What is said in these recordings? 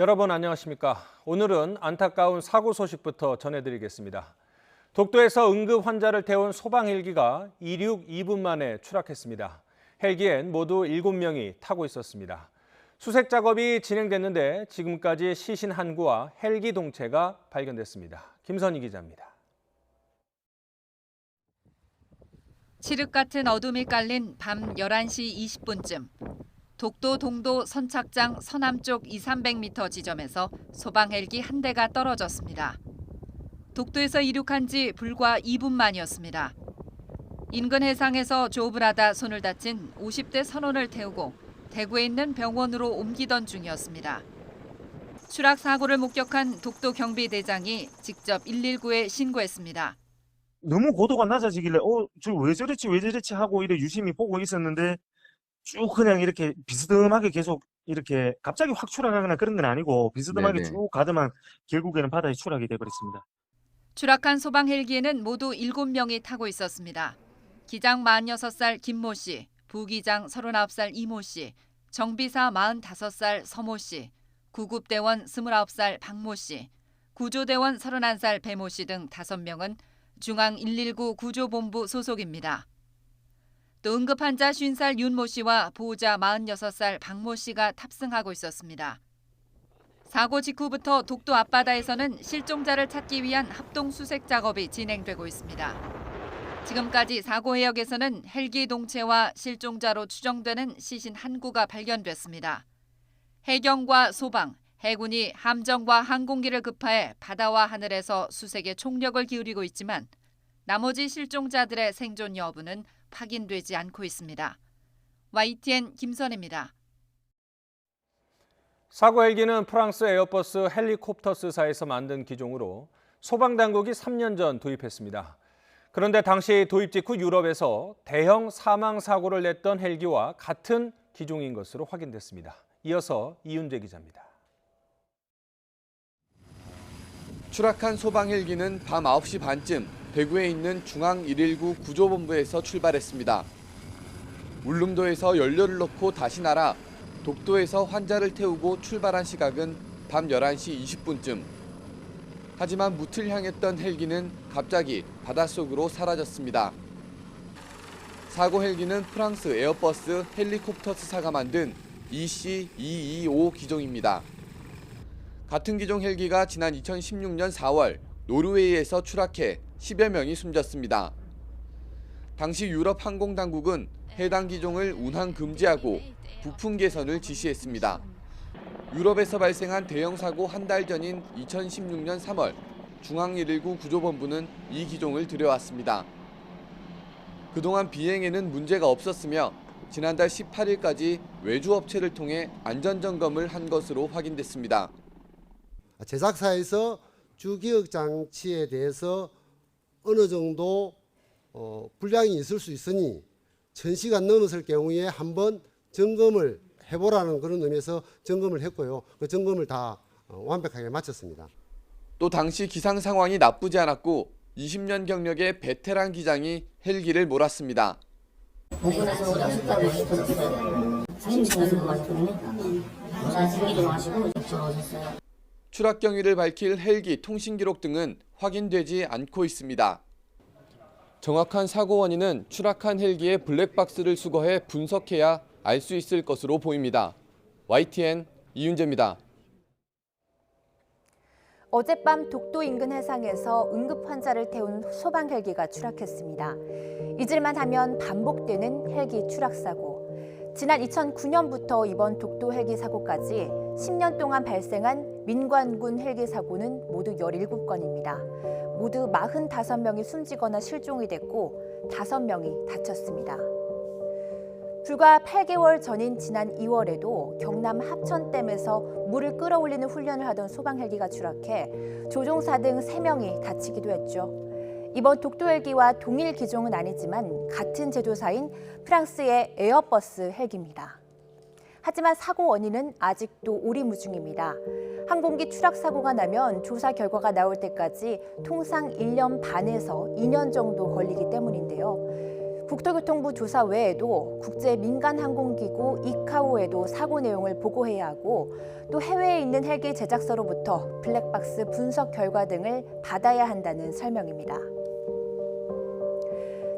여러분 안녕하십니까? 오늘은 안타까운 사고 소식부터 전해드리겠습니다. 독도에서 응급 환자를 태운 소방 헬기가 이륙 2분 만에 추락했습니다. 헬기엔 모두 7명이 타고 있었습니다. 수색 작업이 진행됐는데 지금까지 시신 한 구와 헬기 동체가 발견됐습니다. 김선희 기자입니다. 칠흑 같은 어둠이 깔린 밤 11시 20분쯤 독도 동도 선착장 서남쪽 200~300m 지점에서 소방 헬기 한 대가 떨어졌습니다. 독도에서 이륙한 지 불과 2분 만이었습니다. 인근 해상에서 조업을 하다 손을 다친 50대 선원을 태우고 대구에 있는 병원으로 옮기던 중이었습니다. 추락 사고를 목격한 독도 경비대장이 직접 119에 신고했습니다. 너무 고도가 낮아지길래 저 왜 저랬지 하고 이래 유심히 보고 있었는데 쭉 그냥 이렇게 비스듬하게 계속 이렇게 갑자기 확 추락하거나 그런 건 아니고 비스듬하게 쭉 가더만 결국에는 바다에 추락이 돼버렸습니다. 추락한 소방 헬기에는 모두 7명이 타고 있었습니다. 기장 46살 김모 씨, 부기장 39살 이모 씨, 정비사 45살 서모 씨, 구급대원 29살 박모 씨, 구조대원 31살 배모 씨 등 5명은 중앙 119 구조본부 소속입니다. 또 응급환자 50살 윤모 씨와 보호자 46살 박모 씨가 탑승하고 있었습니다. 사고 직후부터 독도 앞바다에서는 실종자를 찾기 위한 합동 수색 작업이 진행되고 있습니다. 지금까지 사고 해역에서는 헬기 동체와 실종자로 추정되는 시신 한 구가 발견됐습니다. 해경과 소방, 해군이 함정과 항공기를 급파해 바다와 하늘에서 수색에 총력을 기울이고 있지만 나머지 실종자들의 생존 여부는 확인되지 않고 있습니다. YTN 김선혜입니다. 사고 헬기는 프랑스 에어버스 헬리콥터스사에서 만든 기종으로 소방당국이 3년 전 도입했습니다. 그런데 당시 도입 직후 유럽에서 대형 사망 사고를 냈던 헬기와 같은 기종인 것으로 확인됐습니다. 이어서 이윤재 기자입니다. 추락한 소방 헬기는 밤 9시 반쯤 대구에 있는 중앙 119 구조본부에서 출발했습니다. 울릉도에서 연료를 넣고 다시 날아 독도에서 환자를 태우고 출발한 시각은 밤 11시 20분쯤. 하지만 무트를 향했던 헬기는 갑자기 바닷속으로 사라졌습니다. 사고 헬기는 프랑스 에어버스 헬리콥터스사가 만든 EC225 기종입니다. 같은 기종 헬기가 지난 2016년 4월 노르웨이에서 추락해 10여 명이 숨졌습니다. 당시 유럽 항공당국은 해당 기종을 운항 금지하고 부품 개선을 지시했습니다. 유럽에서 발생한 대형 사고 한 달 전인 2016년 3월 중앙 119 구조본부는 이 기종을 들여왔습니다. 그동안 비행에는 문제가 없었으며 지난달 18일까지 외주업체를 통해 안전점검을 한 것으로 확인됐습니다. 제작사에서 주기억 장치에 대해서 어느 정도 불량이 있을 수 있으니 1000시간 넘었을 경우에 한번 점검을 해보라는 그런 의미에서 점검을 했고요. 그 점검을 다 완벽하게 마쳤습니다. 또 당시 기상 상황이 나쁘지 않았고 20년 경력의 베테랑 기장이 헬기를 몰았습니다. 공군에서 연습하고 싶었어요. 30시간 정도 왔거든요. 잘 준비 좀 하시고 적어줬어요. 추락 경위를 밝힐 헬기 통신 기록 등은 확인되지 않고 있습니다. 정확한 사고 원인은 추락한 헬기의 블랙박스를 수거해 분석해야 알 수 있을 것으로 보입니다. YTN 이윤재입니다. 어젯밤 독도 인근 해상에서 응급 환자를 태운 소방 헬기가 추락했습니다. 잊을만 하면 반복되는 헬기 추락 사고. 지난 2009년부터 이번 독도 헬기 사고까지 10년 동안 발생한 민관군 헬기 사고는 모두 17건입니다. 모두 45명이 숨지거나 실종이 됐고 5명이 다쳤습니다. 불과 8개월 전인 지난 2월에도 경남 합천댐에서 물을 끌어올리는 훈련을 하던 소방 헬기가 추락해 조종사 등 3명이 다치기도 했죠. 이번 독도 헬기와 동일 기종은 아니지만 같은 제조사인 프랑스의 에어버스 헬기입니다. 하지만 사고 원인은 아직도 오리무중입니다. 항공기 추락 사고가 나면 조사 결과가 나올 때까지 통상 1년 반에서 2년 정도 걸리기 때문인데요. 국토교통부 조사 외에도 국제 민간 항공기구 이카오에도 사고 내용을 보고해야 하고 또 해외에 있는 헬기 제작사로부터 블랙박스 분석 결과 등을 받아야 한다는 설명입니다.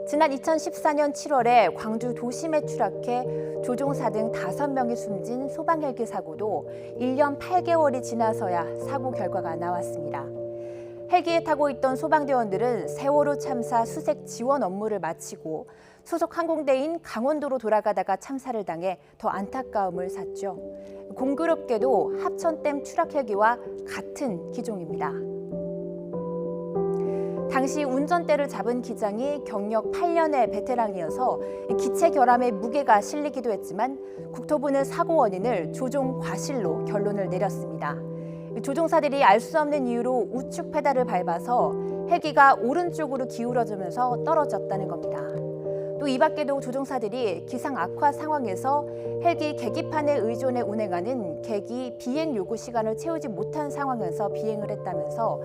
지난 2014년 7월에 광주 도심에 추락해 조종사 등 5명이 숨진 소방 헬기 사고도 1년 8개월이 지나서야 사고 결과가 나왔습니다. 헬기에 타고 있던 소방대원들은 세월호 참사 수색 지원 업무를 마치고 소속 항공대인 강원도로 돌아가다가 참사를 당해 더 안타까움을 샀죠. 공교롭게도 합천댐 추락 헬기와 같은 기종입니다. 당시 운전대를 잡은 기장이 경력 8년의 베테랑이어서 기체 결함에 무게가 실리기도 했지만 국토부는 사고 원인을 조종 과실로 결론을 내렸습니다. 조종사들이 알 수 없는 이유로 우측 페달을 밟아서 헬기가 오른쪽으로 기울어지면서 떨어졌다는 겁니다. 또 이 밖에도 조종사들이 기상 악화 상황에서 헬기 계기판에 의존해 운행하는 계기 비행 요구 시간을 채우지 못한 상황에서 비행을 했다면서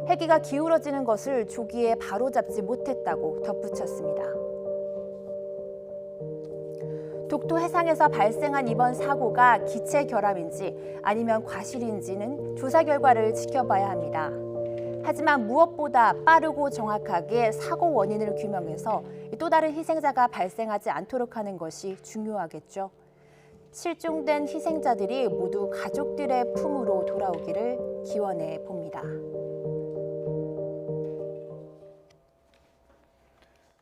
헬기가 기울어지는 것을 조기에 바로잡지 못했다고 덧붙였습니다. 독도 해상에서 발생한 이번 사고가 기체 결함인지 아니면 과실인지는 조사 결과를 지켜봐야 합니다. 하지만 무엇보다 빠르고 정확하게 사고 원인을 규명해서 또 다른 희생자가 발생하지 않도록 하는 것이 중요하겠죠. 실종된 희생자들이 모두 가족들의 품으로 돌아오기를 기원해 봅니다.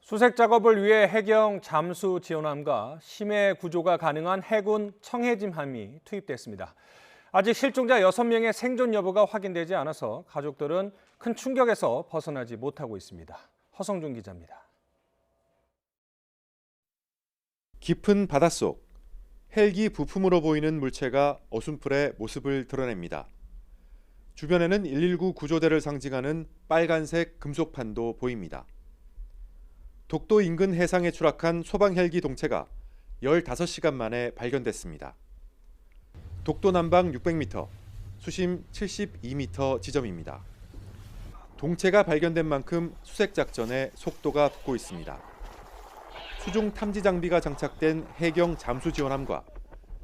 수색 작업을 위해 해경 잠수 지원함과 심해 구조가 가능한 해군 청해짐함이 투입됐습니다. 아직 실종자 6명의 생존 여부가 확인되지 않아서 가족들은 큰 충격에서 벗어나지 못하고 있습니다. 허성준 기자입니다. 깊은 바닷속, 헬기 부품으로 보이는 물체가 어순풀에 모습을 드러냅니다. 주변에는 119 구조대를 상징하는 빨간색 금속판도 보입니다. 독도 인근 해상에 추락한 소방 헬기 동체가 15시간 만에 발견됐습니다. 독도 남방 600m, 수심 72m 지점입니다. 동체가 발견된 만큼 수색 작전에 속도가 붙고 있습니다. 수중 탐지 장비가 장착된 해경 잠수 지원함과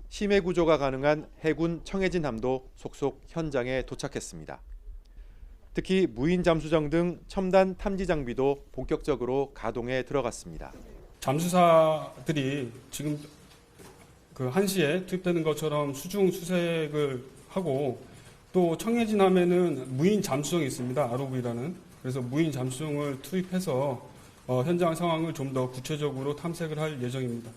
심해 구조가 가능한 해군 청해진함도 속속 현장에 도착했습니다. 특히 무인 잠수정 등 첨단 탐지 장비도 본격적으로 가동에 들어갔습니다. 잠수사들이 지금 그 1시에 투입되는 것처럼 수중 수색을 하고 또 청해진함에는 무인 잠수정이 있습니다. ROV라는. 그래서 무인 잠수정을 투입해서 현장 상황을 좀 더 구체적으로 탐색을 할 예정입니다.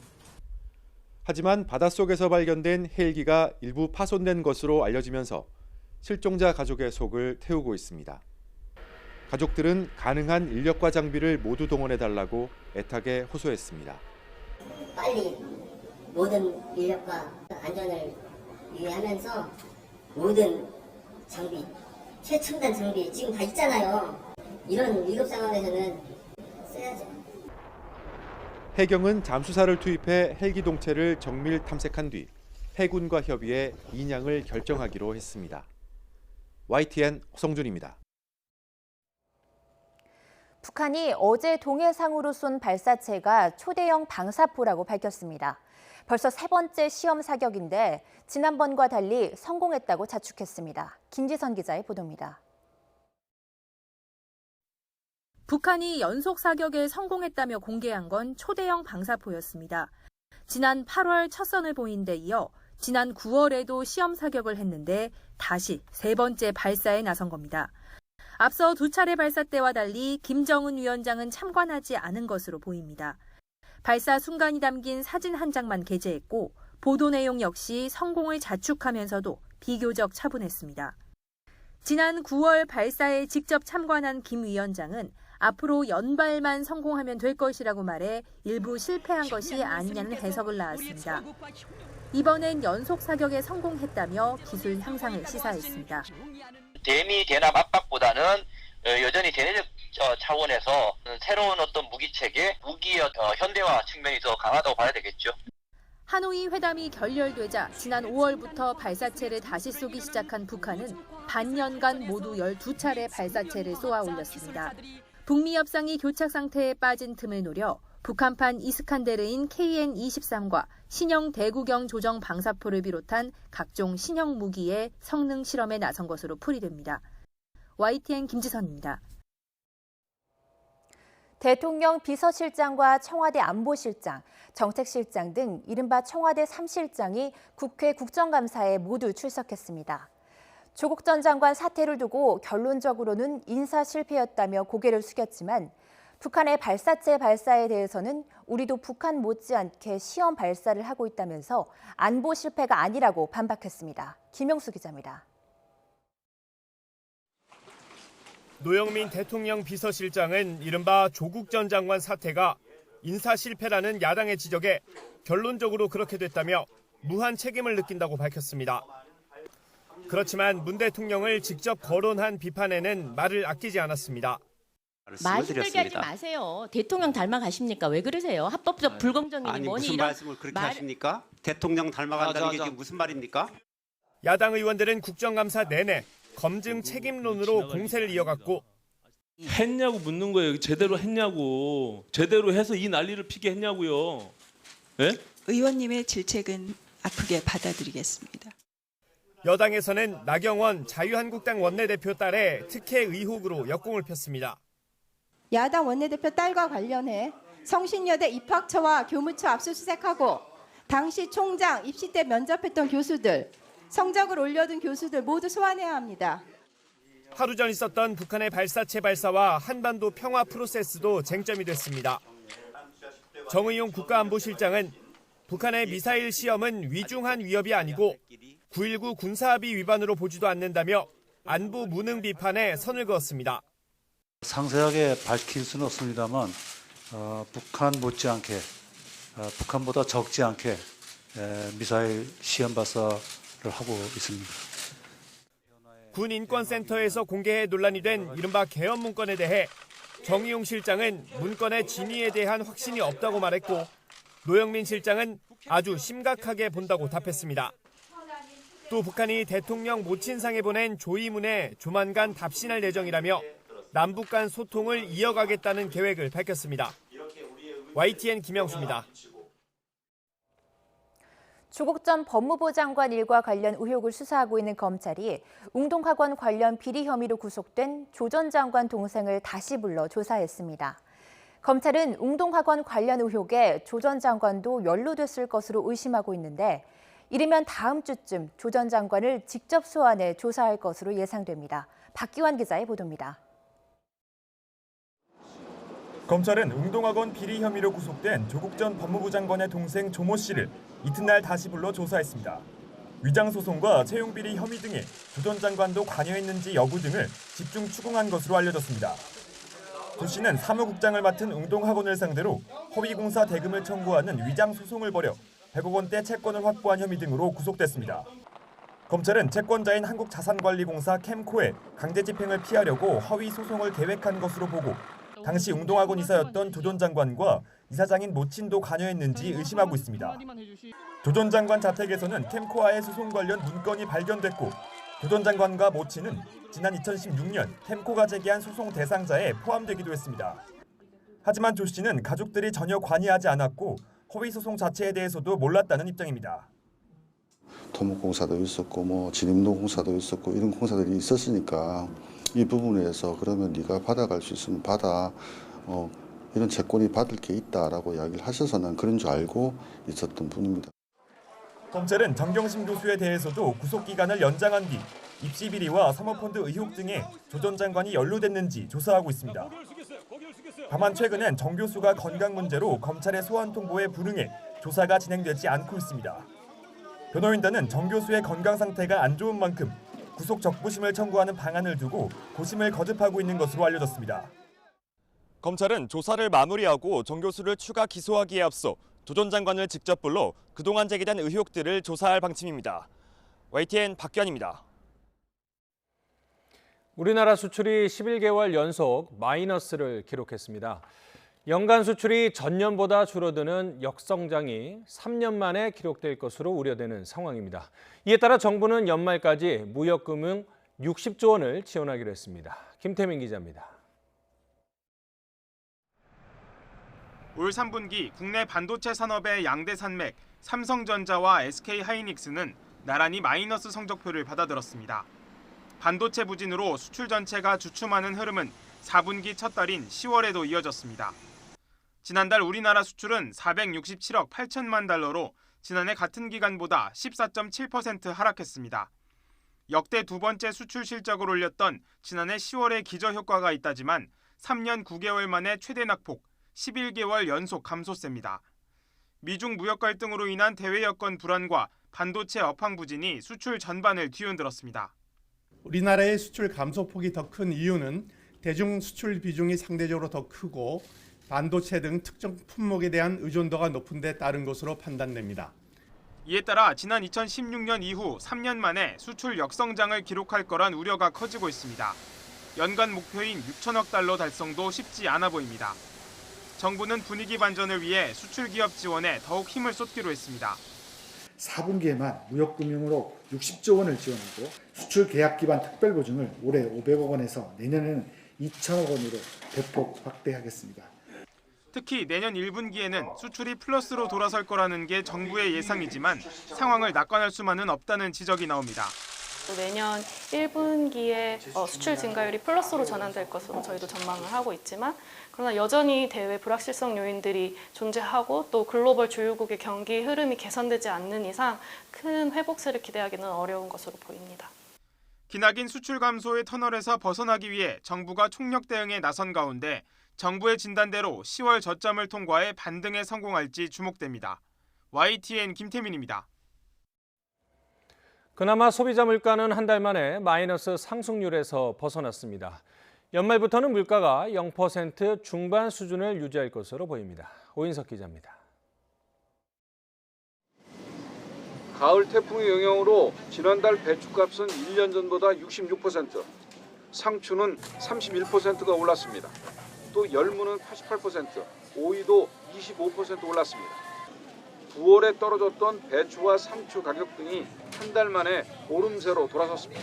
하지만 바닷속에서 발견된 헬기가 일부 파손된 것으로 알려지면서 실종자 가족의 속을 태우고 있습니다. 가족들은 가능한 인력과 장비를 모두 동원해달라고 애타게 호소했습니다. 빨리 모든 인력과 안전을 유의하면서 모든 장비, 최첨단 장비 지금 다 있잖아요. 이런 위급 상황에서는 써야죠. 해경은 잠수사를 투입해 헬기 동체를 정밀 탐색한 뒤 해군과 협의해 인양을 결정하기로 했습니다. YTN 허성준입니다. 북한이 어제 동해상으로 쏜 발사체가 초대형 방사포라고 밝혔습니다. 벌써 3번째 시험 사격인데 지난번과 달리 성공했다고 자축했습니다. 김지선 기자의 보도입니다. 북한이 연속 사격에 성공했다며 공개한 건 초대형 방사포였습니다. 지난 8월 첫 선을 보인 데 이어 지난 9월에도 시험 사격을 했는데 다시 3번째 발사에 나선 겁니다. 앞서 2차례 발사 때와 달리 김정은 위원장은 참관하지 않은 것으로 보입니다. 발사 순간이 담긴 사진 한 장만 게재했고 보도 내용 역시 성공을 자축하면서도 비교적 차분했습니다. 지난 9월 발사에 직접 참관한 김 위원장은 앞으로 연발만 성공하면 될 것이라고 말해 일부 실패한 것이 아니냐는 해석을 낳았습니다. 이번엔 연속 사격에 성공했다며 기술 향상을 시사했습니다. 대미 대남 압박보다는 여전히 대내적 차원에서 새로운 어떤 무기체계, 무기 현대화 측면이 더 강하다고 봐야 되겠죠. 하노이 회담이 결렬되자 지난 5월부터 발사체를 다시 쏘기 시작한 북한은 반년간 모두 12차례 발사체를 쏘아 올렸습니다. 북미 협상이 교착 상태에 빠진 틈을 노려 북한판 이스칸데르인 KN-23과 신형 대구경 조정 방사포를 비롯한 각종 신형 무기의 성능 실험에 나선 것으로 풀이됩니다. YTN 김지선입니다. 대통령 비서실장과 청와대 안보실장, 정책실장 등 이른바 청와대 3실장이 국회 국정감사에 모두 출석했습니다. 조국 전 장관 사퇴를 두고 결론적으로는 인사 실패였다며 고개를 숙였지만 북한의 발사체 발사에 대해서는 우리도 북한 못지않게 시험 발사를 하고 있다면서 안보 실패가 아니라고 반박했습니다. 김영수 기자입니다. 노영민 대통령 비서실장은 이른바 조국 전 장관 사태가 인사 실패라는 야당의 지적에 결론적으로 그렇게 됐다며 무한 책임을 느낀다고 밝혔습니다. 그렇지만 문 대통령을 직접 거론한 비판에는 말을 아끼지 않았습니다. 말 힘들게 하지 마세요. 대통령 닮아가십니까? 왜 그러세요? 합법적 불공정이니 아니 뭐니 무슨 이런 말씀을 그렇게 하십니까? 대통령 닮아간다는 게 지금 무슨 말입니까? 야당 의원들은 국정감사 내내 검증 책임론으로 공세를 이어갔고 했냐고 묻는 거예요. 제대로 했냐고. 제대로 해서 이 난리를 피게 했냐고요. 예? 의원님의 질책은 아프게 받아들이겠습니다. 여당에서는 나경원 자유한국당 원내대표 딸의 특혜 의혹으로 역공을 폈습니다. 야당 원내대표 딸과 관련해 성신여대 입학처와 교무처 압수수색하고 당시 총장 입시 때 면접했던 교수들, 성적을 올려둔 교수들 모두 소환해야 합니다. 하루 전 있었던 북한의 발사체 발사와 한반도 평화 프로세스도 쟁점이 됐습니다. 정의용 국가안보실장은 북한의 미사일 시험은 위중한 위협이 아니고 9.19 군사합의 위반으로 보지도 않는다며 안보 무능 비판에 선을 그었습니다. 상세하게 밝힐 수는 없습니다만 북한 못지않게 북한보다 적지 않게 미사일 시험 발사를 하고 있습니다. 군인권센터에서 공개해 논란이 된 이른바 개헌 문건에 대해 정의용 실장은 문건의 진위에 대한 확신이 없다고 말했고 노영민 실장은 아주 심각하게 본다고 답했습니다. 또 북한이 대통령 모친상에 보낸 조의문에 조만간 답신할 예정이라며 남북 간 소통을 이어가겠다는 계획을 밝혔습니다. YTN 김영수입니다. 조국 전 법무부 장관 일과 관련 의혹을 수사하고 있는 검찰이 웅동학원 관련 비리 혐의로 구속된 조 전 장관 동생을 다시 불러 조사했습니다. 검찰은 웅동학원 관련 의혹에 조 전 장관도 연루됐을 것으로 의심하고 있는데 이르면 다음 주쯤 조 전 장관을 직접 소환해 조사할 것으로 예상됩니다. 박기환 기자의 보도입니다. 검찰은 웅동학원 비리 혐의로 구속된 조국 전 법무부 장관의 동생 조모 씨를 이튿날 다시 불러 조사했습니다. 위장소송과 채용비리 혐의 등에 조 전 장관도 관여했는지 여부 등을 집중 추궁한 것으로 알려졌습니다. 조 씨는 사무국장을 맡은 웅동학원을 상대로 허위공사 대금을 청구하는 위장소송을 벌여 100억 원대 채권을 확보한 혐의 등으로 구속됐습니다. 검찰은 채권자인 한국자산관리공사 캠코에 강제 집행을 피하려고 허위 소송을 계획한 것으로 보고 당시 웅동학원 이사였던 조 전 장관과 이사장인 모친도 관여했는지 의심하고 있습니다. 조 전 장관 자택에서는 캠코와의 소송 관련 문건이 발견됐고 조 전 장관과 모친은 지난 2016년 캠코가 제기한 소송 대상자에 포함되기도 했습니다. 하지만 조 씨는 가족들이 전혀 관여하지 않았고 허위 소송 자체에 대해서도 몰랐다는 입장입니다. 토목공사도 있었고 진입로공사도 있었고 이런 공사들이 있었으니까 이 부분에서 그러면 네가 받아갈 수 있으면 받아 이런 채권이 받을 게 있다라고 이야기를 하셔서 난 그런 줄 알고 있었던 분입니다. 검찰은 정경심 교수에 대해서도 구속기간을 연장한 뒤 입시 비리와 사모펀드 의혹 등에 조 전 장관이 연루됐는지 조사하고 있습니다. 다만 최근엔 정 교수가 건강 문제로 검찰의 소환 통보에 불응해 조사가 진행되지 않고 있습니다. 변호인단은 정 교수의 건강 상태가 안 좋은 만큼 구속 적부심을 청구하는 방안을 두고 고심을 거듭하고 있는 것으로 알려졌습니다. 검찰은 조사를 마무리하고 정 교수를 추가 기소하기에 앞서 조 전 장관을 직접 불러 그동안 제기된 의혹들을 조사할 방침입니다. YTN 박규환입니다. 우리나라 수출이 11개월 연속 마이너스를 기록했습니다. 연간 수출이 전년보다 줄어드는 역성장이 3년 만에 기록될 것으로 우려되는 상황입니다. 이에 따라 정부는 연말까지 무역금융 60조 원을 지원하기로 했습니다. 김태민 기자입니다. 올 3분기 국내 반도체 산업의 양대 산맥 삼성전자와 SK하이닉스는 나란히 마이너스 성적표를 받아들었습니다. 반도체 부진으로 수출 전체가 주춤하는 흐름은 4분기 첫 달인 10월에도 이어졌습니다. 지난달 우리나라 수출은 467억 8천만 달러로 지난해 같은 기간보다 14.7% 하락했습니다. 역대 두 번째 수출 실적을 올렸던 지난해 10월의 기저효과가 있다지만 3년 9개월 만에 최대 낙폭, 11개월 연속 감소세입니다. 미중 무역 갈등으로 인한 대외 여건 불안과 반도체 업황 부진이 수출 전반을 뒤흔들었습니다. 우리나라의 수출 감소폭이 더 큰 이유는 대중 수출 비중이 상대적으로 더 크고 반도체 등 특정 품목에 대한 의존도가 높은 데 따른 것으로 판단됩니다. 이에 따라 지난 2016년 이후 3년 만에 수출 역성장을 기록할 거란 우려가 커지고 있습니다. 연간 목표인 6천억 달러 달성도 쉽지 않아 보입니다. 정부는 분위기 반전을 위해 수출 기업 지원에 더욱 힘을 쏟기로 했습니다. 4분기에만 무역금융으로 60조 원을 지원하고 수출 계약 기반 특별보증을 올해 500억 원에서 내년에는 2천억 원으로 대폭 확대하겠습니다. 특히 내년 1분기에는 수출이 플러스로 돌아설 거라는 게 정부의 예상이지만 상황을 낙관할 수만은 없다는 지적이 나옵니다. 내년 1분기에 수출 증가율이 플러스로 전환될 것으로 저희도 전망을 하고 있지만 그러나 여전히 대외 불확실성 요인들이 존재하고 또 글로벌 주요국의 경기 흐름이 개선되지 않는 이상 큰 회복세를 기대하기는 어려운 것으로 보입니다. 기나긴 수출 감소의 터널에서 벗어나기 위해 정부가 총력 대응에 나선 가운데 정부의 진단대로 10월 저점을 통과해 반등에 성공할지 주목됩니다. YTN 김태민입니다. 그나마 소비자 물가는 한 달 만에 마이너스 상승률에서 벗어났습니다. 연말부터는 물가가 0% 중반 수준을 유지할 것으로 보입니다. 오인석 기자입니다. 가을 태풍의 영향으로 지난달 배추값은 1년 전보다 66%, 상추는 31%가 올랐습니다. 또 열무는 88%, 오이도 25% 올랐습니다. 9월에 떨어졌던 배추와 상추 가격 등이 한 달 만에 오름세로 돌아섰습니다.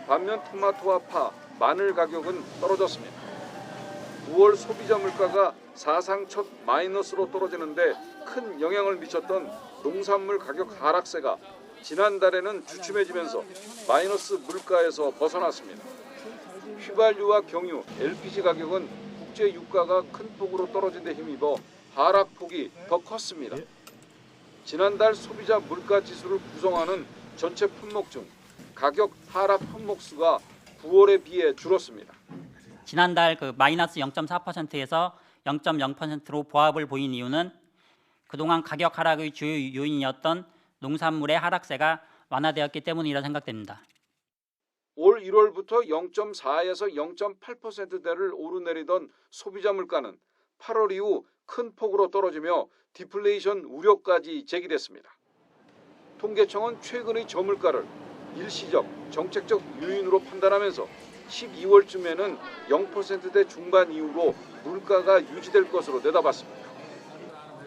반면 토마토와 파, 마늘 가격은 떨어졌습니다. 9월 소비자 물가가 사상 첫 마이너스로 떨어지는데 큰 영향을 미쳤던 농산물 가격 하락세가 지난달에는 주춤해지면서 마이너스 물가에서 벗어났습니다. 휘발유와 경유, LPG 가격은 국제 유가가 큰 폭으로 떨어진 데 힘입어 하락폭이 더 컸습니다. 지난달 소비자 물가 지수를 구성하는 전체 품목 중 가격 하락 품목 수가 9월에 비해 줄었습니다. 지난달 마이너스 0.4%에서 0.0%로 보합을 보인 이유는 그동안 가격 하락의 주요 요인이었던 농산물의 하락세가 완화되었기 때문이라 생각됩니다. 올 1월부터 0.4에서 0.8%대를 오르내리던 소비자 물가는 8월 이후 큰 폭으로 떨어지며 디플레이션 우려까지 제기됐습니다. 통계청은 최근의 저물가를 일시적, 정책적 요인으로 판단하면서 12월쯤에는 0%대 중반 이후로 물가가 유지될 것으로 내다봤습니다.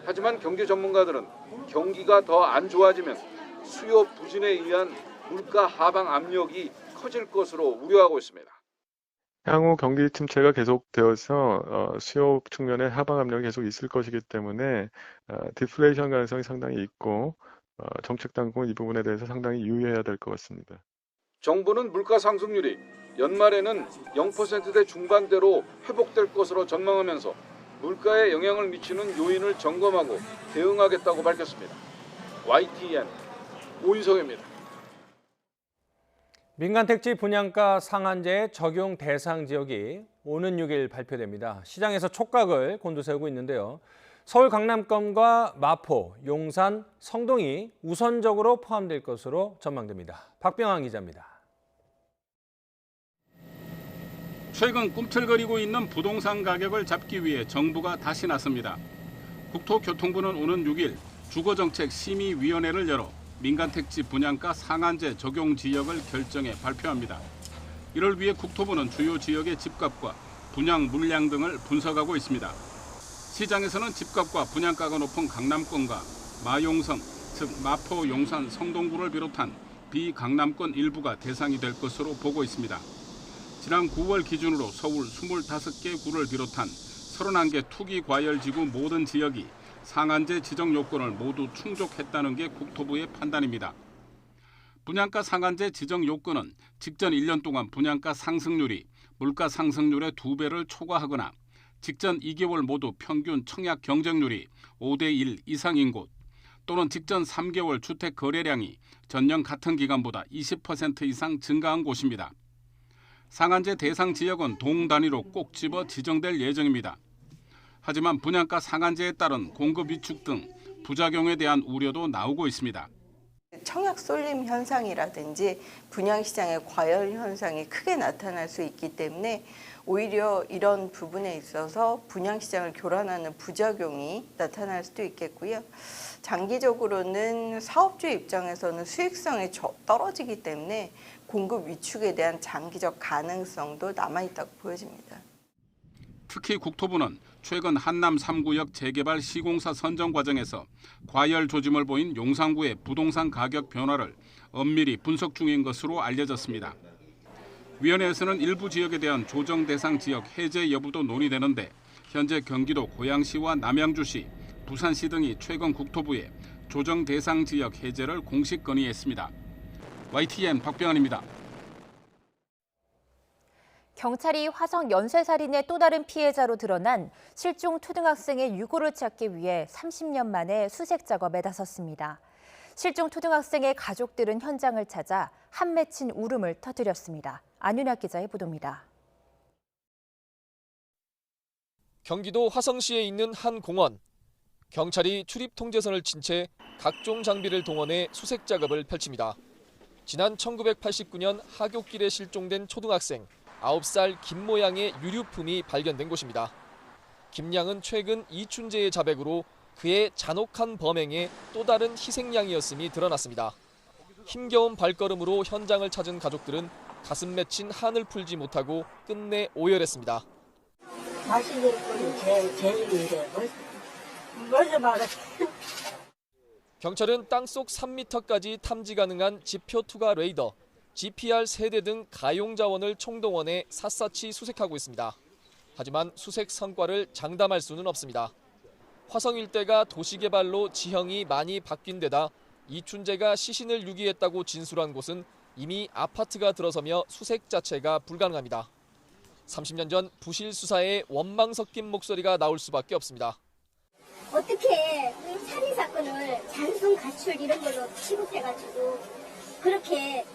하지만 경제 전문가들은 경기가 더 안 좋아지면 수요 부진에 의한 물가 하방 압력이 커질 것으로 우려하고 있습니다. 향후 경기 침체가 계속되어서 수요 측면에 하방 압력이 계속 있을 것이기 때문에 디플레이션 가능성이 상당히 있고 정책 당국은 이 부분에 대해서 상당히 유의해야 될 것 같습니다. 정부는 물가 상승률이 연말에는 0%대 중반대로 회복될 것으로 전망하면서 물가에 영향을 미치는 요인을 점검하고 대응하겠다고 밝혔습니다. YTN 오인성입니다. 민간택지 분양가 상한제 적용 대상 지역이 오는 6일 발표됩니다. 시장에서 촉각을 곤두세우고 있는데요. 서울 강남권과 마포, 용산, 성동이 우선적으로 포함될 것으로 전망됩니다. 박병환 기자입니다. 최근 꿈틀거리고 있는 부동산 가격을 잡기 위해 정부가 다시 나섭니다. 국토교통부는 오는 6일 주거정책심의위원회를 열어 민간택지 분양가 상한제 적용 지역을 결정해 발표합니다. 이를 위해 국토부는 주요 지역의 집값과 분양 물량 등을 분석하고 있습니다. 시장에서는 집값과 분양가가 높은 강남권과 마용성, 즉 마포, 용산, 성동구를 비롯한 비강남권 일부가 대상이 될 것으로 보고 있습니다. 지난 9월 기준으로 서울 25개 구를 비롯한 31개 투기 과열지구 모든 지역이 상한제 지정 요건을 모두 충족했다는 게 국토부의 판단입니다. 분양가 상한제 지정 요건은 직전 1년 동안 분양가 상승률이 물가 상승률의 2배를 초과하거나 직전 2개월 모두 평균 청약 경쟁률이 5대1 이상인 곳, 또는 직전 3개월 주택 거래량이 전년 같은 기간보다 20% 이상 증가한 곳입니다. 상한제 대상 지역은 동 단위로 꼭 집어 지정될 예정입니다. 하지만 분양가 상한제에 따른 공급 위축 등 부작용에 대한 우려도 나오고 있습니다. 청약 쏠림 현상이라든지 분양시장의 과열 현상이 크게 나타날 수 있기 때문에 오히려 이런 부분에 있어서 분양시장을 교란하는 부작용이 나타날 수도 있겠고요. 장기적으로는 사업주 입장에서는 수익성이 떨어지기 때문에 공급 위축에 대한 장기적 가능성도 남아있다고 보여집니다. 특히 국토부는 최근 한남 3구역 재개발 시공사 선정 과정에서 과열 조짐을 보인 용산구의 부동산 가격 변화를 엄밀히 분석 중인 것으로 알려졌습니다. 위원회에서는 일부 지역에 대한 조정 대상 지역 해제 여부도 논의되는데 현재 경기도 고양시와 남양주시, 부산시 등이 최근 국토부에 조정 대상 지역 해제를 공식 건의했습니다. YTN 박병환입니다. 경찰이 화성 연쇄살인의 또 다른 피해자로 드러난 실종 초등학생의 유골을 찾기 위해 30년 만에 수색 작업에 나섰습니다. 실종 초등학생의 가족들은 현장을 찾아 한 맺힌 울음을 터뜨렸습니다. 안윤아 기자의 보도입니다. 경기도 화성시에 있는 한 공원. 경찰이 출입 통제선을 친 채 각종 장비를 동원해 수색 작업을 펼칩니다. 지난 1989년 하굣길에 실종된 초등학생 9살 김모 양의 유류품이 발견된 곳입니다. 김 양은 최근 이춘재의 자백으로 그의 잔혹한 범행에 또 다른 희생양이었음이 드러났습니다. 힘겨운 발걸음으로 현장을 찾은 가족들은 가슴 맺힌 한을 풀지 못하고 끝내 오열했습니다. 자신의 꼴이 제일인데 벌써 말았어요. 경찰은 땅속 3m까지 탐지 가능한 지표 투과 레이더, GPR 세대 등 가용 자원을 총동원해 샅샅이 수색하고 있습니다. 하지만 수색 성과를 장담할 수는 없습니다. 화성 일대가 도시개발로 지형이 많이 바뀐 데다 이춘재가 시신을 유기했다고 진술한 곳은 이미 아파트가 들어서며 수색 자체가 불가능합니다. 30년 전 부실 수사에 원망 섞인 목소리가 나올 수밖에 없습니다. 어떻게 살인 사건을 잔손 가출 이런 걸로 취급해가지고 그렇게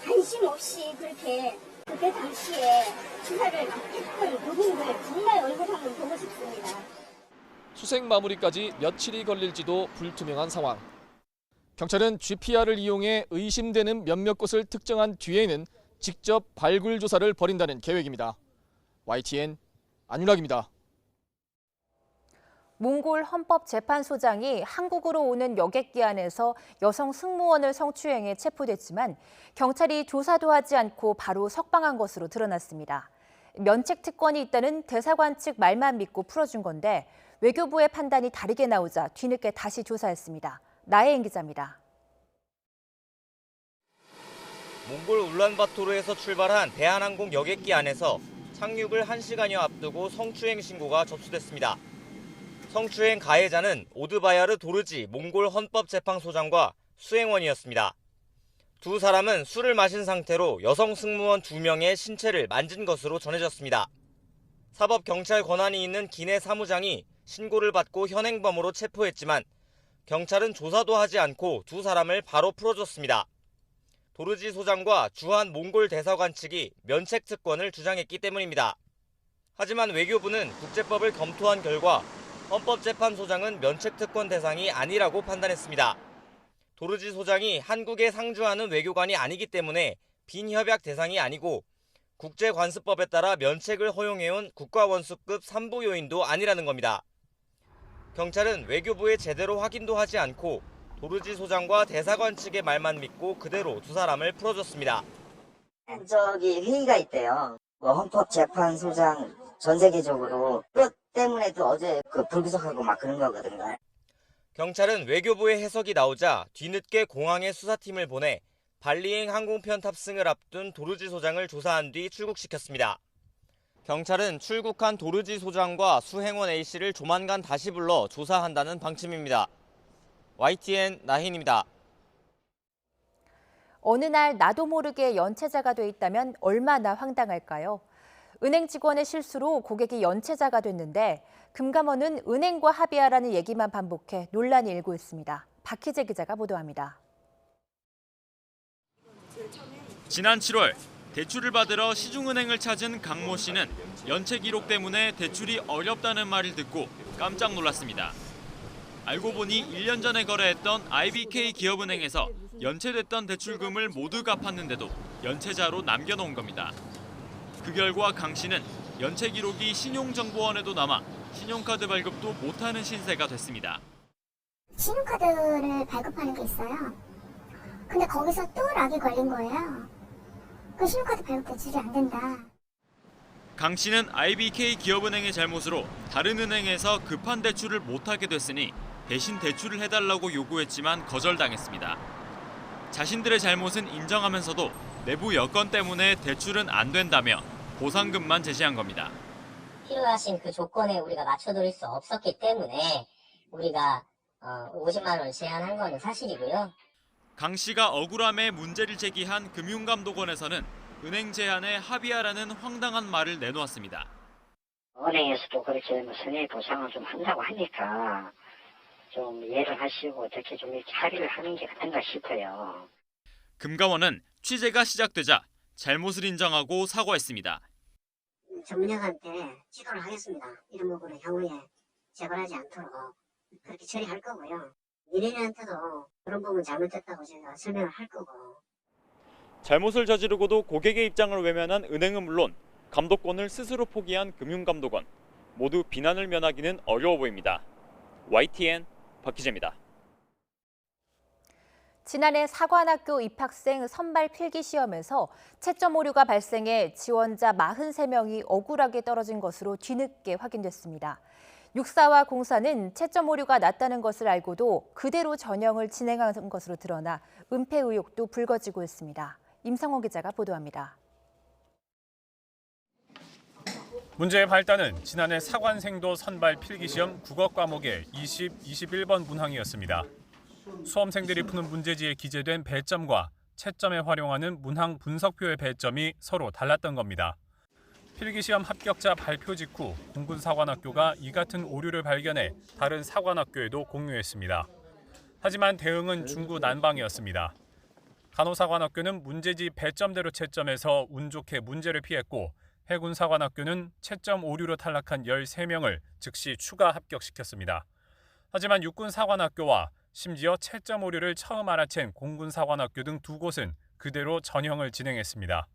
관심 없이 그렇게 그때 당시에 수사를 했던 누군가를 정말 얼굴 한번 보고 싶습니다. 수색 마무리까지 며칠이 걸릴지도 불투명한 상황. 경찰은 GPR을 이용해 의심되는 몇몇 곳을 특정한 뒤에는 직접 발굴 조사를 벌인다는 계획입니다. YTN 안윤학입니다. 몽골 헌법재판소장이 한국으로 오는 여객기 안에서 여성 승무원을 성추행해 체포됐지만 경찰이 조사도 하지 않고 바로 석방한 것으로 드러났습니다. 면책 특권이 있다는 대사관 측 말만 믿고 풀어준 건데 외교부의 판단이 다르게 나오자 뒤늦게 다시 조사했습니다. 나혜인 기자입니다. 몽골 울란바토르에서 출발한 대한항공 여객기 안에서 착륙을 1시간여 앞두고 성추행 신고가 접수됐습니다. 성추행 가해자는 오드바야르 도르지 몽골 헌법재판소장과 수행원이었습니다. 두 사람은 술을 마신 상태로 여성 승무원 2명의 신체를 만진 것으로 전해졌습니다. 사법경찰 권한이 있는 기내 사무장이 신고를 받고 현행범으로 체포했지만 경찰은 조사도 하지 않고 두 사람을 바로 풀어줬습니다. 도르지 소장과 주한 몽골 대사관 측이 면책 특권을 주장했기 때문입니다. 하지만 외교부는 국제법을 검토한 결과 헌법재판소장은 면책특권 대상이 아니라고 판단했습니다. 도르지 소장이 한국에 상주하는 외교관이 아니기 때문에 빈협약 대상이 아니고 국제관습법에 따라 면책을 허용해온 국가원수급 3부 요인도 아니라는 겁니다. 경찰은 외교부에 제대로 확인도 하지 않고 도르지 소장과 대사관 측의 말만 믿고 그대로 두 사람을 풀어줬습니다. 회의가 있대요. 헌법재판소장 전 세계적으로 끝 때문에도 어제 불구속하고 막 그런 거거든요. 경찰은 외교부의 해석이 나오자 뒤늦게 공항에 수사팀을 보내 발리행 항공편 탑승을 앞둔 도르지 소장을 조사한 뒤 출국시켰습니다. 경찰은 출국한 도르지 소장과 수행원 A씨를 조만간 다시 불러 조사한다는 방침입니다. YTN 나힌입니다. 어느 날 나도 모르게 연체자가 돼 있다면 얼마나 황당할까요? 은행 직원의 실수로 고객이 연체자가 됐는데 금감원은 은행과 합의하라는 얘기만 반복해 논란이 일고 있습니다. 박희재 기자가 보도합니다. 지난 7월 대출을 받으러 시중은행을 찾은 강모 씨는 연체 기록 때문에 대출이 어렵다는 말을 듣고 깜짝 놀랐습니다. 알고 보니 1년 전에 거래했던 IBK 기업은행에서 연체됐던 대출금을 모두 갚았는데도 연체자로 남겨놓은 겁니다. 그 결과 강 씨는 연체 기록이 신용정보원에도 남아 신용카드 발급도 못하는 신세가 됐습니다. 신용카드를 발급하는 게 있어요. 근데 거기서 또 락이 걸린 거예요. 그 신용카드 발급 대출이 안 된다. 강 씨는 IBK 기업은행의 잘못으로 다른 은행에서 급한 대출을 못하게 됐으니 대신 대출을 해달라고 요구했지만 거절당했습니다. 자신들의 잘못은 인정하면서도 내부 여건 때문에 대출은 안 된다며 보상금만 제시한 겁니다. 필요하신 그 조건에 우리가 맞춰드릴 수 없었기 때문에 우리가 50만 원 제한한 건 사실이고요. 강 씨가 억울함에 문제를 제기한 금융감독원에서는 은행 제한에 합의하라는 황당한 말을 내놓았습니다. 은행에서도 그렇게 손해 보상을 좀 한다고 하니까 좀 이해를 하시고 어떻게 좀 이렇게 합의를 하는 게 어떤가 싶어요. 금감원은 취재가 시작되자 잘못을 인정하고 사과했습니다. 전문역한테 지도를 하겠습니다. 이런 부분은 향후에 재발하지 않도록 그렇게 처리할 거고요. 민원인한테도 그런 부분 잘못됐다고 제가 설명을 할 거고. 잘못을 저지르고도 고객의 입장을 외면한 은행은 물론 감독권을 스스로 포기한 금융감독원. 모두 비난을 면하기는 어려워 보입니다. YTN 박희재입니다. 지난해 사관학교 입학생 선발 필기시험에서 채점 오류가 발생해 지원자 43명이 억울하게 떨어진 것으로 뒤늦게 확인됐습니다. 육사와 공사는 채점 오류가 났다는 것을 알고도 그대로 전형을 진행한 것으로 드러나 은폐 의혹도 불거지고 있습니다. 임성호 기자가 보도합니다. 문제의 발단은 지난해 사관생도 선발 필기시험 국어 과목의 20, 21번 문항이었습니다. 수험생들이 푸는 문제지에 기재된 배점과 채점에 활용하는 문항 분석표의 배점이 서로 달랐던 겁니다. 필기시험 합격자 발표 직후 공군사관학교가 이 같은 오류를 발견해 다른 사관학교에도 공유했습니다. 하지만 대응은 중구난방이었습니다. 간호사관학교는 문제지 배점대로 채점해서 운 좋게 문제를 피했고 해군사관학교는 채점 오류로 탈락한 13명을 즉시 추가 합격시켰습니다. 하지만 육군사관학교와 심지어 채점 오류를 처음 알아챈 공군사관학교 등 두 곳은 그대로 전형을 진행했습니다.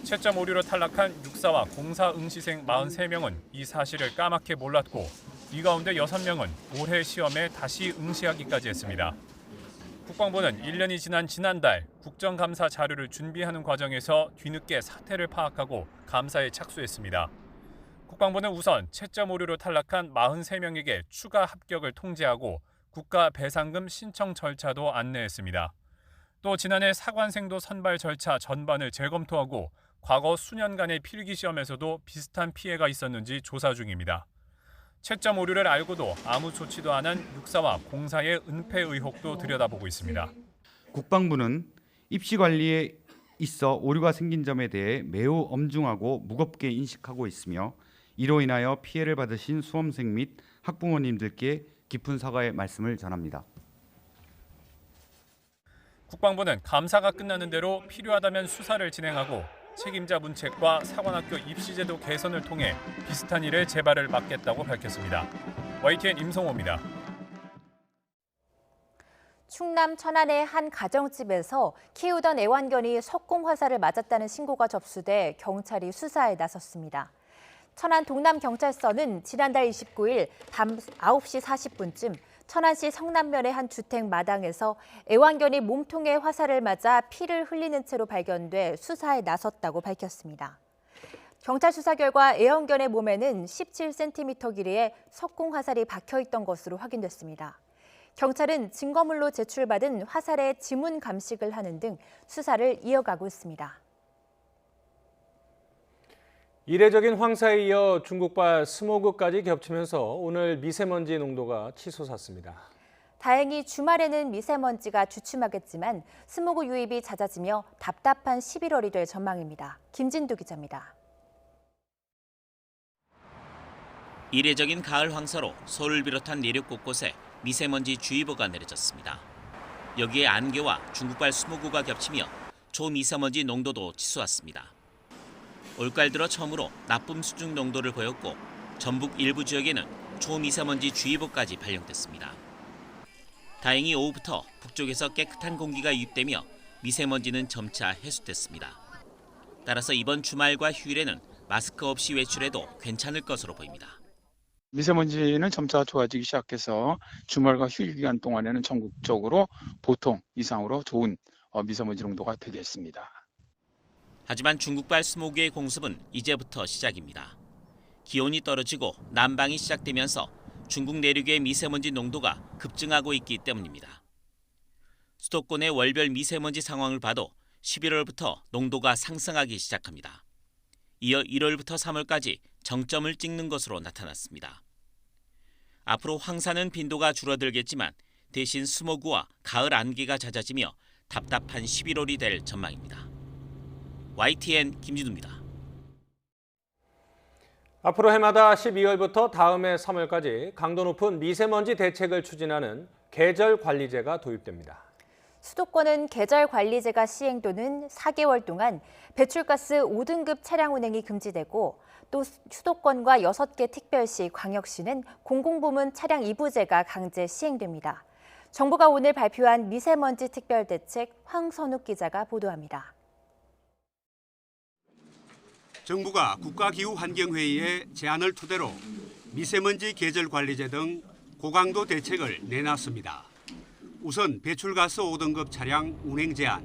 채점 오류로 탈락한 육사와 공사 응시생 43명은 이 사실을 까맣게 몰랐고 이 가운데 6명은 올해 시험에 다시 응시하기까지 했습니다. 국방부는 1년이 지난 지난달 국정감사 자료를 준비하는 과정에서 뒤늦게 사태를 파악하고 감사에 착수했습니다. 국방부는 우선 채점 오류로 탈락한 43명에게 추가 합격을 통지하고 국가 배상금 신청 절차도 안내했습니다. 또 지난해 사관생도 선발 절차 전반을 재검토하고 과거 수년간의 필기시험에서도 비슷한 피해가 있었는지 조사 중입니다. 채점 오류를 알고도 아무 조치도 안 한 육사와 공사의 은폐 의혹도 들여다보고 있습니다. 국방부는 입시 관리에 있어 오류가 생긴 점에 대해 매우 엄중하고 무겁게 인식하고 있으며 이로 인하여 피해를 받으신 수험생 및 학부모님들께 깊은 사과의 말씀을 전합니다. 국방부는 감사가 끝나는 대로 필요하다면 수사를 진행하고 책임자 문책과 사관학교 입시제도 개선을 통해 비슷한 일의 재발을 막겠다고 밝혔습니다. YTN 임성호입니다. 충남 천안의 한 가정집에서 키우던 애완견이 석공 화살을 맞았다는 신고가 접수돼 경찰이 수사에 나섰습니다. 천안 동남경찰서는 지난달 29일 밤 9시 40분쯤 천안시 성남면의 한 주택 마당에서 애완견이 몸통에 화살을 맞아 피를 흘리는 채로 발견돼 수사에 나섰다고 밝혔습니다. 경찰 수사 결과 애완견의 몸에는 17cm 길이의 석공 화살이 박혀 있던 것으로 확인됐습니다. 경찰은 증거물로 제출받은 화살의 지문 감식을 하는 등 수사를 이어가고 있습니다. 이례적인 황사에 이어 중국발 스모그까지 겹치면서 오늘 미세먼지 농도가 치솟았습니다. 다행히 주말에는 미세먼지가 주춤하겠지만 스모그 유입이 잦아지며 답답한 11월이 될 전망입니다. 김진두 기자입니다. 이례적인 가을 황사로 서울을 비롯한 내륙 곳곳에 미세먼지 주의보가 내려졌습니다. 여기에 안개와 중국발 스모그가 겹치며 초미세먼지 농도도 치솟았습니다. 올가을 들어 처음으로 나쁨 수준 농도를 보였고 전북 일부 지역에는 초미세먼지 주의보까지 발령됐습니다. 다행히 오후부터 북쪽에서 깨끗한 공기가 유입되며 미세먼지는 점차 해소됐습니다. 따라서 이번 주말과 휴일에는 마스크 없이 외출해도 괜찮을 것으로 보입니다. 미세먼지는 점차 좋아지기 시작해서 주말과 휴일 기간 동안에는 전국적으로 보통 이상으로 좋은 미세먼지 농도가 되겠습니다. 하지만 중국발 스모그의 공습은 이제부터 시작입니다. 기온이 떨어지고 난방이 시작되면서 중국 내륙의 미세먼지 농도가 급증하고 있기 때문입니다. 수도권의 월별 미세먼지 상황을 봐도 11월부터 농도가 상승하기 시작합니다. 이어 1월부터 3월까지 정점을 찍는 것으로 나타났습니다. 앞으로 황사는 빈도가 줄어들겠지만 대신 스모그와 가을 안개가 잦아지며 답답한 11월이 될 전망입니다. YTN 김진우입니다. 앞으로 해마다 12월부터 다음해 3월까지 강도 높은 미세먼지 대책을 추진하는 계절관리제가 도입됩니다. 수도권은 계절관리제가 시행되는 4개월 동안 배출가스 5등급 차량 운행이 금지되고 또 수도권과 6개 특별시, 광역시는 공공부문 차량 이부제가 강제 시행됩니다. 정부가 오늘 발표한 미세먼지 특별대책 황선욱 기자가 보도합니다. 정부가 국가기후환경회의의 제안을 토대로 미세먼지 계절관리제 등 고강도 대책을 내놨습니다. 우선 배출가스 5등급 차량 운행 제한,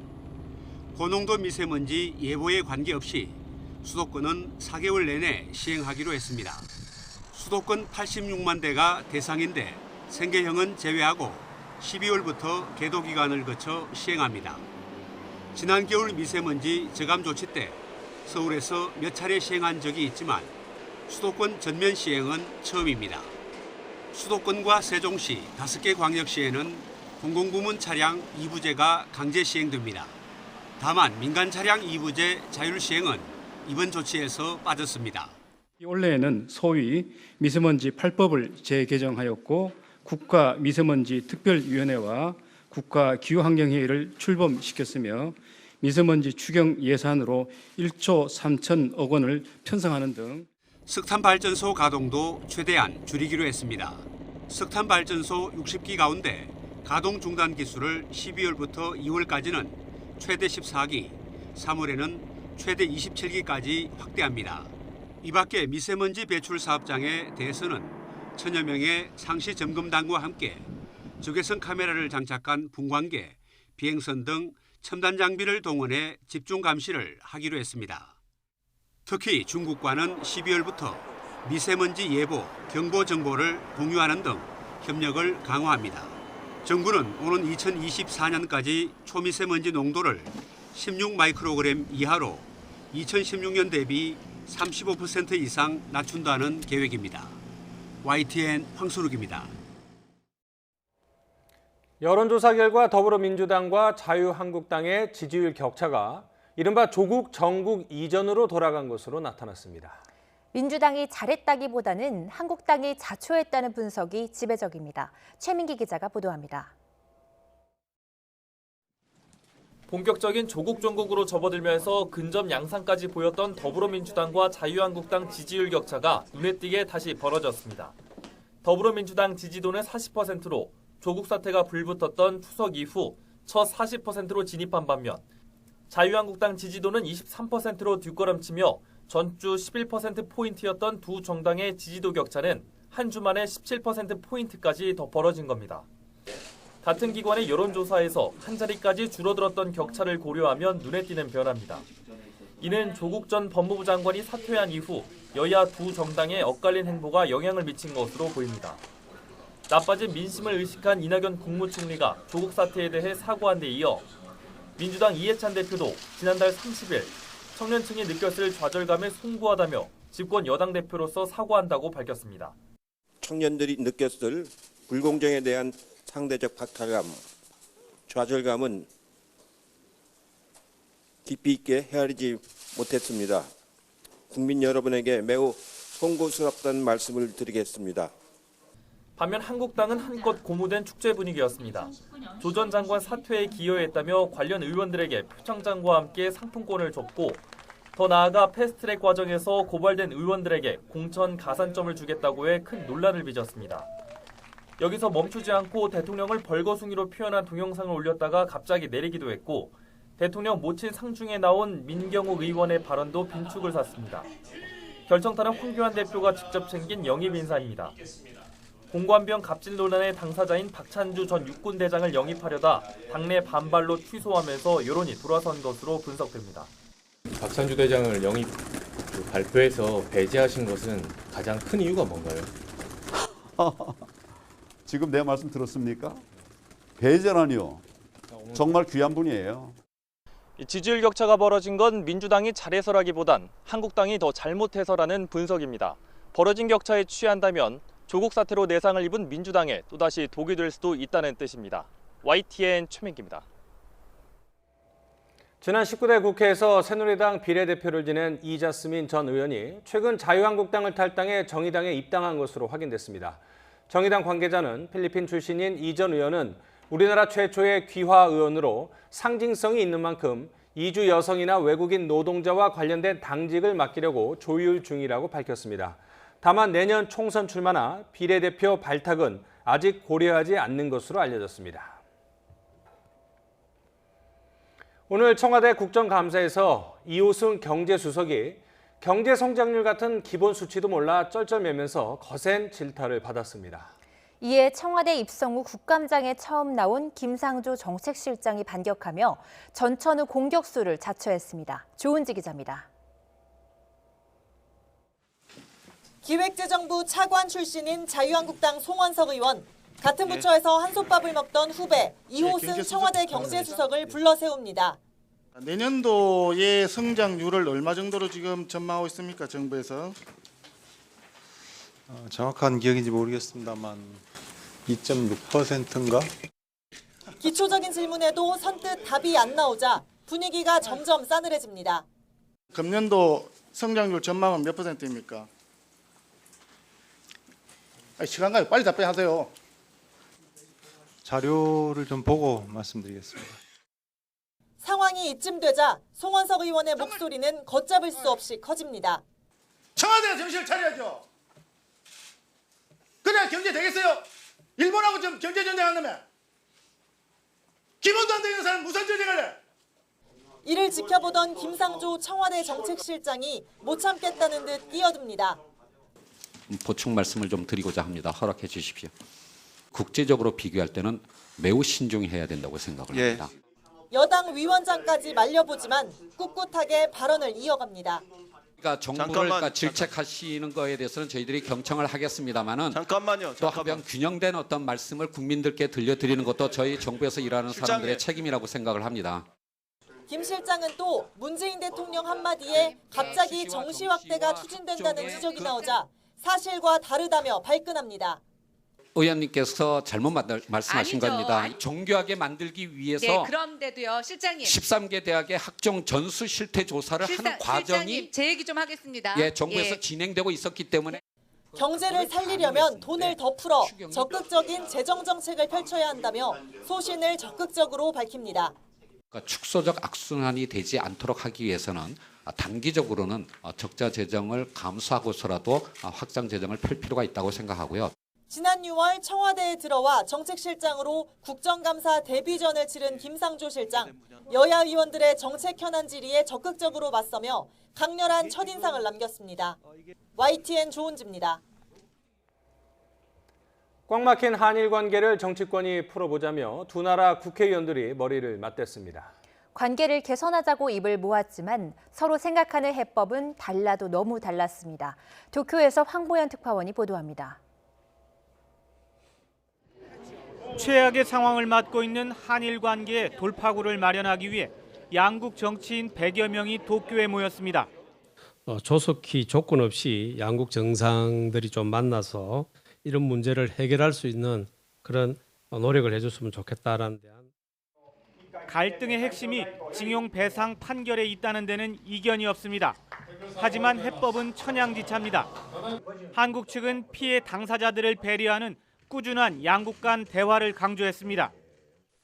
고농도 미세먼지 예보에 관계없이 수도권은 4개월 내내 시행하기로 했습니다. 수도권 86만 대가 대상인데 생계형은 제외하고 12월부터 계도 기간을 거쳐 시행합니다. 지난 겨울 미세먼지 저감 조치 때 서울에서 몇 차례 시행한 적이 있지만 수도권 전면 시행은 처음입니다. 수도권과 세종시 5개 광역시에는 공공부문 차량 이부제가 강제 시행됩니다. 다만 민간 차량 이부제 자율 시행은 이번 조치에서 빠졌습니다. 올해에는 소위 미세먼지 8법을 재개정하였고 국가미세먼지 특별위원회와 국가기후환경회의를 출범시켰으며 미세먼지 추경 예산으로 1조 3천억 원을 편성하는 등 석탄발전소 가동도 최대한 줄이기로 했습니다. 석탄발전소 60기 가운데 가동 중단 기수를 12월부터 2월까지는 최대 14기, 3월에는 최대 27기까지 확대합니다. 이 밖에 미세먼지 배출 사업장에 대해서는 천여 명의 상시 점검 당국과 함께 적외선 카메라를 장착한 분광계, 비행선 등 첨단 장비를 동원해 집중 감시를 하기로 했습니다. 특히 중국과는 12월부터 미세먼지 예보, 경보 정보를 공유하는 등 협력을 강화합니다. 정부는 오는 2024년까지 초미세먼지 농도를 16 마이크로그램 이하로 2016년 대비 35% 이상 낮춘다는 계획입니다. YTN 황선욱입니다. 여론조사 결과 더불어민주당과 자유한국당의 지지율 격차가 이른바 조국 정국 이전으로 돌아간 것으로 나타났습니다. 민주당이 잘했다기보다는 한국당이 자초했다는 분석이 지배적입니다. 최민기 기자가 보도합니다. 본격적인 조국 정국으로 접어들면서 근접 양상까지 보였던 더불어민주당과 자유한국당 지지율 격차가 눈에 띄게 다시 벌어졌습니다. 더불어민주당 지지도는 40%로 조국 사태가 불붙었던 추석 이후 첫 40%로 진입한 반면 자유한국당 지지도는 23%로 뒷걸음치며 전주 11%포인트였던 두 정당의 지지도 격차는 한 주 만에 17%포인트까지 더 벌어진 겁니다. 같은 기관의 여론조사에서 한 자리까지 줄어들었던 격차를 고려하면 눈에 띄는 변화입니다. 이는 조국 전 법무부 장관이 사퇴한 이후 여야 두 정당의 엇갈린 행보가 영향을 미친 것으로 보입니다. 나빠진 민심을 의식한 이낙연 국무총리가 조국 사태에 대해 사과한 데 이어 민주당 이해찬 대표도 지난달 30일 청년층이 느꼈을 좌절감에 송구하다며 집권 여당 대표로서 사과한다고 밝혔습니다. 청년들이 느꼈을 불공정에 대한 상대적 박탈감, 좌절감은 깊이 있게 헤아리지 못했습니다. 국민 여러분에게 매우 송구스럽다는 말씀을 드리겠습니다. 반면 한국당은 한껏 고무된 축제 분위기였습니다. 조 전 장관 사퇴에 기여했다며 관련 의원들에게 표창장과 함께 상품권을 줬고 더 나아가 패스트트랙 과정에서 고발된 의원들에게 공천 가산점을 주겠다고 해 큰 논란을 빚었습니다. 여기서 멈추지 않고 대통령을 벌거숭이로 표현한 동영상을 올렸다가 갑자기 내리기도 했고 대통령 모친 상중에 나온 민경욱 의원의 발언도 빈축을 샀습니다. 결정타는 황교안 대표가 직접 챙긴 영입 인사입니다. 공관병 갑질 논란의 당사자인 박찬주 전 육군대장을 영입하려다 당내 반발로 취소하면서 여론이 돌아선 것으로 분석됩니다. 박찬주 대장을 영입 발표해서 배제하신 것은 가장 큰 이유가 뭔가요? 지금 내 말씀 들었습니까? 배제라니요. 정말 귀한 분이에요. 지지율 격차가 벌어진 건 민주당이 잘해서라기보단 한국당이 더 잘못해서라는 분석입니다. 벌어진 격차에 취한다면 조국 사태로 내상을 입은 민주당에 또다시 독이 될 수도 있다는 뜻입니다. YTN 최민기입니다. 지난 19대 국회에서 새누리당 비례대표를 지낸 이자스민 전 의원이 최근 자유한국당을 탈당해 정의당에 입당한 것으로 확인됐습니다. 정의당 관계자는 필리핀 출신인 이 전 의원은 우리나라 최초의 귀화 의원으로 상징성이 있는 만큼 이주 여성이나 외국인 노동자와 관련된 당직을 맡기려고 조율 중이라고 밝혔습니다. 다만 내년 총선 출마나 비례대표 발탁은 아직 고려하지 않는 것으로 알려졌습니다. 오늘 청와대 국정감사에서 이호승 경제수석이 경제 성장률 같은 기본 수치도 몰라 쩔쩔매면서 거센 질타를 받았습니다. 이에 청와대 입성 후 국감장에 처음 나온 김상조 정책실장이 반격하며 전천후 공격수를 자처했습니다. 조은지 기자입니다. 기획재정부 차관 출신인 자유한국당 송원석 의원, 같은 부처에서 한솥밥을 먹던 후배 이호승 청와대 경제수석을 불러 세웁니다. 내년도의 성장률을 얼마 정도로 지금 전망하고 있습니까, 정부에서? 정확한 기억인지 모르겠습니다만 2.6%인가? 기초적인 질문에도 선뜻 답이 안 나오자 분위기가 점점 싸늘해집니다. 금년도 성장률 전망은 몇 %입니까? 시간 가요. 빨리 답변하세요. 자료를 좀 보고 말씀드리겠습니다. 상황이 이쯤 되자 송원석 의원의 목소리는 걷잡을 수 없이 커집니다. 청와대가 정신을 차려야죠. 그래야 경제 되겠어요? 일본하고 좀 경제 전쟁한다며? 기본도 안 되는 사람 무슨 전쟁을 해? 이를 지켜보던 김상조 청와대 정책실장이 못 참겠다는 듯 끼어듭니다. 보충 말씀을 좀 드리고자 합니다. 허락해 주십시오. 국제적으로 비교할 때는 매우 신중해야 된다고 생각을 합니다. 여당 위원장까지 말려보지만 꿋꿋하게 발언을 이어갑니다. 그러니까 정부를 질책하시는 거에 대해서는 저희들이 경청을 하겠습니다만은 또 한편 균형된 어떤 말씀을 국민들께 들려드리는 것도 저희 정부에서 일하는 사람들의 책임이라고 생각을 합니다. 김 실장은 또 문재인 대통령 한마디에 갑자기 정시 확대가 추진된다는 지적이 나오자 사실과 다르다며 발끈합니다. 의원님께서 잘못 말씀하신 아니죠. 겁니다. 정교하게 만들기 위해서 네, 그런데도요, 실장님. 13개 대학의 학종 전수 실태 조사를 하는 과정이 실장님, 제 얘기 좀 하겠습니다. 정부에서 진행되고 있었기 때문에 경제를 살리려면 돈을 더 풀어 적극적인 재정 정책을 펼쳐야 한다며 소신을 적극적으로 밝힙니다. 축소적 악순환이 되지 않도록 하기 위해서는 단기적으로는 적자 재정을 감수하고서라도 확장 재정을 펼 필요가 있다고 생각하고요. 지난 6월 청와대에 들어와 정책실장으로 국정감사 데뷔전을 치른 김상조 실장. 여야 의원들의 정책 현안 질의에 적극적으로 맞서며 강렬한 첫인상을 남겼습니다. YTN 조은지입니다. 꽉 막힌 한일 관계를 정치권이 풀어보자며 두 나라 국회의원들이 머리를 맞댔습니다. 관계를 개선하자고 입을 모았지만 서로 생각하는 해법은 달라도 너무 달랐습니다. 도쿄에서 황보현 특파원이 보도합니다. 최악의 상황을 맞고 있는 한일 관계의 돌파구를 마련하기 위해 양국 정치인 100여 명이 도쿄에 모였습니다. 조속히 조건 없이 양국 정상들이 좀 만나서 이런 문제를 해결할 수 있는 그런 노력을 해줬으면 좋겠다라는 데한. 갈등의 핵심이 징용 배상 판결에 있다는 데는 이견이 없습니다. 하지만 해법은 천양지차입니다. 한국 측은 피해 당사자들을 배려하는 꾸준한 양국 간 대화를 강조했습니다.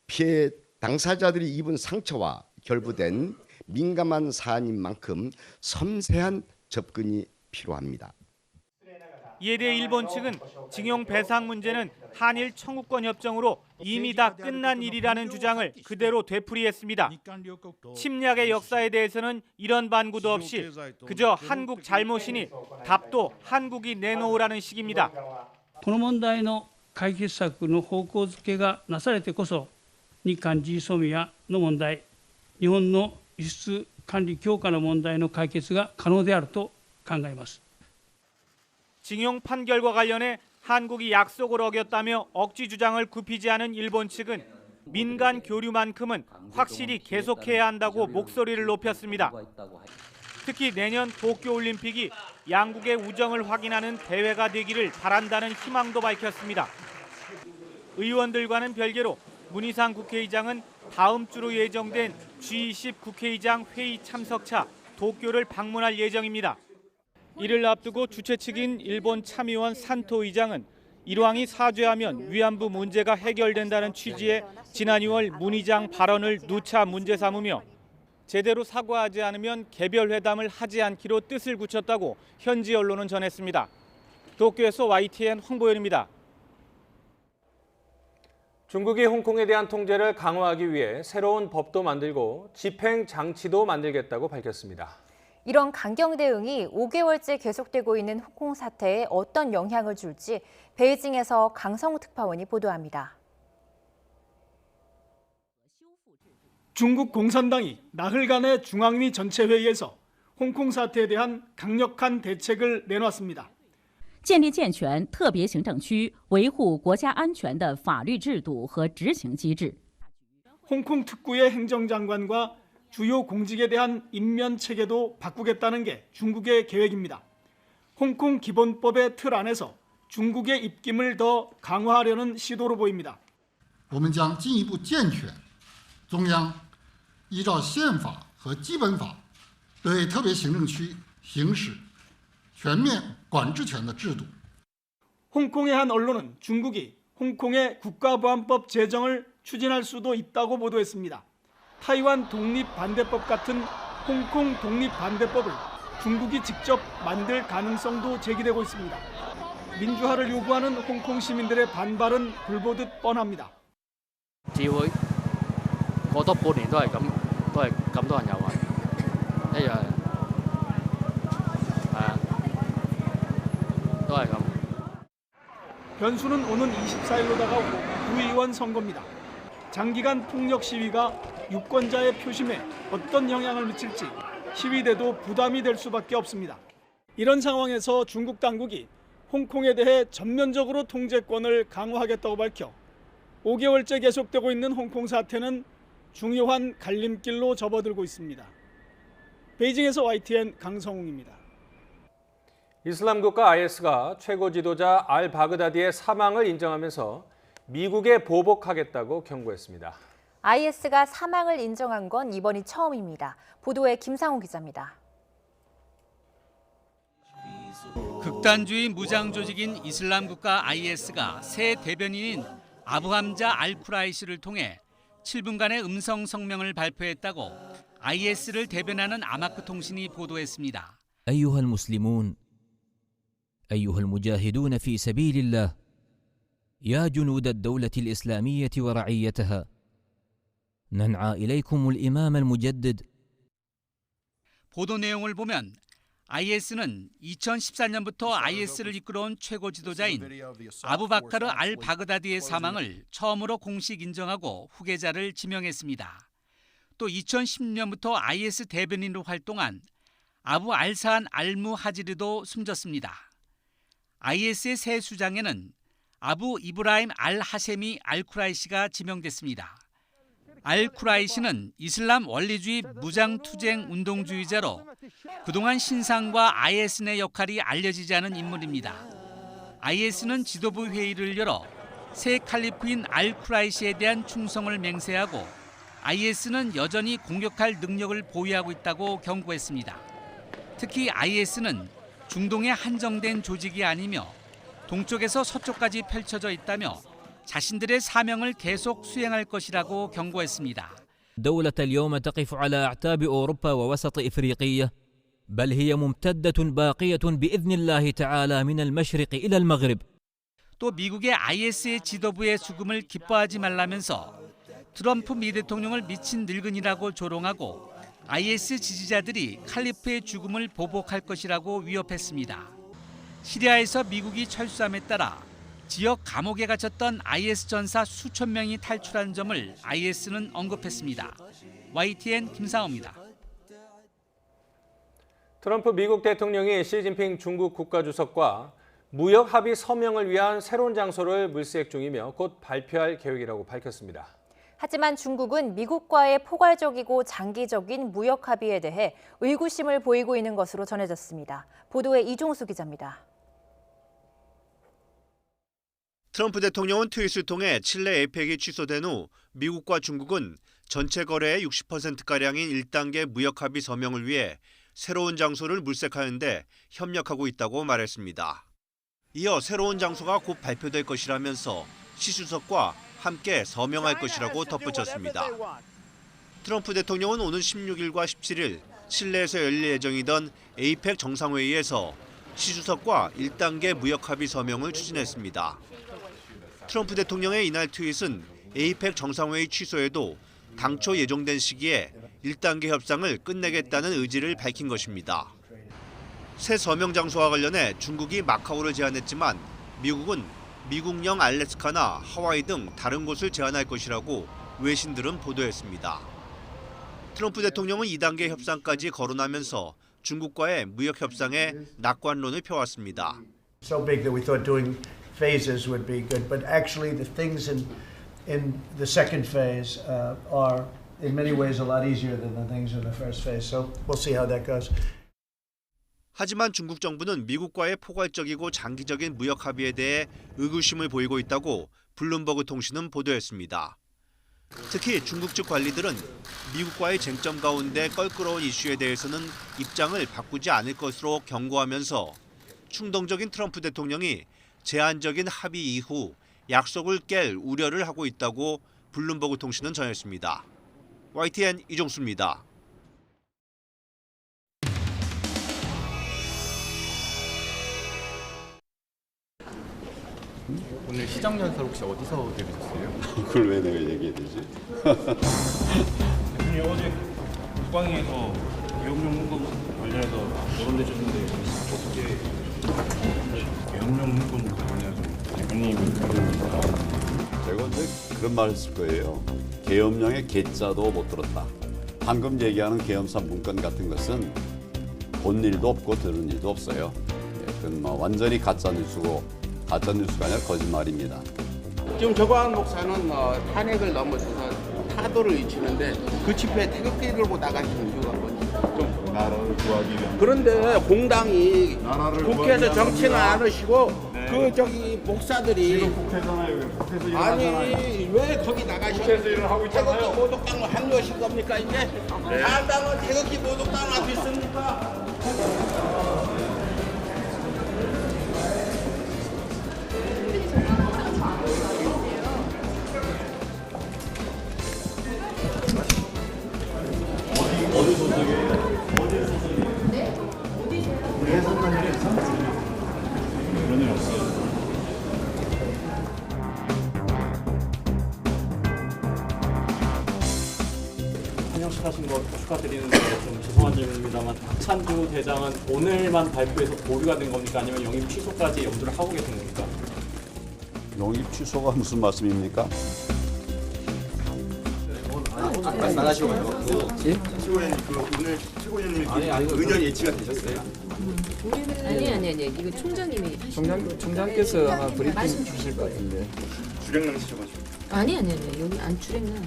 피해 당사자들이 입은 상처와 결부된 민감한 사안인 만큼 섬세한 접근이 필요합니다. 이에 대해 일본 측은 징용 배상 문제는 한일 청구권 협정으로 이미 다 끝난 일이라는 주장을 그대로 되풀이했습니다. 침략의 역사에 대해서는 이런 반구도 없이 그저 한국 잘못이니 답도 한국이 내놓으라는 식입니다. この問題の解決策の方向づけがなされてこそ日韓 GSOMIA の問題、日本の輸出管理強化の問題の解決が可能であると考えます。 징용 판결과 관련해 한국이 약속을 어겼다며 억지 주장을 굽히지 않은 일본 측은 민간 교류만큼은 확실히 계속해야 한다고 목소리를 높였습니다. 특히 내년 도쿄올림픽이 양국의 우정을 확인하는 대회가 되기를 바란다는 희망도 밝혔습니다. 의원들과는 별개로 문희상 국회의장은 다음 주로 예정된 G20 국회의장 회의 참석차 도쿄를 방문할 예정입니다. 이를 앞두고 주최 측인 일본 참의원 산토 의장은 일왕이 사죄하면 위안부 문제가 해결된다는 취지의 지난 2월 문 의장 발언을 누차 문제 삼으며 제대로 사과하지 않으면 개별 회담을 하지 않기로 뜻을 굳혔다고 현지 언론은 전했습니다. 도쿄에서 YTN 황보현입니다. 중국이 홍콩에 대한 통제를 강화하기 위해 새로운 법도 만들고 집행 장치도 만들겠다고 밝혔습니다. 이런 강경 대응이 5개월째 계속되고 있는 홍콩 사태에 어떤 영향을 줄지 베이징에서 강성우 특파원이 보도합니다. 중국 공산당이 나흘간의 중앙위 전체회의에서 홍콩 사태에 대한 강력한 대책을 내놨습니다. 建立健全特别行政区维护国家安全的法律制度和执行机制。 홍콩 특구의 행정장관과 주요 공직에 대한 임면 체계도 바꾸겠다는 게 중국의 계획입니다. 홍콩 기본법의 틀 안에서 중국의 입김을 더 강화하려는 시도로 보입니다. 我们将进一步健全中央依照宪法和基本法对特别行政区行使全面管制权的制度。 홍콩의 한 언론은 중국이 홍콩의 국가보안법 제정을 추진할 수도 있다고 보도했습니다. 타이완 독립반대법 같은 홍콩 독립반대법을 중국이 직접 만들 가능성도 제기되고 있습니다. 민주화를 요구하는 홍콩 시민들의 반발은 불보듯 뻔합니다. 只會過多半年都係咁多人遊行，一樣都係咁。 변수는 오는 24일로 다가오고 구의원 선거입니다. 장기간 폭력 시위가 유권자의 표심에 어떤 영향을 미칠지 시위대도 부담이 될 수밖에 없습니다. 이런 상황에서 중국 당국이 홍콩에 대해 전면적으로 통제권을 강화하겠다고 밝혀 5개월째 계속되고 있는 홍콩 사태는 중요한 갈림길로 접어들고 있습니다. 베이징에서 YTN 강성웅입니다. 이슬람 국가 IS가 최고 지도자 알 바그다디의 사망을 인정하면서 미국에 보복하겠다고 경고했습니다. IS가 사망을 인정한 건 이번이 처음입니다. 보도에 김상우 기자입니다. 극단주의 무장 조직인 이슬람 국가 IS가 새 대변인인 아부 함자 알 쿠라이시를 통해 7분간의 음성 성명을 발표했다고 IS를 대변하는 아마크 통신이 보도했습니다. أيها المسلمون أيها المجاهدون في سبيل الله يا جنود الدولة الإسلامية ورعيتها ننعى إليكم الإمام المجدد. 보도 내용을 보면 IS는 2014년부터 IS를 이끌어온 최고 지도자인 아부바카르 알 바그다디의 사망을 처음으로 공식 인정하고 후계자를 지명했습니다. 또 2010년부터 IS 대변인으로 활동한 아부 알사한 알무 하지르도 숨졌습니다. IS의 새 수장에는 아부 이브라임 알 하셈이 알 쿠라이시가 지명됐습니다. 알쿠라이시는 이슬람 원리주의 무장투쟁 운동주의자로 그동안 신상과 IS의 역할이 알려지지 않은 인물입니다. IS는 지도부 회의를 열어 새 칼리프인 알쿠라이시에 대한 충성을 맹세하고 IS는 여전히 공격할 능력을 보유하고 있다고 경고했습니다. 특히 IS는 중동에 한정된 조직이 아니며 동쪽에서 서쪽까지 펼쳐져 있다며 자신들의 사명을 계속 수행할 것이라고 경고했습니다. دولة اليوم تقف على أعتاب أوروبا ووسط إفريقية بل هي ممتدة باقية بإذن الله تعالى من المشرق إلى المغرب. 또 미국의 IS의 지도부의 죽음을 기뻐하지 말라면서 트럼프 미 대통령을 미친 늙은이라고 조롱하고 IS 지지자들이 칼리프의 죽음을 보복할 것이라고 위협했습니다. 시리아에서 미국이 철수함에 따라 지역 감옥에 갇혔던 IS 전사 수천 명이 탈출한 점을 IS는 언급했습니다. YTN 김상호입니다. 트럼프 미국 대통령이 시진핑 중국 국가주석과 무역 합의 서명을 위한 새로운 장소를 물색 중이며 곧 발표할 계획이라고 밝혔습니다. 하지만 중국은 미국과의 포괄적이고 장기적인 무역 합의에 대해 의구심을 보이고 있는 것으로 전해졌습니다. 보도에 이종수 기자입니다. 트럼프 대통령은 트윗을 통해 칠레 에이펙이 취소된 후 미국과 중국은 전체 거래의 60%가량인 1단계 무역 합의 서명을 위해 새로운 장소를 물색하는데 협력하고 있다고 말했습니다. 이어 새로운 장소가 곧 발표될 것이라면서 시 주석과 함께 서명할 것이라고 덧붙였습니다. 트럼프 대통령은 오는 16일과 17일 칠레에서 열릴 예정이던 에이펙 정상회의에서 시 주석과 1단계 무역 합의 서명을 추진했습니다. 트럼프 대통령의 이날 트윗은 에이펙 정상회의 취소에도 당초 예정된 시기에 1단계 협상을 끝내겠다는 의지를 밝힌 것입니다. 새 서명 장소와 관련해 중국이 마카오를 제안했지만 미국은 미국령 알래스카나 하와이 등 다른 곳을 제안할 것이라고 외신들은 보도했습니다. 트럼프 대통령은 2단계 협상까지 거론하면서 중국과의 무역 협상에 낙관론을 펴왔습니다. So big that we thought doing phases would be good, but actually the things in the second phase are in many ways a lot easier than the things in the first phase. So we'll see how that goes. 하지만 중국 정부는 미국과의 포괄적이고 장기적인 무역 합의에 대해 의구심을 보이고 있다고 블룸버그 통신은 보도했습니다. 특히 중국 측 관리들은 미국과의 쟁점 가운데 껄끄러운 이슈에 대해서는 입장을 바꾸지 않을 것으로 경고하면서 충동적인 트럼프 대통령이 제한적인 합의 이후 약속을 깰 우려를 하고 있다고 블룸버그 통신은 전했습니다. YTN 이종수입니다. 오늘 시정연설 혹시 어디서 들으셨어요? 그걸 왜 내가 얘기해야 되지? 대통령이 어제 국방위에서 계엄령 문건 관련해서 거론되셨는데 어떻게 계엄령 문건 관련해서 대변인이 제가 이제 그런 말 했을 거예요. 계엄령의 개자도 못 들었다. 방금 얘기하는 계엄사 문건 같은 것은 본 일도 없고 들은 일도 없어요. 그건 완전히 가짜 뉴스고 가짜 뉴스가 아니라 거짓말입니다. 지금 저광 목사는 탄핵을 넘어서서 타도를 잊히는데 그 집회에 태극기 들고 나가시는 이유가 뭐지? 좀 나라를 구하기 위한. 그런데 공당이 국회에서 정치는 아닙니다. 안 하시고 네. 그 저기 목사들이 지금 국회잖아요. 국회에서 일을 아니 하잖아요. 왜 거기 나가시고 국회에서 일을 하고 있잖아요. 태극기 모독당을 합류하신 겁니까 이제? 네. 다음 당은 태극기 모독당을 할 수 있습니까? 어디 소속이에요? 어디 소속이에요? 네? 우리 해설관들이 그런 일 없어요. 환영식 하신 거 축하드리는데 좀 죄송한 질문입니다만 박찬주 대장은 오늘만 발표해서 보류가 된 겁니까? 아니면 영입 취소까지 염두를 하고 계신 겁니까? 영입 취소가 무슨 말씀입니까? 말씀 안 하시고 가요. 최고위원님 오늘 최고위원님 의견 예치가 되셨어요? 아니 이거 총장님이 총장께서 아마 브리핑 주실 것 같은데. 주량 남으셔가지고. 아니 여기 안 출입나.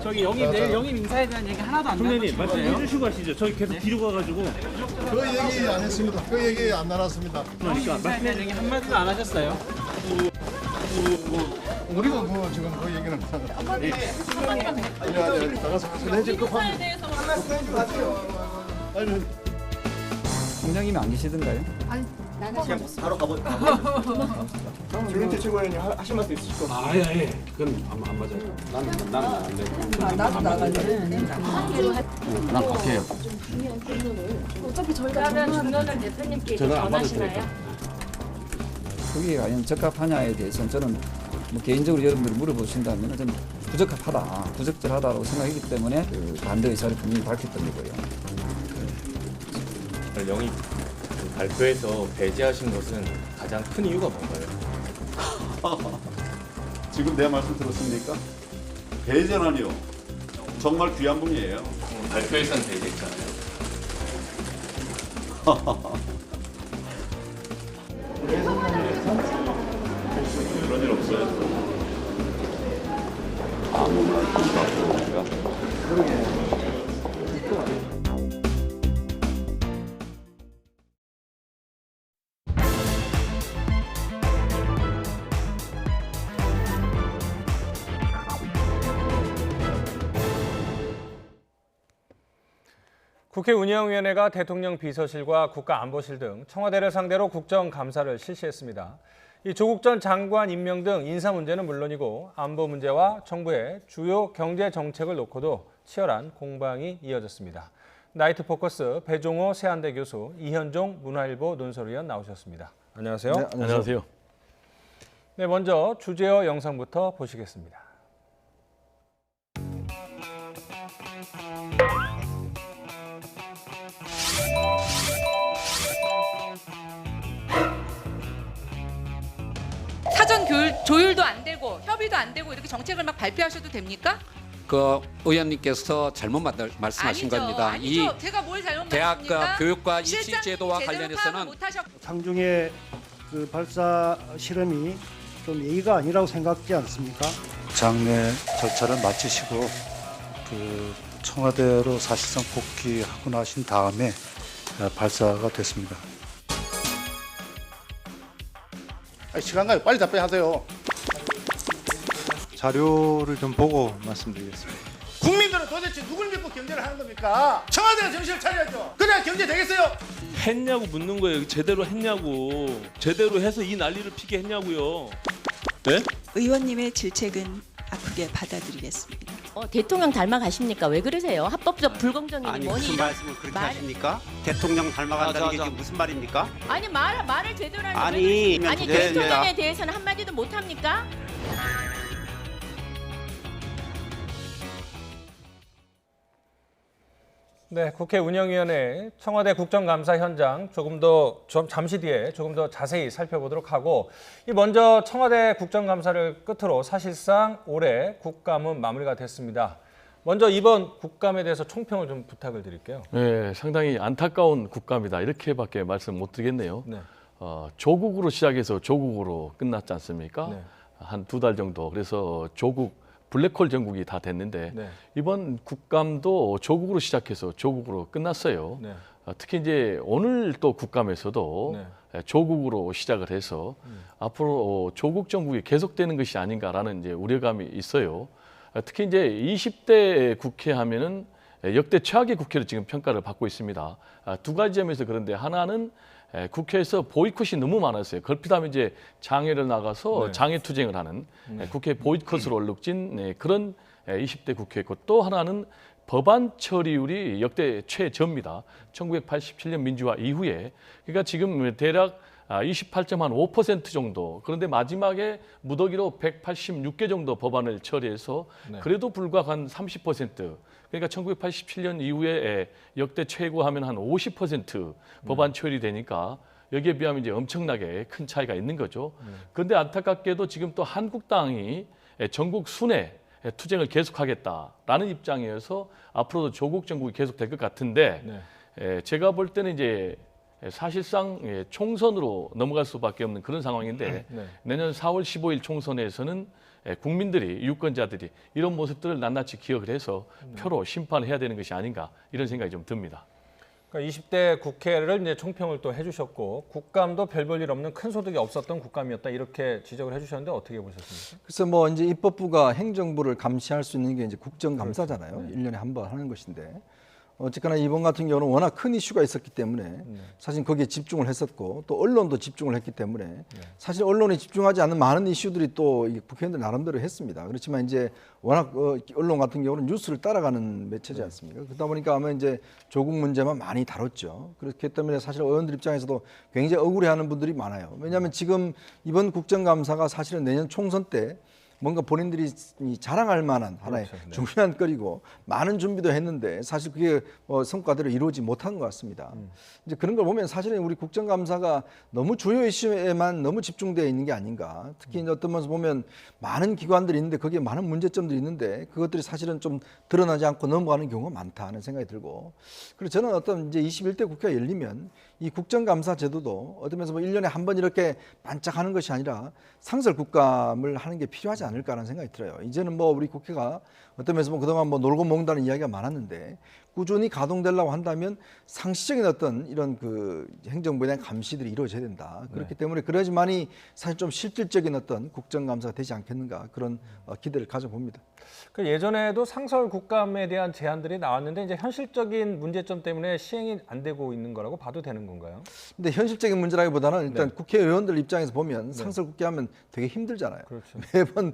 저기 영입 내일 영입 인사에 대한 얘기 하나도 안 나왔어요. 총장님 말씀해 주시고 하시죠. 저희 계속 뒤로 가가지고. 그 얘기 안 했습니다. 그 얘기 안 나눴습니다. 영입 인사에 대한 얘기 한마디도 안 하셨어요. 우리가 뭐 지금 그 얘기는 한마디 아니 나가서 해줄 급한 아니 총장님이 안 계시던가요? 아니 나는 바로 가보죠. 조윤태 최고위원님 하실 말씀 있으실 것 같아요. 예. 그건 안 맞아요. 나는 안 돼. 나도 나갈래. 난 갈게요. 어차피 저희가 중간을 대표님께 전하시나요? 그게 과연 적합하냐에 대해서는 저는 뭐 개인적으로 여러분들이 물어보신다면 저는 부적절하다고 생각하기 때문에 그 반대 의사를 분명히 밝혔던 거고요. 영입 발표에서 배제하신 것은 가장 큰 이유가 뭔가요? 지금 내 말씀 들었습니까? 배제라니요. 정말 귀한 분이에요. 발표에서는 배제했잖아요. 그런 일 없어요. 아무나 생각해보니까. 국회 운영위원회가 대통령 비서실과 국가안보실 등 청와대를 상대로 국정감사를 실시했습니다. 이 조국 전 장관 임명 등 인사 문제는 물론이고 안보 문제와 정부의 주요 경제 정책을 놓고도 치열한 공방이 이어졌습니다. 나이트 포커스 배종호 세한대 교수, 이현종 문화일보 논설위원 나오셨습니다. 안녕하세요. 네, 안녕하세요. 네, 먼저 주제어 영상부터 보시겠습니다. 사전 조율도 안 되고 협의도 안 되고 이렇게 정책을 막 발표하셔도 됩니까? 그 의원님께서 잘못 말씀하신 아니죠. 겁니다. 아니죠. 제가 뭘 잘못 대학과 말했습니까? 교육과 입시 실장 제도와 제대로 관련해서는 파악을 못하셨... 장중에 그 발사 실험이 좀 예의가 아니라고 생각지 않습니까? 장례 절차를 마치시고 그 청와대로 사실상 복귀하고 나신 다음에 발사가 됐습니다. 시간 가요. 빨리 답변하세요. 자료를 좀 보고 말씀드리겠습니다. 국민들은 도대체 누굴 믿고 경제를 하는 겁니까? 청와대가 정신을 차려야죠. 그래야 경제 되겠어요? 했냐고 묻는 거예요. 제대로 했냐고. 제대로 해서 이 난리를 피게 했냐고요. 네? 의원님의 질책은 아프게 받아들이겠습니다. 대통령 닮아가십니까? 왜 그러세요? 합법적 불공정이니 아니 뭐니 무슨 이런 말씀을 그렇게 하십니까? 대통령 닮아간다는 게 지금 무슨 말입니까? 아니 말을 제대로 하는 아니, 아니 네, 대통령에 네. 대해서는 한마디도 못 합니까? 네, 국회 운영위원회 청와대 국정감사 현장 잠시 뒤에 조금 더 자세히 살펴보도록 하고 먼저 청와대 국정감사를 끝으로 사실상 올해 국감은 마무리가 됐습니다. 먼저 이번 국감에 대해서 총평을 좀 부탁을 드릴게요. 네, 상당히 안타까운 국감이다. 이렇게밖에 말씀 못 드리겠네요. 네. 조국으로 시작해서 조국으로 끝났지 않습니까? 네. 한 2달 정도. 그래서 조국 블랙홀 전국이 다 됐는데 네. 이번 국감도 조국으로 시작해서 조국으로 끝났어요. 네. 특히 이제 오늘 또 국감에서도 조국으로 시작을 해서 앞으로 조국 정국이 계속되는 것이 아닌가라는 이제 우려감이 있어요. 특히 이제 20대 국회 하면은 역대 최악의 국회로 지금 평가를 받고 있습니다. 두 가지 점에서 그런데 하나는 국회에서 보이콧이 너무 많았어요. 걸핏하면 이제 장외를 나가서 네. 장외 투쟁을 하는 국회 보이콧으로 얼룩진 그런 20대 국회였고 또 하나는 법안 처리율이 역대 최저입니다. 1987년 민주화 이후에. 그러니까 지금 대략 28.5% 정도. 그런데 마지막에 무더기로 186개 정도 법안을 처리해서 그래도 불과 한 30%. 그러니까 1987년 이후에 역대 최고 하면 한 50% 법안 처리 되니까 여기에 비하면 이제 엄청나게 큰 차이가 있는 거죠. 그런데 안타깝게도 지금 또 한국당이 전국 순회 투쟁을 계속하겠다라는 입장이어서 앞으로도 조국 정국이 계속될 것 같은데 제가 볼 때는 이제 사실상 총선으로 넘어갈 수밖에 없는 그런 상황인데 내년 4월 15일 총선에서는 국민들이 유권자들이 이런 모습들을 낱낱이 기억을 해서 표로 심판해야 되는 것이 아닌가 이런 생각이 좀 듭니다. 그러니까 20대 국회를 이제 총평을 또 해주셨고 국감도 별 볼 일 없는 큰 소득이 없었던 국감이었다 이렇게 지적을 해주셨는데 어떻게 보셨습니까? 그래서 뭐 이제 입법부가 행정부를 감시할 수 있는 게 이제 국정감사잖아요. 그렇죠. 1년에 한 번 하는 것인데 어쨌거나 이번 같은 경우는 워낙 큰 이슈가 있었기 때문에 사실 거기에 집중을 했었고 또 언론도 집중을 했기 때문에 사실 언론이 집중하지 않는 많은 이슈들이 또 국회의원들 나름대로 했습니다. 그렇지만 이제 워낙 언론 같은 경우는 뉴스를 따라가는 매체지 않습니까? 그러다 보니까 아마 이제 조국 문제만 많이 다뤘죠. 그렇기 때문에 사실 의원들 입장에서도 굉장히 억울해하는 분들이 많아요. 왜냐하면 지금 이번 국정감사가 사실은 내년 총선 때 뭔가 본인들이 자랑할 만한 하나의 중요한 거리고 많은 준비도 했는데 사실 그게 성과대로 이루어지지 못한 것 같습니다. 이제 그런 걸 보면 사실은 우리 국정감사가 너무 주요 이슈에만 너무 집중되어 있는 게 아닌가. 특히 이제 어떤 면에서 보면 많은 기관들이 있는데 거기에 많은 문제점들이 있는데 그것들이 사실은 좀 드러나지 않고 넘어가는 경우가 많다 하는 생각이 들고. 그리고 저는 어떤 이제 21대 국회가 열리면 이 국정감사 제도도 어떤 면에서 뭐 1년에 한 번 이렇게 반짝하는 것이 아니라 상설 국감을 하는 게 필요하지 않을까라는 생각이 들어요. 이제는 뭐 우리 국회가 어떤 면에서 그동안 뭐 놀고 먹는다는 이야기가 많았는데 꾸준히 가동되려고 한다면 상시적인 어떤 이런 그 행정부에 대한 감시들이 이루어져야 된다. 그렇기 때문에 그래야지만이 사실 좀 실질적인 어떤 국정감사가 되지 않겠는가 그런 기대를 가져봅니다. 그 예전에도 상설 국감에 대한 제안들이 나왔는데 이제 현실적인 문제점 때문에 시행이 안 되고 있는 거라고 봐도 되는 건가요? 근데 현실적인 문제라기보다는 일단 국회의원들 입장에서 보면 상설 국회하면 되게 힘들잖아요. 그렇죠. 매번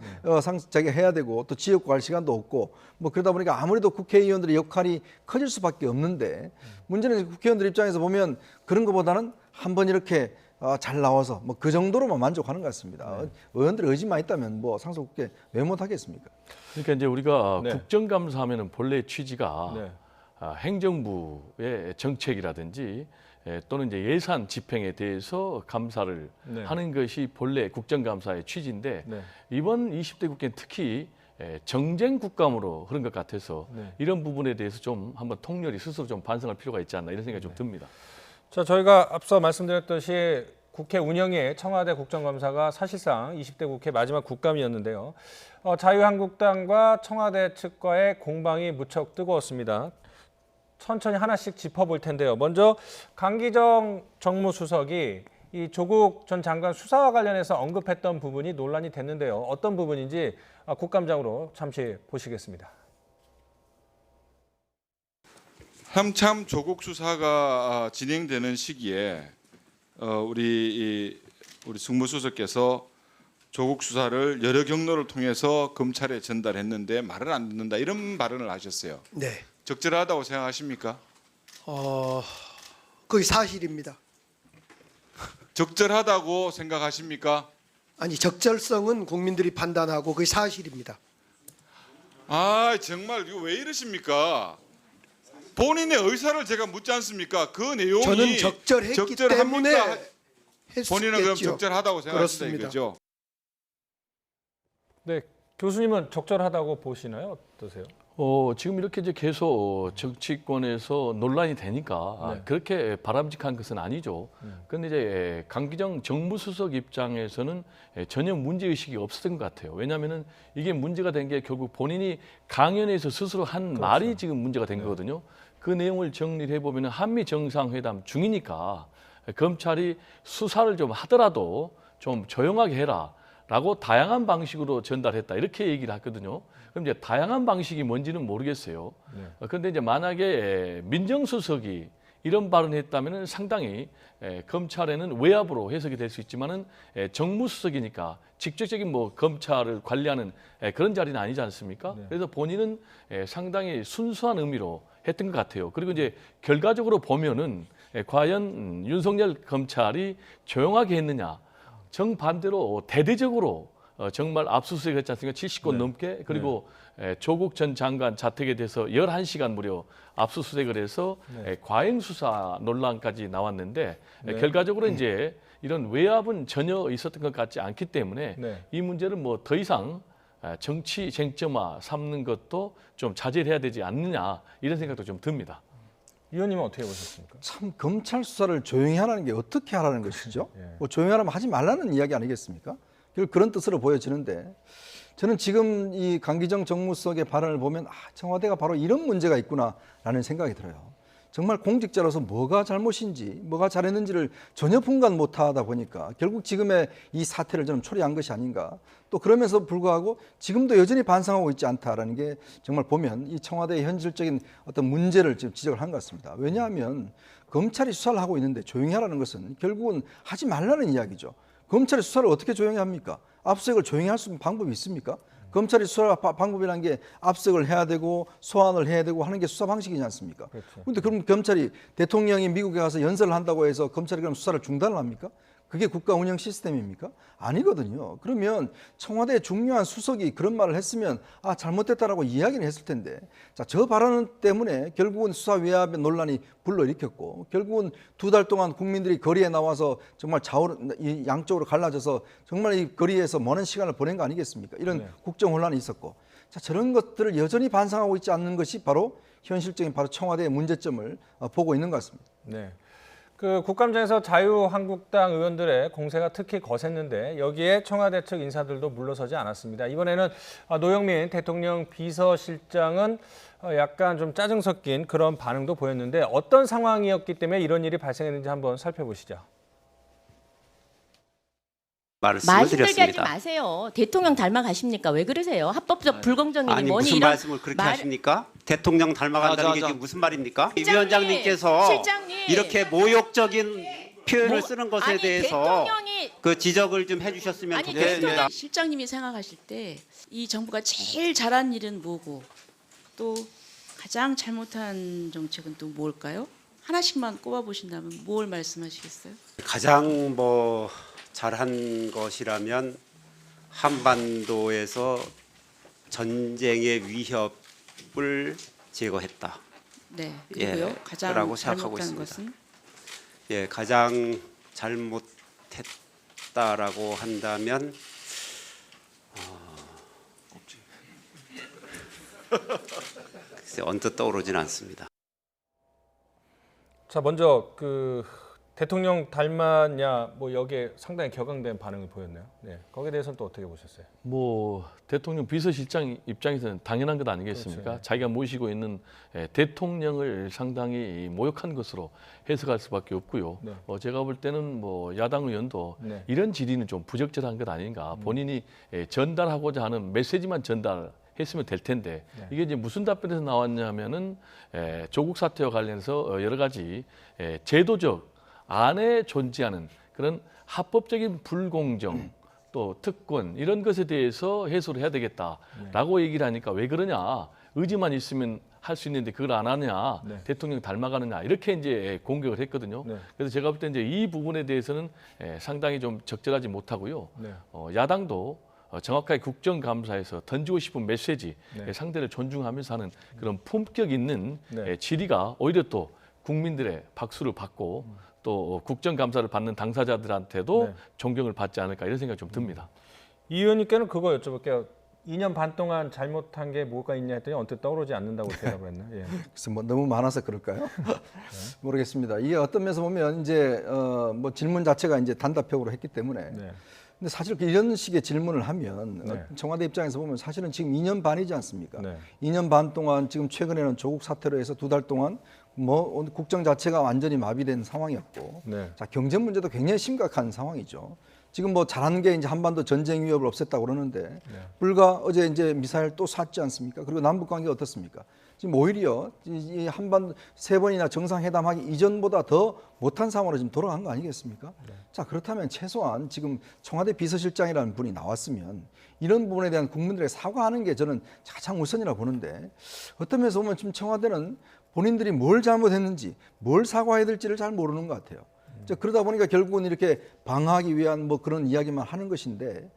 자기가 해야 되고 또 지역구 갈 시간도 없고 뭐 그러다 보니까 아무래도 국회의원들의 역할이 커질 수밖에 없는데 문제는 국회의원들 입장에서 보면 그런 것보다는 한번 이렇게 잘 나와서 뭐 그 정도로만 만족하는 것 같습니다. 의원들의 의지만 있다면 뭐 상설국회 왜 못하겠습니까? 그러니까 이제 우리가 국정감사하면은 본래 취지가 행정부의 정책이라든지 또는 이제 예산 집행에 대해서 감사를 하는 것이 본래 국정감사의 취지인데 이번 20대 국회는 특히 정쟁 국감으로 흐른 것 같아서 이런 부분에 대해서 좀 한번 통렬히 스스로 좀 반성할 필요가 있지 않나 이런 생각이 좀 듭니다. 자, 저희가 앞서 말씀드렸듯이 국회 운영에 청와대 국정감사가 사실상 20대 국회 마지막 국감이었는데요. 자유한국당과 청와대 측과의 공방이 무척 뜨거웠습니다. 천천히 하나씩 짚어볼 텐데요. 먼저 강기정 정무수석이 이 조국 전 장관 수사와 관련해서 언급했던 부분이 논란이 됐는데요. 어떤 부분인지 국감장으로 잠시 보시겠습니다. 한참 조국 수사가 진행되는 시기에 우리 승무수석께서 조국 수사를 여러 경로를 통해서 검찰에 전달했는데 말을 안 듣는다 이런 발언을 하셨어요. 네. 적절하다고 생각하십니까? 그게 사실입니다. 적절하다고 생각하십니까? 아니 적절성은 국민들이 판단하고 그게 사실입니다. 아 정말 이거 왜 이러십니까? 본인의 의사를 제가 묻지 않습니까? 그 내용이 저는 적절했기 때문에 했겠죠. 본인은 그럼 적절하다고 생각하신다 이거죠? 네, 교수님은 적절하다고 보시나요? 어떠세요? 지금 이렇게 이제 계속 정치권에서 논란이 되니까 그렇게 바람직한 것은 아니죠. 그런데 이제 강기정 정무수석 입장에서는 전혀 문제의식이 없었던 것 같아요. 왜냐하면은 이게 문제가 된 게 결국 본인이 강연에서 스스로 한 말이 지금 문제가 된 거거든요. 그 내용을 정리를 해보면 한미 정상회담 중이니까 검찰이 수사를 좀 하더라도 좀 조용하게 해라. 라고 다양한 방식으로 전달했다 이렇게 얘기를 했거든요. 그럼 이제 다양한 방식이 뭔지는 모르겠어요. 그런데 이제 만약에 민정수석이 이런 발언을 했다면 상당히 검찰에는 외압으로 해석이 될 수 있지만은 정무수석이니까 직접적인 뭐 검찰을 관리하는 그런 자리는 아니지 않습니까? 그래서 본인은 상당히 순수한 의미로 했던 것 같아요. 그리고 이제 결과적으로 보면은 과연 윤석열 검찰이 조용하게 했느냐? 정반대로 대대적으로 정말 압수수색을 했지 않습니까? 70건 넘게 그리고 조국 전 장관 자택에 대해서 11시간 무려 압수수색을 해서 과잉 수사 논란까지 나왔는데 결과적으로 이제 이런 외압은 전혀 있었던 것 같지 않기 때문에 이 문제를 뭐 더 이상 정치 쟁점화 삼는 것도 좀 자제를 해야 되지 않느냐 이런 생각도 좀 듭니다. 의원님은 어떻게 보셨습니까? 참 검찰 수사를 조용히 하라는 게 어떻게 하라는 것이죠? 뭐 조용히 하라면 하지 말라는 이야기 아니겠습니까? 결국 그런 뜻으로 보여지는데 저는 지금 이 강기정 정무수석의 발언을 보면 청와대가 바로 이런 문제가 있구나라는 생각이 들어요. 정말 공직자로서 뭐가 잘못인지 뭐가 잘했는지를 전혀 분간 못하다 보니까 결국 지금의 이 사태를 저는 초래한 것이 아닌가. 또 그러면서 불구하고 지금도 여전히 반성하고 있지 않다라는 게 정말 보면 이 청와대의 현실적인 어떤 문제를 지금 지적을 한 것 같습니다. 왜냐하면 검찰이 수사를 하고 있는데 조용히 하라는 것은 결국은 하지 말라는 이야기죠. 검찰이 수사를 어떻게 조용히 합니까? 압수수색을 조용히 할 수 있는 방법이 있습니까? 검찰이 수사 방법이라는 게 압수수색을 해야 되고 소환을 해야 되고 하는 게 수사 방식이지 않습니까? 그런데 그럼 검찰이 대통령이 미국에 가서 연설을 한다고 해서 검찰이 그럼 수사를 중단을 합니까? 그게 국가 운영 시스템입니까? 아니거든요. 그러면 청와대 중요한 수석이 그런 말을 했으면 잘못됐다라고 이야기를 했을 텐데 저 발언 때문에 결국은 수사 외압의 논란이 불러일으켰고 결국은 2달 동안 국민들이 거리에 나와서 정말 양쪽으로 갈라져서 정말 이 거리에서 많은 시간을 보낸 거 아니겠습니까? 이런 국정 혼란이 있었고 저런 것들을 여전히 반성하고 있지 않는 것이 바로 현실적인 바로 청와대의 문제점을 보고 있는 것 같습니다. 네. 그 국감장에서 자유한국당 의원들의 공세가 특히 거셌는데 여기에 청와대 측 인사들도 물러서지 않았습니다. 이번에는 노영민 대통령 비서실장은 약간 좀 짜증 섞인 그런 반응도 보였는데 어떤 상황이었기 때문에 이런 일이 발생했는지 한번 살펴보시죠. 말 힘들게 하지 마세요. 대통령 닮아가십니까? 왜 그러세요? 합법적 불공정이니 아니 뭐니 무슨 이런 말씀을 그렇게 하십니까? 대통령 닮아간다는 게 지금 무슨 말입니까? 이 위원장님께서 이렇게 모욕적인 표현을 쓰는 것에 대해서 그 지적을 좀 해주셨으면 좋겠습니다. 실장님이 생각하실 때 이 정부가 제일 잘한 일은 뭐고 또 가장 잘못한 정책은 또 뭘까요? 하나씩만 꼽아보신다면 뭘 말씀하시겠어요? 가장 잘한 것이라면 한반도에서 전쟁의 위협을 제거했다. 네, 그리고요. 가장 라고 생각하고 잘못한 있습니다. 것은? 가장 잘못했다라고 한다면 글쎄 언뜻 떠오르지는 않습니다. 자, 먼저 대통령 닮았냐 여기에 상당히 격앙된 반응을 보였네요. 네, 거기에 대해서는 또 어떻게 보셨어요? 대통령 비서실장 입장에서는 당연한 것 아니겠습니까? 그렇죠. 자기가 모시고 있는 대통령을 상당히 모욕한 것으로 해석할 수밖에 없고요. 네. 제가 볼 때는 야당 의원도 이런 질의는 좀 부적절한 것 아닌가. 본인이 전달하고자 하는 메시지만 전달했으면 될 텐데 이게 이제 무슨 답변에서 나왔냐면은 조국 사태와 관련해서 여러 가지 제도적 안에 존재하는 그런 합법적인 불공정 또 특권 이런 것에 대해서 해소를 해야 되겠다라고 얘기를 하니까 왜 그러냐 의지만 있으면 할 수 있는데 그걸 안 하냐 대통령 닮아가느냐 이렇게 이제 공격을 했거든요. 그래서 제가 볼 때 이제 이 부분에 대해서는 상당히 좀 적절하지 못하고요. 야당도 정확하게 국정감사에서 던지고 싶은 메시지 상대를 존중하면서 하는 그런 품격 있는 질의가 오히려 또 국민들의 박수를 받고 또 국정감사를 받는 당사자들한테도 존경을 받지 않을까 이런 생각이 좀 듭니다. 이 의원님께는 그거 여쭤볼게요. 2년 반 동안 잘못한 게 뭐가 있냐 했더니 언뜻 떠오르지 않는다고 대답을 했나? 예. 그래서 너무 많아서 그럴까요? 모르겠습니다. 이게 어떤 면에서 보면 이제 질문 자체가 이제 단답형으로 했기 때문에. 근데 사실 이런 식의 질문을 하면 청와대 입장에서 보면 사실은 지금 2년 반이지 않습니까? 2년 반 동안 지금 최근에는 조국 사태로 해서 2달 동안 국정 자체가 완전히 마비된 상황이었고 자, 경제 문제도 굉장히 심각한 상황이죠. 지금 잘하는 게 이제 한반도 전쟁 위협을 없앴다고 그러는데 불과 어제 이제 미사일 또 쐈지 않습니까? 그리고 남북 관계가 어떻습니까? 지금 오히려 이 한반도 3번이나 정상회담하기 이전보다 더 못한 상황으로 지금 돌아간 거 아니겠습니까? 자, 그렇다면 최소한 지금 청와대 비서실장이라는 분이 나왔으면 이런 부분에 대한 국민들에게 사과하는 게 저는 가장 우선이라고 보는데 어떤 면에서 보면 지금 청와대는 본인들이 뭘 잘못했는지 뭘 사과해야 될지를 잘 모르는 것 같아요. 그러다 보니까 결국은 이렇게 방어하기 위한 그런 이야기만 하는 것인데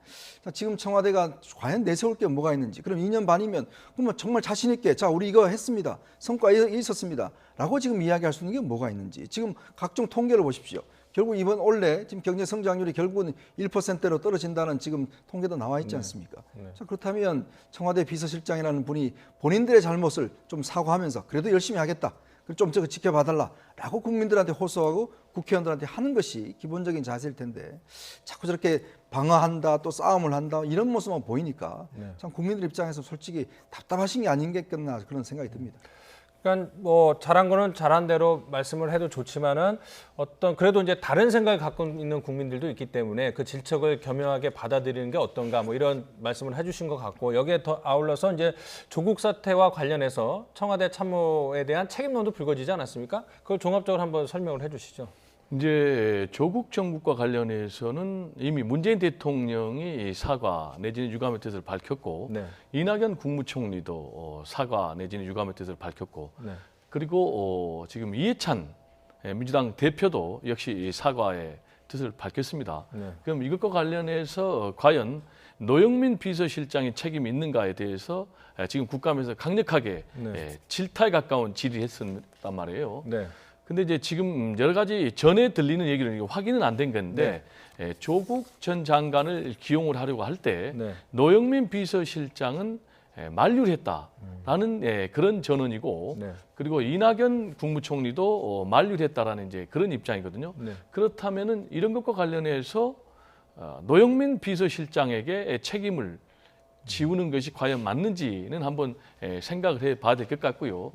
지금 청와대가 과연 내세울 게 뭐가 있는지 그럼 2년 반이면 그러면 정말 자신 있게 자 우리 이거 했습니다. 성과 있었습니다. 라고 지금 이야기할 수 있는 게 뭐가 있는지 지금 각종 통계를 보십시오. 결국 이번 올해 지금 경제 성장률이 결국은 1%로 떨어진다는 지금 통계도 나와 있지 않습니까? 자, 그렇다면 청와대 비서실장이라는 분이 본인들의 잘못을 좀 사과하면서 그래도 열심히 하겠다. 좀 저거 지켜봐달라라고 국민들한테 호소하고 국회의원들한테 하는 것이 기본적인 자세일 텐데 자꾸 저렇게 방어한다 또 싸움을 한다 이런 모습만 보이니까 참 국민들 입장에서 솔직히 답답하신 게 아닌겠나 그런 생각이 듭니다. 그러니까 뭐 잘한 거는 잘한 대로 말씀을 해도 좋지만은 어떤 그래도 이제 다른 생각을 갖고 있는 국민들도 있기 때문에 그 질책을 겸허하게 받아들이는 게 어떤가 뭐 이런 말씀을 해주신 것 같고 여기에 더 아울러서 이제 조국 사태와 관련해서 청와대 참모에 대한 책임론도 불거지지 않았습니까? 그걸 종합적으로 한번 설명을 해주시죠. 이제 조국 정국과 관련해서는 이미 문재인 대통령이 사과 내지는 유감의 뜻을 밝혔고 이낙연 국무총리도 사과 내지는 유감의 뜻을 밝혔고 그리고 지금 이해찬 민주당 대표도 역시 사과의 뜻을 밝혔습니다. 그럼 이것과 관련해서 과연 노영민 비서실장의 책임이 있는가에 대해서 지금 국감에서 강력하게 질타에 가까운 질의했었단 말이에요. 근데 이제 지금 여러 가지 전에 들리는 얘기는 확인은 안 된 건데 조국 전 장관을 기용을 하려고 할 때 노영민 비서실장은 만류했다라는 그런 전언이고 그리고 이낙연 국무총리도 만류했다라는 이제 그런 입장이거든요. 그렇다면은 이런 것과 관련해서 노영민 비서실장에게 책임을 지우는 것이 과연 맞는지는 한번 생각을 해봐야 될 것 같고요.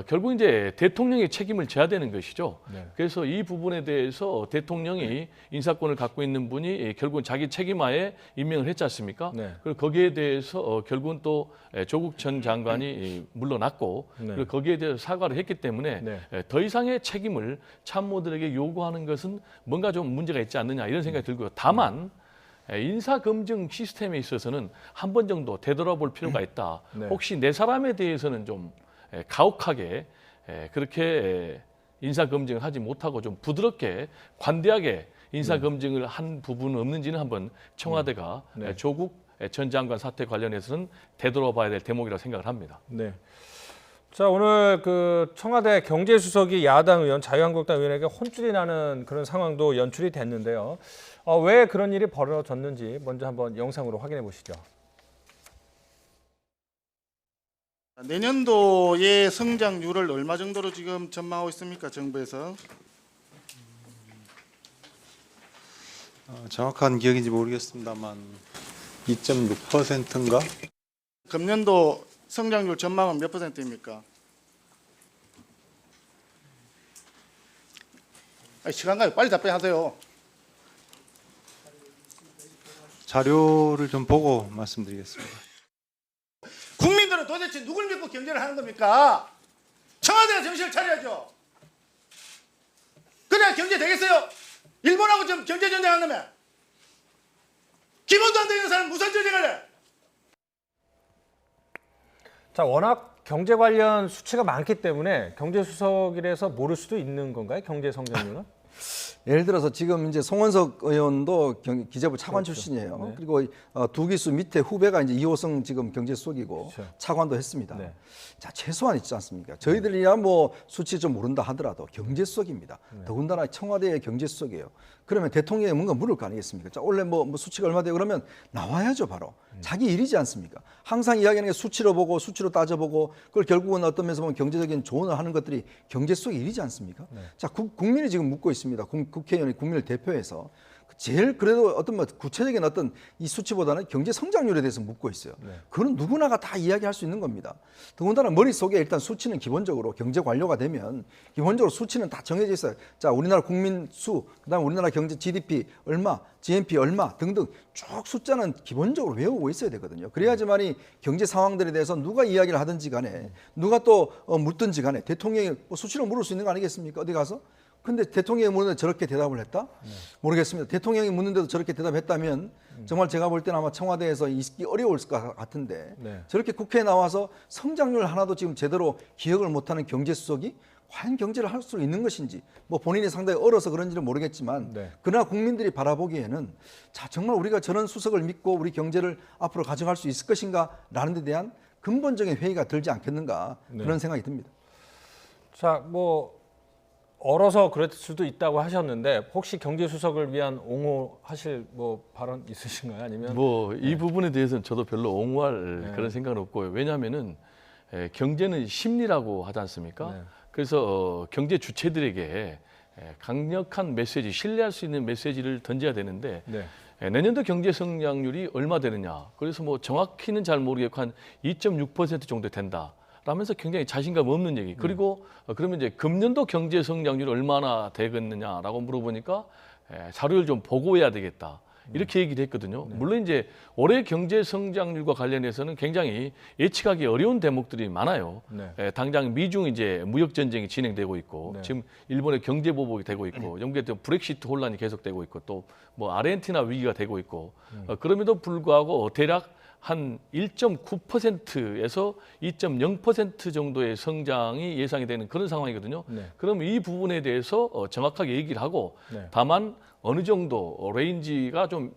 결국 이제 대통령이 책임을 져야 되는 것이죠. 그래서 이 부분에 대해서 대통령이 인사권을 갖고 있는 분이 결국은 자기 책임하에 임명을 했지 않습니까? 그리고 거기에 대해서 결국은 또 조국 전 장관이 물러났고 그리고 거기에 대해서 사과를 했기 때문에 더 이상의 책임을 참모들에게 요구하는 것은 뭔가 좀 문제가 있지 않느냐 이런 생각이 들고요. 다만 인사검증 시스템에 있어서는 한 번 정도 되돌아볼 필요가 있다. 혹시 내 사람에 대해서는 좀 가혹하게 그렇게 인사검증을 하지 못하고 좀 부드럽게 관대하게 인사검증을 한 부분은 없는지는 한번 청와대가 조국 전 장관 사태 관련해서는 되돌아봐야 될 대목이라고 생각을 합니다. 자, 오늘 그 청와대 경제수석이 야당 의원, 자유한국당 의원에게 혼쭐이 나는 그런 상황도 연출이 됐는데요. 왜 그런 일이 벌어졌는지 먼저 한번 영상으로 확인해 보시죠. 내년도의 성장률을 얼마 정도로 지금 전망하고 있습니까, 정부에서? 정확한 기억인지 모르겠습니다만 2.6%인가? 금년도 성장률 전망은 몇 %입니까? 시간 가요. 빨리 답변하세요. 자료를 좀 보고 말씀드리겠습니다. 국민들은 도대체 누굴 믿고 경제를 하는 겁니까? 청와대가 정신을 차려야죠. 그래야 경제 되겠어요? 일본하고 좀 경제 전쟁하려면 기본도 안 되는 사람 무슨 전쟁을 해? 자, 워낙 경제 관련 수치가 많기 때문에 경제수석이라서 모를 수도 있는 건가요? 경제 성장률은? 예를 들어서 지금 이제 송원석 의원도 기재부 차관 출신이에요. 그리고 두 기수 밑에 후배가 이제 이호성 지금 경제수석이고 차관도 했습니다. 자, 최소한 있지 않습니까? 저희들이야 뭐 수치 좀 모른다 하더라도 경제수석입니다. 더군다나 청와대의 경제수석이에요. 그러면 대통령이 뭔가 물을 거 아니겠습니까? 자, 원래 뭐 수치가 얼마 돼요? 그러면 나와야죠, 바로. 자기 일이지 않습니까? 항상 이야기하는 게 수치로 보고 수치로 따져보고 그걸 결국은 어떤 면에서 보면 경제적인 조언을 하는 것들이 경제수석의 일이지 않습니까? 자, 국민이 지금 묻고 있습니다. 국회의원이 국민을 대표해서 제일 그래도 어떤 뭐 구체적인 어떤 이 수치보다는 경제 성장률에 대해서 묻고 있어요. 그건 누구나가 다 이야기할 수 있는 겁니다. 더군다나 머릿속에 일단 수치는 기본적으로 경제 관료가 되면 기본적으로 수치는 다 정해져 있어요. 자, 우리나라 국민 수, 그다음에 우리나라 경제 GDP 얼마, GNP 얼마 등등 쭉 숫자는 기본적으로 외우고 있어야 되거든요. 그래야지만이 경제 상황들에 대해서 누가 이야기를 하든지 간에 누가 또 묻든지 간에 대통령이 뭐 수치로 물을 수 있는 거 아니겠습니까? 어디 가서? 근데 대통령이 묻는데 저렇게 대답을 했다? 모르겠습니다. 대통령이 묻는데도 저렇게 대답했다면 정말 제가 볼 때는 아마 청와대에서 있기 어려울 것 같은데 저렇게 국회에 나와서 성장률 하나도 지금 제대로 기억을 못하는 경제수석이 과연 경제를 할 수 있는 것인지 뭐 본인이 상당히 어려서 그런지는 모르겠지만 그러나 국민들이 바라보기에는 자, 정말 우리가 저런 수석을 믿고 우리 경제를 앞으로 가져갈 수 있을 것인가 라는 데 대한 근본적인 회의가 들지 않겠는가 그런 생각이 듭니다. 자, 뭐 얼어서 그럴 수도 있다고 하셨는데 혹시 경제수석을 위한 옹호하실 뭐 발언 있으신가요? 아니면 뭐 이 부분에 대해서는 저도 별로 옹호할 그런 생각은 없고요. 왜냐하면은 경제는 심리라고 하지 않습니까? 그래서 경제 주체들에게 강력한 메시지, 신뢰할 수 있는 메시지를 던져야 되는데 내년도 경제 성장률이 얼마 되느냐. 그래서 뭐 정확히는 잘 모르겠고 한 2.6% 정도 된다. 라면서 굉장히 자신감 없는 얘기. 그리고 그러면 이제 금년도 경제 성장률이 얼마나 되겠느냐라고 물어보니까 자료를 좀 보고 해야 되겠다. 이렇게 얘기를 했거든요. 물론 이제 올해 경제 성장률과 관련해서는 굉장히 예측하기 어려운 대목들이 많아요. 당장 미중 이제 무역 전쟁이 진행되고 있고 지금 일본의 경제 보복이 되고 있고 영국의 브렉시트 혼란이 계속되고 있고 또 뭐 아르헨티나 위기가 되고 있고 그럼에도 불구하고 대략 한 1.9%에서 2.0% 정도의 성장이 예상이 되는 그런 상황이거든요. 그럼 이 부분에 대해서 정확하게 얘기를 하고 다만 어느 정도 레인지가 좀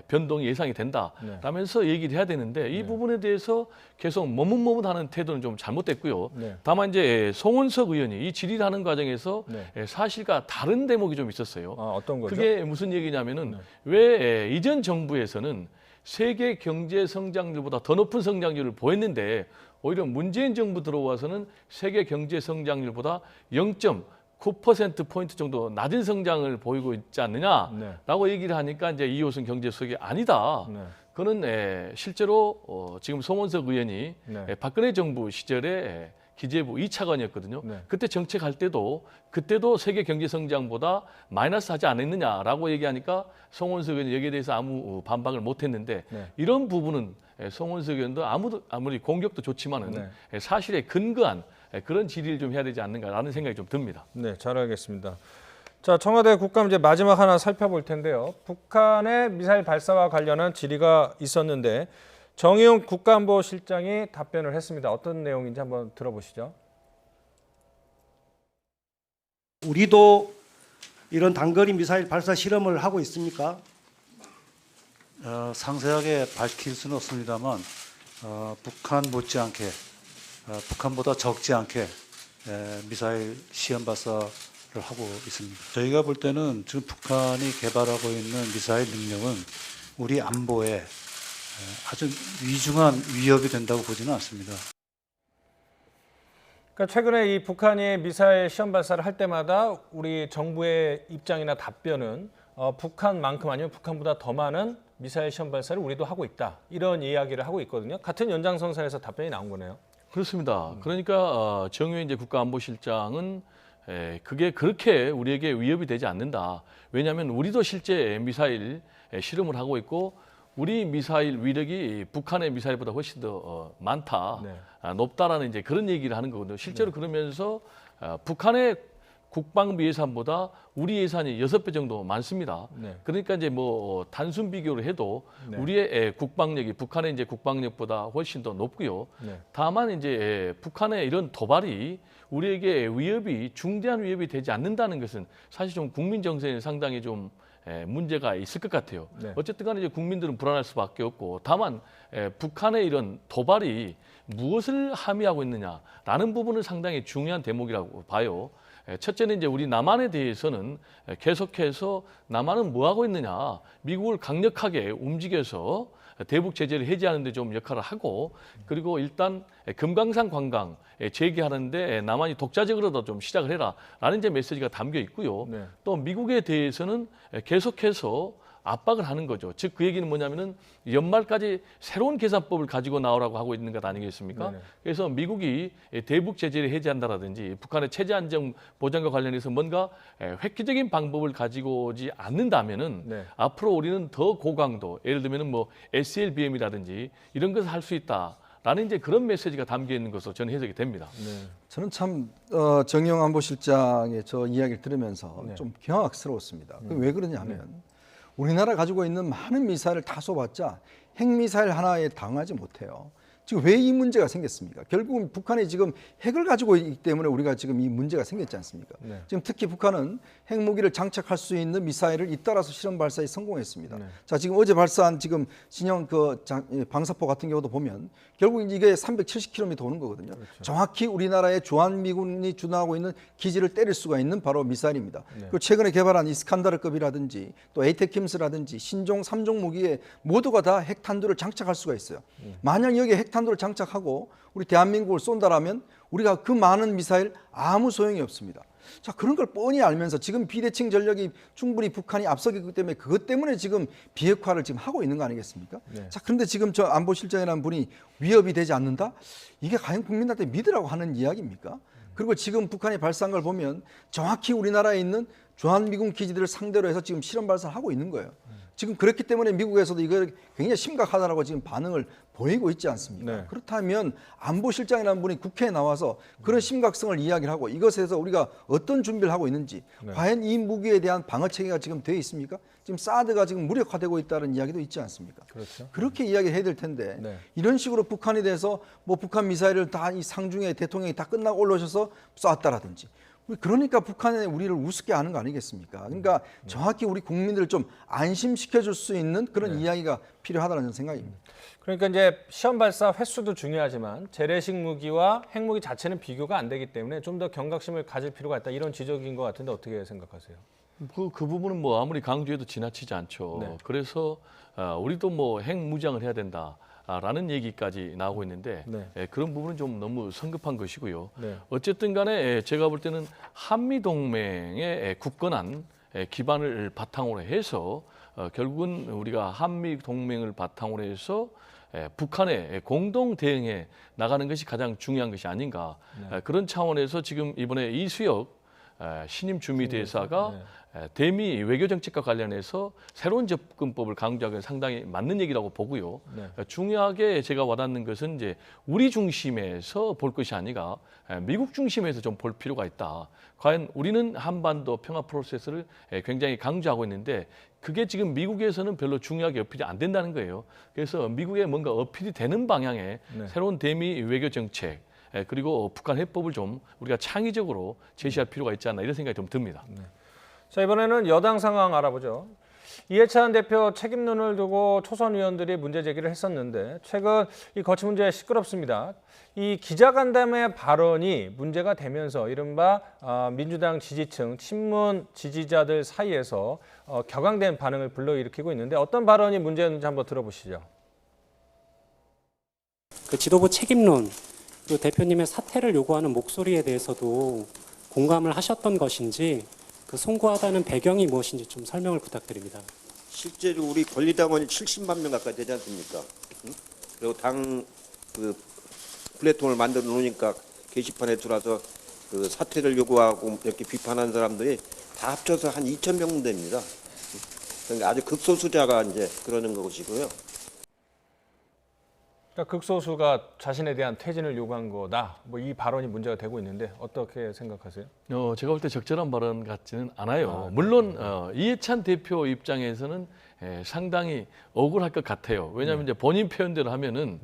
변동이 예상이 된다라면서 얘기를 해야 되는데 이 부분에 대해서 계속 머뭇머뭇하는 태도는 좀 잘못됐고요. 다만 이제 송원석 의원이 이 질의를 하는 과정에서 사실과 다른 대목이 좀 있었어요. 어떤 거죠? 그게 무슨 얘기냐면은 왜 이전 정부에서는 세계 경제 성장률보다 더 높은 성장률을 보였는데 오히려 문재인 정부 들어와서는 세계 경제 성장률보다 0.9%포인트 정도 낮은 성장을 보이고 있지 않느냐라고 얘기를 하니까 이제 이호순 경제수석이 아니다. 그는 실제로 지금 송원석 의원이 박근혜 정부 시절에 기재부 2차관이었거든요. 그때 정책할 때도 그때도 세계 경제 성장보다 마이너스 하지 않았느냐라고 얘기하니까 송원석 의원이 여기에 대해서 아무 반박을 못했는데 이런 부분은 송원석 의원도 아무리 공격도 좋지만은 사실에 근거한 그런 질의를 좀 해야 되지 않는가라는 생각이 좀 듭니다. 네, 잘 알겠습니다. 자, 청와대 국감 이제 마지막 하나 살펴볼 텐데요. 북한의 미사일 발사와 관련한 질의가 있었는데 정의용 국가안보실장이 답변을 했습니다. 어떤 내용인지 한번 들어보시죠. 우리도 이런 단거리 미사일 발사 실험을 하고 있습니까? 상세하게 밝힐 수는 없습니다만 북한 못지않게 북한보다 적지 않게 미사일 시험 발사를 하고 있습니다. 저희가 볼 때는 지금 북한이 개발하고 있는 미사일 능력은 우리 안보에 아주 위중한 위협이 된다고 보지는 않습니다. 그러니까 최근에 이 북한이 미사일 시험 발사를 할 때마다 우리 정부의 입장이나 답변은 북한만큼 아니면 북한보다 더 많은 미사일 시험 발사를 우리도 하고 있다. 이런 이야기를 하고 있거든요. 같은 연장선상에서 답변이 나온 거네요. 그렇습니다. 그러니까 정의용 이제 국가안보실장은 그게 그렇게 우리에게 위협이 되지 않는다. 왜냐하면 우리도 실제 미사일 실험을 하고 있고 우리 미사일 위력이 북한의 미사일보다 훨씬 더 많다, 높다라는 이제 그런 얘기를 하는 거거든요. 실제로 그러면서 북한의 국방비 예산보다 우리 예산이 6배 정도 많습니다. 그러니까 이제 뭐 단순 비교를 해도 우리의 국방력이 북한의 이제 국방력보다 훨씬 더 높고요. 다만 이제 북한의 이런 도발이 우리에게 위협이 중대한 위협이 되지 않는다는 것은 사실 좀 국민 정서에 상당히 좀 문제가 있을 것 같아요. 어쨌든 간에 이제 국민들은 불안할 수밖에 없고 다만 북한의 이런 도발이 무엇을 함의하고 있느냐라는 부분은 상당히 중요한 대목이라고 봐요. 첫째는 이제 우리 남한에 대해서는 계속해서 남한은 뭐 하고 있느냐, 미국을 강력하게 움직여서 대북 제재를 해제하는 데 좀 역할을 하고 그리고 일단 금강산 관광 재개하는데 남한이 독자적으로도 좀 시작을 해라라는 이제 메시지가 담겨 있고요. 또 미국에 대해서는 계속해서 압박을 하는 거죠. 즉 그 얘기는 뭐냐면은 연말까지 새로운 계산법을 가지고 나오라고 하고 있는 것 아니겠습니까? 그래서 미국이 대북 제재를 해제한다라든지 북한의 체제 안정 보장과 관련해서 뭔가 획기적인 방법을 가지고 오지 않는다면은 앞으로 우리는 더 고강도, 예를 들면은 뭐 SLBM이라든지 이런 것을 할 수 있다. 라는 이제 그런 메시지가 담겨 있는 것으로 저는 해석이 됩니다. 저는 참 정의용 안보실장의 저 이야기를 들으면서 좀 경악스러웠습니다. 왜 그러냐면 우리나라 가지고 있는 많은 미사일을 다 쏘봤자 핵미사일 하나에 당하지 못해요. 지금 왜 이 문제가 생겼습니까? 결국은 북한이 지금 핵을 가지고 있기 때문에 우리가 지금 이 문제가 생겼지 않습니까? 지금 특히 북한은 핵무기를 장착할 수 있는 미사일을 잇따라서 실험 발사에 성공했습니다. 자, 지금 어제 발사한 지금 신형 그 방사포 같은 경우도 보면 결국 이게 370km 오는 거거든요. 정확히 우리나라의 주한미군이 주둔하고 있는 기지를 때릴 수가 있는 바로 미사일입니다. 그리고 최근에 개발한 이스칸다르급이라든지 또 에이테킴스라든지 신종 3종 무기에 모두가 다 핵탄두를 장착할 수가 있어요. 만약 여기에 핵 핵탄두를 장착하고 우리 대한민국을 쏜다라면 우리가 그 많은 미사일 아무 소용이 없습니다. 자, 그런 걸 뻔히 알면서 지금 비대칭 전력이 충분히 북한이 앞서기 때문에 그것 때문에 지금 비핵화를 지금 하고 있는 거 아니겠습니까? 네. 자, 그런데 지금 저 안보실장이라는 분이 위협이 되지 않는다? 이게 과연 국민한테 믿으라고 하는 이야기입니까? 그리고 지금 북한이 발사한 걸 보면 정확히 우리나라에 있는 주한미군 기지들을 상대로 해서 지금 실험 발사를 하고 있는 거예요. 지금 그렇기 때문에 미국에서도 이걸 굉장히 심각하다라고 지금 반응을 보이고 있지 않습니까? 네. 그렇다면 안보실장이라는 분이 국회에 나와서 그런 심각성을 이야기를 하고 이것에 대해서 우리가 어떤 준비를 하고 있는지 네. 과연 이 무기에 대한 방어 체계가 지금 되어 있습니까? 지금 사드가 지금 무력화되고 있다는 이야기도 있지 않습니까? 그렇죠. 그렇게 이야기를 해야 될 텐데 네. 이런 식으로 북한에 대해서 뭐 북한 미사일을 다 이 상중에 대통령이 다 끝나고 올라오셔서 쐈다라든지 그러니까 북한에 우리를 우습게 하는 거 아니겠습니까? 그러니까 정확히 우리 국민들을 좀 안심시켜 줄 수 있는 그런 이야기가 필요하다는 생각입니다. 그러니까 이제 시험 발사 횟수도 중요하지만 재래식 무기와 핵무기 자체는 비교가 안 되기 때문에 좀 더 경각심을 가질 필요가 있다 이런 지적인 것 같은데 어떻게 생각하세요? 그 부분은 뭐 아무리 강조해도 지나치지 않죠. 네. 그래서 우리도 뭐 핵무장을 해야 된다. 라는 얘기까지 나오고 있는데 네. 그런 부분은 좀 너무 성급한 것이고요. 네. 어쨌든 간에 제가 볼 때는 한미동맹의 굳건한 기반을 바탕으로 해서 결국은 우리가 한미동맹을 바탕으로 해서 북한에 공동 대응해 나가는 것이 가장 중요한 것이 아닌가. 그런 차원에서 지금 이번에 이수혁 신임 주미대사가 대미 외교 정책과 관련해서 새로운 접근법을 강조하기는 상당히 맞는 얘기라고 보고요. 네. 중요하게 제가 와닿는 것은 이제 우리 중심에서 볼 것이 아니라 미국 중심에서 좀 볼 필요가 있다. 과연 우리는 한반도 평화 프로세스를 굉장히 강조하고 있는데 그게 지금 미국에서는 별로 중요하게 어필이 안 된다는 거예요. 그래서 미국에 뭔가 어필이 되는 방향의 네. 새로운 대미 외교 정책 그리고 북한 해법을 좀 우리가 창의적으로 제시할 필요가 있지 않나 이런 생각이 좀 듭니다. 네. 자, 이번에는 여당 상황 알아보죠. 이해찬 대표 책임론을 두고 초선 의원들이 문제 제기를 했었는데 최근 이 거취 문제 시끄럽습니다. 이 기자간담회 발언이 문제가 되면서 이른바 민주당 지지층, 친문 지지자들 사이에서 격앙된 반응을 불러일으키고 있는데 어떤 발언이 문제였는지 한번 들어보시죠. 그 지도부 책임론, 또 대표님의 사퇴를 요구하는 목소리에 대해서도 공감을 하셨던 것인지 그 송구하다는 배경이 무엇인지 좀 설명을 부탁드립니다. 실제로 우리 권리당원이 70만 명 가까이 되지 않습니까? 응? 그리고 당 그 플랫폼을 만들어 놓으니까 게시판에 들어와서 그 사퇴를 요구하고 이렇게 비판하는 사람들이 다 합쳐서 한 2,000명 됩니다. 그러니까 아주 극소수자가 이제 그러는 것이고요. 그러니까 극소수가 자신에 대한 퇴진을 요구한 거다. 뭐 이 발언이 문제가 되고 있는데 어떻게 생각하세요? 제가 볼 때 적절한 발언 같지는 않아요. 물론 이해찬 대표 입장에서는 상당히 억울할 것 같아요. 왜냐하면 이제 본인 표현대로 하면은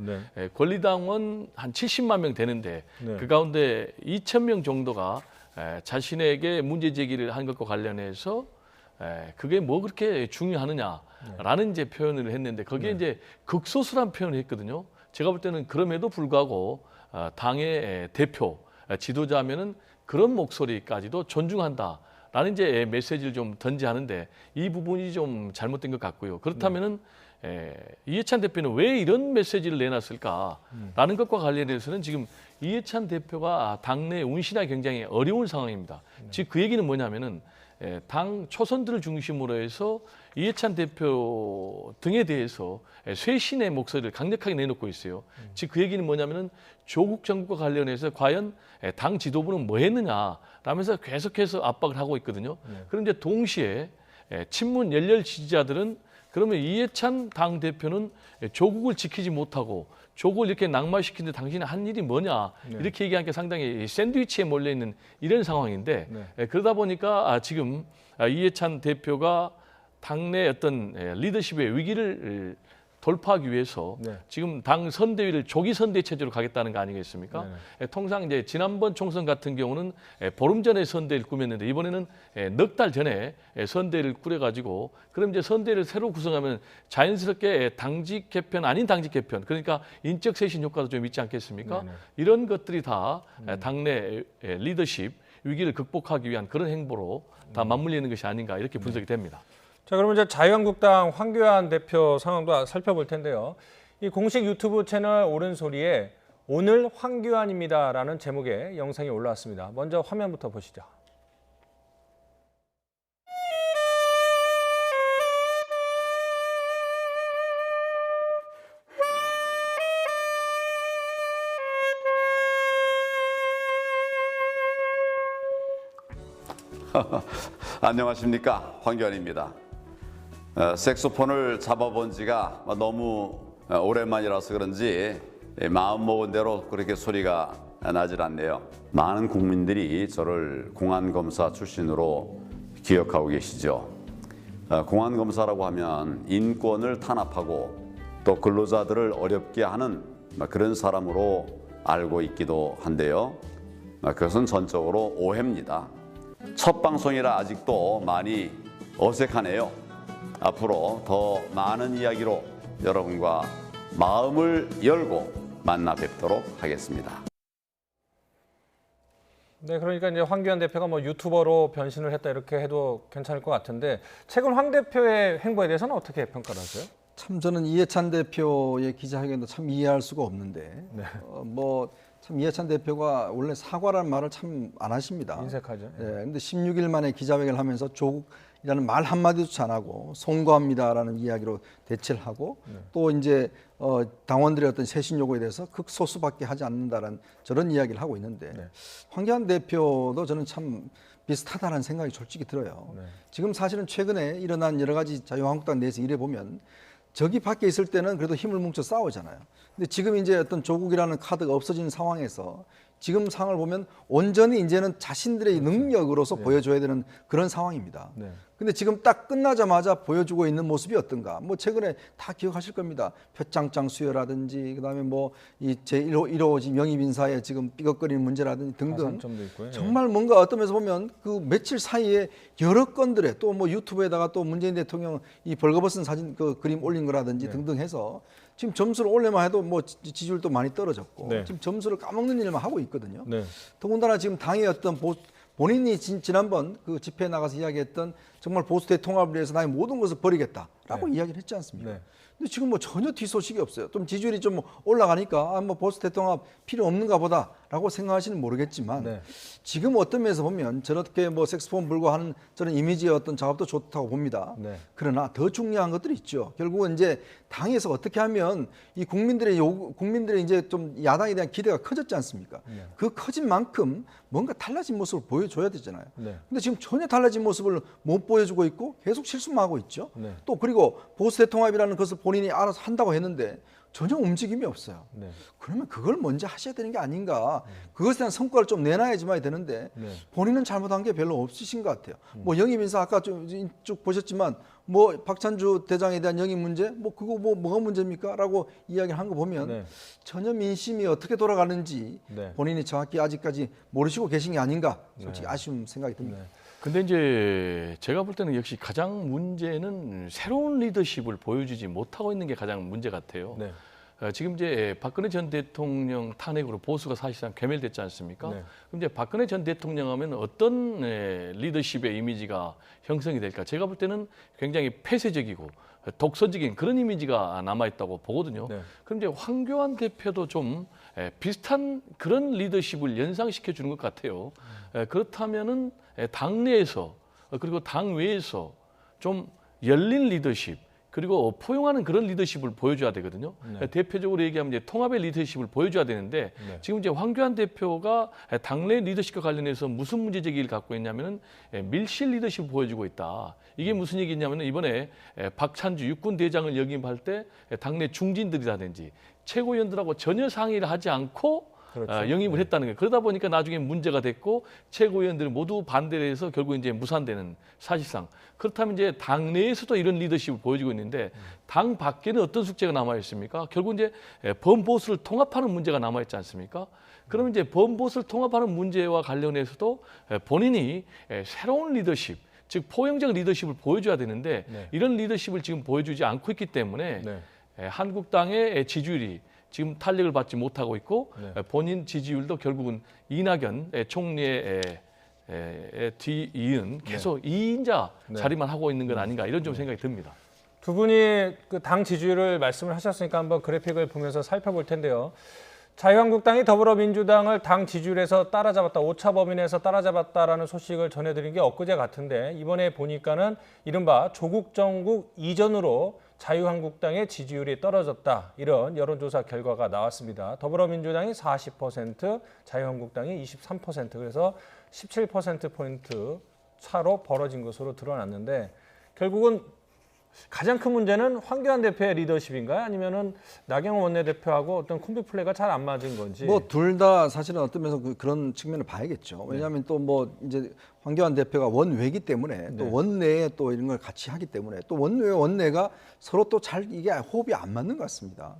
권리당원 한 70만 명 되는데 그 가운데 2,000명 정도가 자신에게 문제 제기를 한 것과 관련해서 그게 뭐 그렇게 중요하느냐라는 이제 표현을 했는데 거기에 이제 극소수란 표현을 했거든요. 제가 볼 때는 그럼에도 불구하고 당의 대표, 지도자면은 그런 목소리까지도 존중한다라는 이제 메시지를 좀 던지하는데 이 부분이 좀 잘못된 것 같고요. 그렇다면은 이해찬 대표는 왜 이런 메시지를 내놨을까라는 것과 관련해서는 지금 이해찬 대표가 당내 운신하기 굉장히 어려운 상황입니다. 즉 그 얘기는 뭐냐면은 당 초선들을 중심으로 해서 이해찬 대표 등에 대해서 쇄신의 목소리를 강력하게 내놓고 있어요. 즉 그 얘기는 뭐냐면은 조국 정부와 관련해서 과연 당 지도부는 뭐 했느냐라면서 계속해서 압박을 하고 있거든요. 그런데 동시에 친문 열렬 지지자들은 그러면 이해찬 당 대표는 조국을 지키지 못하고 조국을 이렇게 낙마시키는데 당신이 한 일이 뭐냐 이렇게 얘기하니까 상당히 샌드위치에 몰려있는 이런 상황인데 그러다 보니까 지금 이해찬 대표가 당내 어떤 리더십의 위기를 돌파하기 위해서 지금 당 선대위를 조기 선대 체제로 가겠다는 거 아니겠습니까? 통상 이제 지난번 총선 같은 경우는 보름 전에 선대를 꾸몄는데 이번에는 넉 달 전에 선대를 꾸려가지고 그럼 이제 선대를 새로 구성하면 자연스럽게 당직 개편 아닌 당직 개편 그러니까 인적 쇄신 효과도 좀 있지 않겠습니까? 이런 것들이 다 당내 리더십 위기를 극복하기 위한 그런 행보로 다 맞물리는 것이 아닌가 이렇게 분석이 됩니다. 자, 그러면 이제 자유한국당 황교안 대표 상황도 살펴볼 텐데요. 이 공식 유튜브 채널 옳은소리에 오늘 황교안입니다라는 제목의 영상이 올라왔습니다. 먼저 화면부터 보시죠. 안녕하십니까, 황교안입니다. 색소폰을 잡아본 지가 너무 오랜만이라서 그런지 마음먹은 대로 그렇게 소리가 나질 않네요. 많은 국민들이 저를 공안검사 출신으로 기억하고 계시죠. 공안검사라고 하면 인권을 탄압하고 또 근로자들을 어렵게 하는 그런 사람으로 알고 있기도 한데요. 그것은 전적으로 오해입니다. 첫 방송이라 아직도 많이 어색하네요. 앞으로 더 많은 이야기로 여러분과 마음을 열고 만나 뵙도록 하겠습니다. 네, 그러니까 이제 황교안 대표가 뭐 유튜버로 변신을 했다 이렇게 해도 괜찮을 것 같은데 최근 황 대표의 행보에 대해서는 어떻게 평가를 하세요? 참 저는 이해찬 대표의 기자회견도 참 이해할 수가 없는데 참 이해찬 대표가 원래 사과라는 말을 참 안 하십니다. 인색하죠. 네, 근데 16일 만에 기자회견을 하면서 조국이라는 말 한마디조차 안 하고 송구합니다라는 이야기로 대체를 하고 또 이제 당원들의 어떤 쇄신 요구에 대해서 극소수밖에 하지 않는다라는 저런 이야기를 하고 있는데 황교안 대표도 저는 참 비슷하다는 생각이 솔직히 들어요. 지금 사실은 최근에 일어난 여러 가지 자유한국당 내에서 일해 보면 저기 밖에 있을 때는 그래도 힘을 뭉쳐 싸우잖아요. 근데 지금 이제 어떤 조국이라는 카드가 없어진 상황에서 지금 상황을 보면 온전히 이제는 자신들의 능력으로서 보여줘야 되는 그런 상황입니다. 근데 지금 딱 끝나자마자 보여주고 있는 모습이 어떤가? 뭐 최근에 다 기억하실 겁니다. 표창장 수여라든지 그다음에 뭐 이 제1호지 명의 인사에 지금 삐걱거리는 문제라든지 등등 정말 뭔가 어떤 면에서 보면 그 며칠 사이에 여러 건들에 또 뭐 유튜브에다가 또 문재인 대통령 이 벌거벗은 사진 그 그림 올린 거라든지 등등 해서 지금 점수를 올려만 해도 뭐 지지율도 많이 떨어졌고 지금 점수를 까먹는 일만 하고 있거든요. 더군다나 지금 당의 어떤 본인이 지난번 그 집회에 나가서 이야기했던 정말 보수대 통합을 위해서 나의 모든 것을 버리겠다라고 이야기를 했지 않습니까? 근데 지금 뭐 전혀 뒤소식이 없어요. 좀 지지율이 좀 올라가니까 뭐 보수대 통합 필요 없는가 보다라고 생각하시는 모르겠지만 지금 어떤 면에서 보면 저렇게 뭐 색소폰 불고 하는 저런 이미지의 어떤 작업도 좋다고 봅니다. 그러나 더 중요한 것들이 있죠. 결국은 이제 당에서 어떻게 하면 이 국민들의 이제 좀 야당에 대한 기대가 커졌지 않습니까? 그 커진 만큼 뭔가 달라진 모습을 보여줘야 되잖아요. 근데 지금 전혀 달라진 모습을 못 보여주고 있고 계속 실수만 하고 있죠. 또 그리고 보수대 통합이라는 것을 본인이 알아서 한다고 했는데 전혀 움직임이 없어요. 그러면 그걸 먼저 하셔야 되는 게 아닌가. 그것에 대한 성과를 좀 내놔야지만 되는데 본인은 잘못한 게 별로 없으신 것 같아요. 뭐 영입 인사 아까 좀 쭉 보셨지만 뭐 박찬주 대장에 대한 영입 문제 뭐 그거 뭐가 문제입니까? 라고 이야기를 한 거 보면 전혀 민심이 어떻게 돌아가는지 본인이 정확히 아직까지 모르시고 계신 게 아닌가 솔직히 아쉬운 생각이 듭니다. 근데 이제 제가 볼 때는 역시 가장 문제는 새로운 리더십을 보여주지 못하고 있는 게 가장 문제 같아요. 지금 이제 박근혜 전 대통령 탄핵으로 보수가 사실상 괴멸됐지 않습니까? 그럼 이제 박근혜 전 대통령 하면 어떤 리더십의 이미지가 형성이 될까? 제가 볼 때는 굉장히 폐쇄적이고 독서적인 그런 이미지가 남아있다고 보거든요. 그럼 이제 황교안 대표도 좀 비슷한 그런 리더십을 연상시켜 주는 것 같아요. 그렇다면은 당내에서 그리고 당 외에서 좀 열린 리더십 그리고 포용하는 그런 리더십을 보여줘야 되거든요. 대표적으로 얘기하면 이제 통합의 리더십을 보여줘야 되는데 지금 이제 황교안 대표가 당내 리더십과 관련해서 무슨 문제 제기를 갖고 있냐면은 밀실 리더십을 보여주고 있다. 이게 무슨 얘기냐면은 이번에 박찬주 육군 대장을 역임할 때 당내 중진들이라든지 최고위원들하고 전혀 상의를 하지 않고 영입을 했다는 거예요. 그러다 보니까 나중에 문제가 됐고 최고위원들이 모두 반대를 해서 결국 이제 무산되는 사실상. 그렇다면 이제 당내에서도 이런 리더십을 보여주고 있는데 당 밖에는 어떤 숙제가 남아 있습니까? 결국 이제 범보수를 통합하는 문제가 남아 있지 않습니까? 그러면 이제 범보수를 통합하는 문제와 관련해서도 본인이 새로운 리더십, 즉 포용적 리더십을 보여줘야 되는데 이런 리더십을 지금 보여주지 않고 있기 때문에 한국당의 지지율이 지금 탄력을 받지 못하고 있고 본인 지지율도 결국은 이낙연 총리의 뒤이은 계속 2인자 자리만 하고 있는 건 아닌가 이런 좀 생각이 듭니다. 두 분이 그 당 지지율을 말씀을 하셨으니까 한번 그래픽을 보면서 살펴볼 텐데요. 자유한국당이 더불어민주당을 당 지지율에서 따라잡았다, 오차 범위 내에서 따라잡았다라는 소식을 전해드린 게 엊그제 같은데 이번에 보니까는 이른바 조국 정국 이전으로 자유한국당의 지지율이 떨어졌다. 이런 여론조사 결과가 나왔습니다. 더불어민주당이 40%, 자유한국당이 23%, 그래서 17%포인트 차로 벌어진 것으로 드러났는데 결국은 가장 큰 문제는 황교안 대표의 리더십인가요? 아니면은 나경원 원내대표하고 어떤 콤비 플레이가 잘 안 맞은 건지. 뭐 둘 다 사실은 어떤 면에서 그런 측면을 봐야겠죠. 왜냐하면 또 뭐 이제 황교안 대표가 원외이기 때문에 또 원내에 또 이런 걸 같이 하기 때문에 또 원내가 서로 또 잘 이게 호흡이 안 맞는 것 같습니다.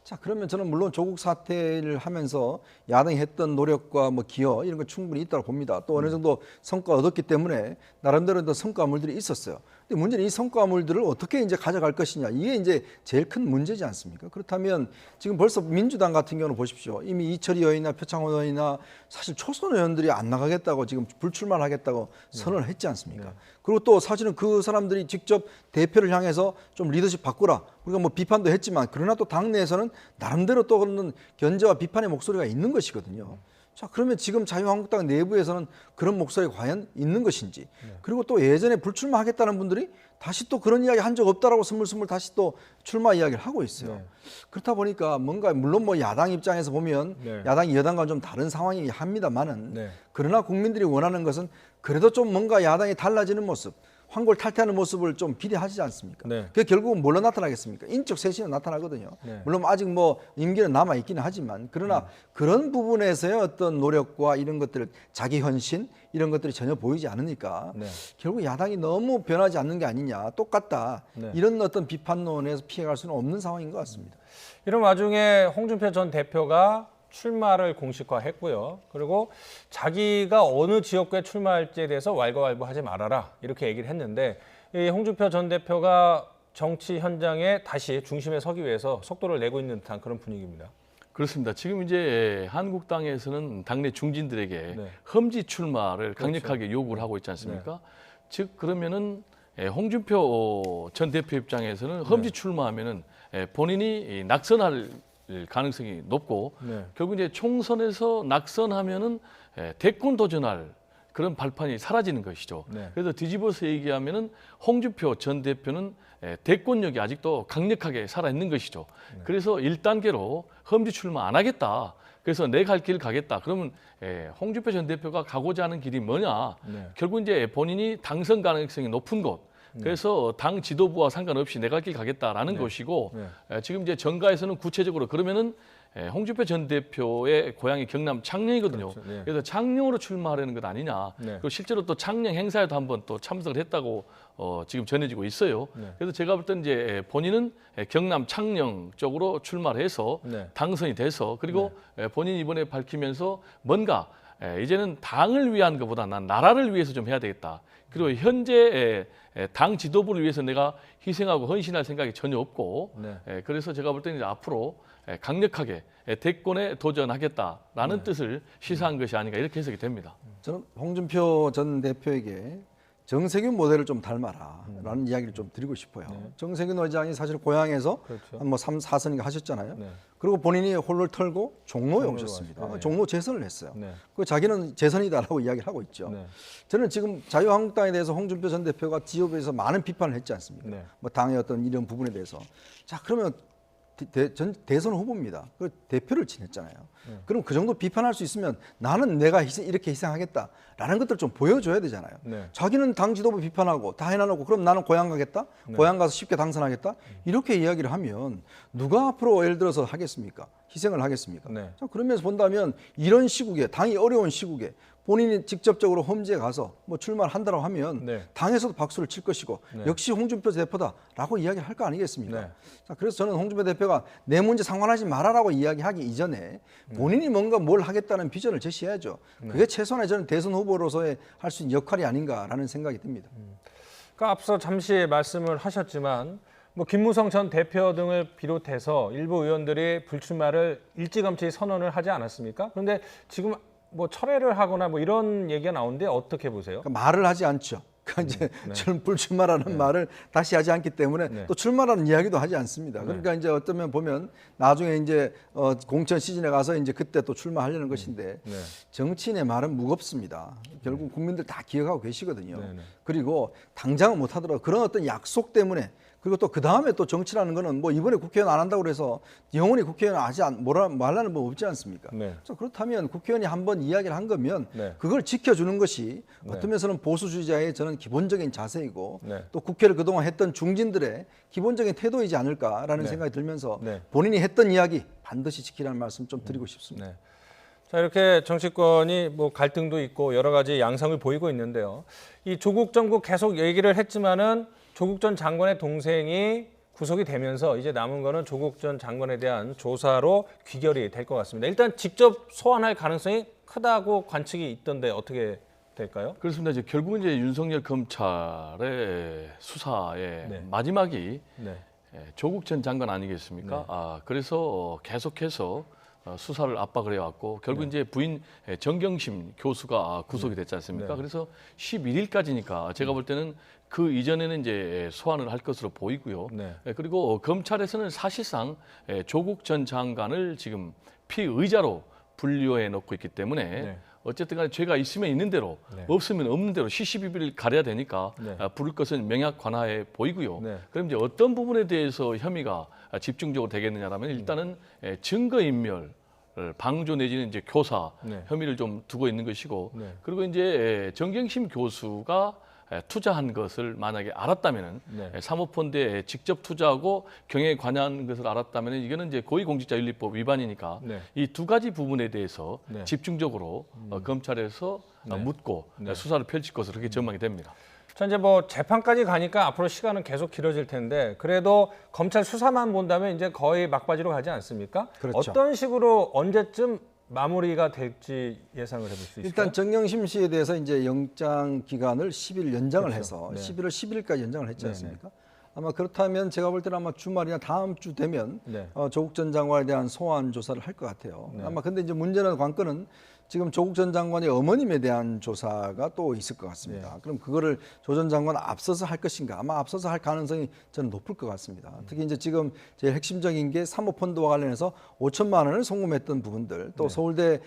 자, 그러면 저는 물론 조국 사태를 하면서 야당이 했던 노력과 뭐 기여 이런 거 충분히 있다고 봅니다. 또 어느 정도 성과 얻었기 때문에 나름대로 또 성과물들이 있었어요. 근데 문제는 이 성과물들을 어떻게 이제 가져갈 것이냐, 이게 이제 제일 큰 문제지 않습니까? 그렇다면 지금 벌써 민주당 같은 경우는 보십시오. 이미 이철희 의원이나 표창원 의원이나 사실 초선 의원들이 안 나가겠다고 지금 불출마를 하겠다고 선언을 했지 않습니까? 그리고 또 사실은 그 사람들이 직접 대표를 향해서 좀 리더십 바꾸라, 우리가 뭐 비판도 했지만 그러나 또 당내에서는 나름대로 또 그런 견제와 비판의 목소리가 있는 것이거든요. 자, 그러면 지금 자유한국당 내부에서는 그런 목소리가 과연 있는 것인지, 그리고 또 예전에 불출마하겠다는 분들이 다시 또 그런 이야기 한 적 없다라고 스물스물 다시 또 출마 이야기를 하고 있어요. 그렇다 보니까 뭔가 물론 뭐 야당 입장에서 보면 야당이 여당과는 좀 다른 상황이긴 합니다만은 그러나 국민들이 원하는 것은 그래도 좀 뭔가 야당이 달라지는 모습, 황골탈퇴하는 모습을 좀 기대하지 않습니까? 그게 결국은 뭘로 나타나겠습니까? 인적 쇄신은 나타나거든요. 물론 아직 뭐 임기는 남아 있기는 하지만 그러나 그런 부분에서의 어떤 노력과 이런 것들, 자기 헌신 이런 것들이 전혀 보이지 않으니까 결국 야당이 너무 변하지 않는 게 아니냐, 똑같다, 이런 어떤 비판론에서 피해갈 수는 없는 상황인 것 같습니다. 이런 와중에 홍준표 전 대표가 출마를 공식화했고요. 그리고 자기가 어느 지역구에 출마할지에 대해서 왈가왈부하지 말아라, 이렇게 얘기를 했는데 이 홍준표 전 대표가 정치 현장에 다시 중심에 서기 위해서 속도를 내고 있는 듯한 그런 분위기입니다. 그렇습니다. 지금 이제 한국당에서는 당내 중진들에게 험지 출마를 강력하게 요구를 하고 있지 않습니까? 즉 그러면은 홍준표 전 대표 입장에서는 험지 출마하면은 본인이 낙선할 가능성이 높고 결국 이제 총선에서 낙선하면은 대권 도전할 그런 발판이 사라지는 것이죠. 그래서 뒤집어서 얘기하면은 홍준표 전 대표는 대권력이 아직도 강력하게 살아있는 것이죠. 그래서 1단계로 험지 출마 안 하겠다, 그래서 내 갈 길 가겠다. 그러면 홍준표 전 대표가 가고자 하는 길이 뭐냐? 결국 이제 본인이 당선 가능성이 높은 곳, 그래서 당 지도부와 상관없이 내 갈 길 가겠다라는 것이고 지금 이제 정가에서는 구체적으로 그러면은 홍준표 전 대표의 고향이 경남 창녕이거든요. 그래서 창녕으로 출마하려는 것 아니냐. 그리고 실제로 또 창녕 행사에도 한번 또 참석을 했다고 지금 전해지고 있어요. 그래서 제가 볼 때는 이제 본인은 경남 창녕 쪽으로 출마를 해서 당선이 돼서 그리고 본인이 이번에 밝히면서 뭔가 이제는 당을 위한 것보다 난 나라를 위해서 좀 해야 되겠다. 그리고 현재 당 지도부를 위해서 내가 희생하고 헌신할 생각이 전혀 없고 그래서 제가 볼 때는 이제 앞으로 강력하게 대권에 도전하겠다라는 뜻을 시사한 것이 아닌가, 이렇게 해석이 됩니다. 저는 홍준표 전 대표에게 정세균 모델을 좀 닮아라라는 이야기를 좀 드리고 싶어요. 정세균 의장이 사실 고향에서 한 뭐 3, 4선인가 하셨잖아요. 그리고 본인이 홀을 털고 종로에 오셨습니다. 종로 재선을 했어요. 그 자기는 재선이다라고 이야기를 하고 있죠. 저는 지금 자유한국당에 대해서 홍준표 전 대표가 지역에서 많은 비판을 했지 않습니까? 뭐 당의 어떤 이런 부분에 대해서. 자, 그러면 대선 후보입니다. 그 대표를 지냈잖아요. 그럼 그 정도 비판할 수 있으면 나는 내가 이렇게 희생하겠다라는 것들을 좀 보여줘야 되잖아요. 자기는 당 지도부 비판하고 다 해놔놓고 그럼 나는 고향 가겠다? 고향 가서 쉽게 당선하겠다? 이렇게 이야기를 하면 누가 앞으로 예를 들어서 하겠습니까? 희생을 하겠습니까? 자, 그러면서 본다면 이런 시국에, 당이 어려운 시국에 본인이 직접적으로 험지에 가서 뭐 출마를 한다고 하면 당에서도 박수를 칠 것이고 역시 홍준표 대표다라고 이야기를 할 거 아니겠습니까? 자, 그래서 저는 홍준표 대표가 내 문제 상관하지 말아라고 이야기하기 이전에 본인이 뭔가 뭘 하겠다는 비전을 제시해야죠. 그게 최소한의 저는 대선 후보로서의 할 수 있는 역할이 아닌가라는 생각이 듭니다. 그러니까 앞서 잠시 말씀을 하셨지만 뭐 김무성 전 대표 등을 비롯해서 일부 의원들이 불출마를 일찌감치 선언을 하지 않았습니까? 그런데 지금 뭐 철회를 하거나 뭐 이런 얘기가 나오는데 어떻게 보세요? 그러니까 말을 하지 않죠. 그러니까 이제 불출마라는 말을 다시 하지 않기 때문에 또 출마라는 이야기도 하지 않습니다. 그러니까 이제 어쩌면 보면 나중에 이제 공천 시즌에 가서 이제 그때 또 출마하려는 것인데 정치인의 말은 무겁습니다. 결국 국민들 다 기억하고 계시거든요. 그리고 당장은 못 하더라도 그런 어떤 약속 때문에 그리고 또 그 다음에 또 정치라는 거는 뭐 이번에 국회의원 안 한다고 그래서 영원히 국회의원 하지 말라는 법 없지 않습니까? 그래서 그렇다면 국회의원이 한번 이야기를 한 거면 그걸 지켜주는 것이 어떤 면에서는 보수주의자의 저는 기본적인 자세이고 또 국회를 그동안 했던 중진들의 기본적인 태도이지 않을까라는 생각이 들면서 본인이 했던 이야기 반드시 지키라는 말씀 좀 드리고 싶습니다. 자, 이렇게 정치권이 뭐 갈등도 있고 여러 가지 양상을 보이고 있는데요. 이 조국 정부 계속 얘기를 했지만은 조국 전 장관의 동생이 구속이 되면서 이제 남은 거는 조국 전 장관에 대한 조사로 귀결이 될 것 같습니다. 일단 직접 소환할 가능성이 크다고 관측이 있던데 어떻게 될까요? 그렇습니다. 이제 결국은 이제 윤석열 검찰의 수사의 마지막이 조국 전 장관 아니겠습니까? 그래서 계속해서 수사를 압박을 해왔고 결국 이제 부인 정경심 교수가 구속이 됐지 않습니까? 그래서 11일까지니까 제가 볼 때는 그 이전에는 이제 소환을 할 것으로 보이고요. 그리고 검찰에서는 사실상 조국 전 장관을 지금 피의자로 분류해 놓고 있기 때문에 어쨌든 간에 죄가 있으면 있는 대로 없으면 없는 대로 시시비비를 가려야 되니까 부를 것은 명약 관하에 보이고요. 그럼 이제 어떤 부분에 대해서 혐의가 집중적으로 되겠느냐라면 일단은 증거인멸 방조 내지는 이제 교사 혐의를 좀 두고 있는 것이고 그리고 이제 정경심 교수가 투자한 것을 만약에 알았다면은 사모펀드에 직접 투자하고 경영에 관여한 것을 알았다면은 이거는 이제 고위공직자윤리법 위반이니까 이 두 가지 부분에 대해서 집중적으로 검찰에서 묻고 수사를 펼칠 것으로 그렇게 전망이 됩니다. 자, 이제 뭐 재판까지 가니까 앞으로 시간은 계속 길어질 텐데 그래도 검찰 수사만 본다면 이제 거의 막바지로 가지 않습니까? 그렇죠. 어떤 식으로 언제쯤 마무리가 될지 예상을 해볼 수 있을까요? 일단 정경심 씨에 대해서 이제 영장 기간을 10일 연장을 해서 11월 10일까지 연장을 했지 않습니까? 아마 그렇다면 제가 볼 때는 아마 주말이나 다음 주 되면 조국 전 장관에 대한 소환 조사를 할 것 같아요. 아마 근데 이제 문제는 관건은 지금 조국 전 장관의 어머님에 대한 조사가 또 있을 것 같습니다. 그럼 그거를 조 전 장관 앞서서 할 것인가? 아마 앞서서 할 가능성이 저는 높을 것 같습니다. 특히 이제 지금 제일 핵심적인 게 사모펀드와 관련해서 5천만 원을 송금했던 부분들, 또 서울대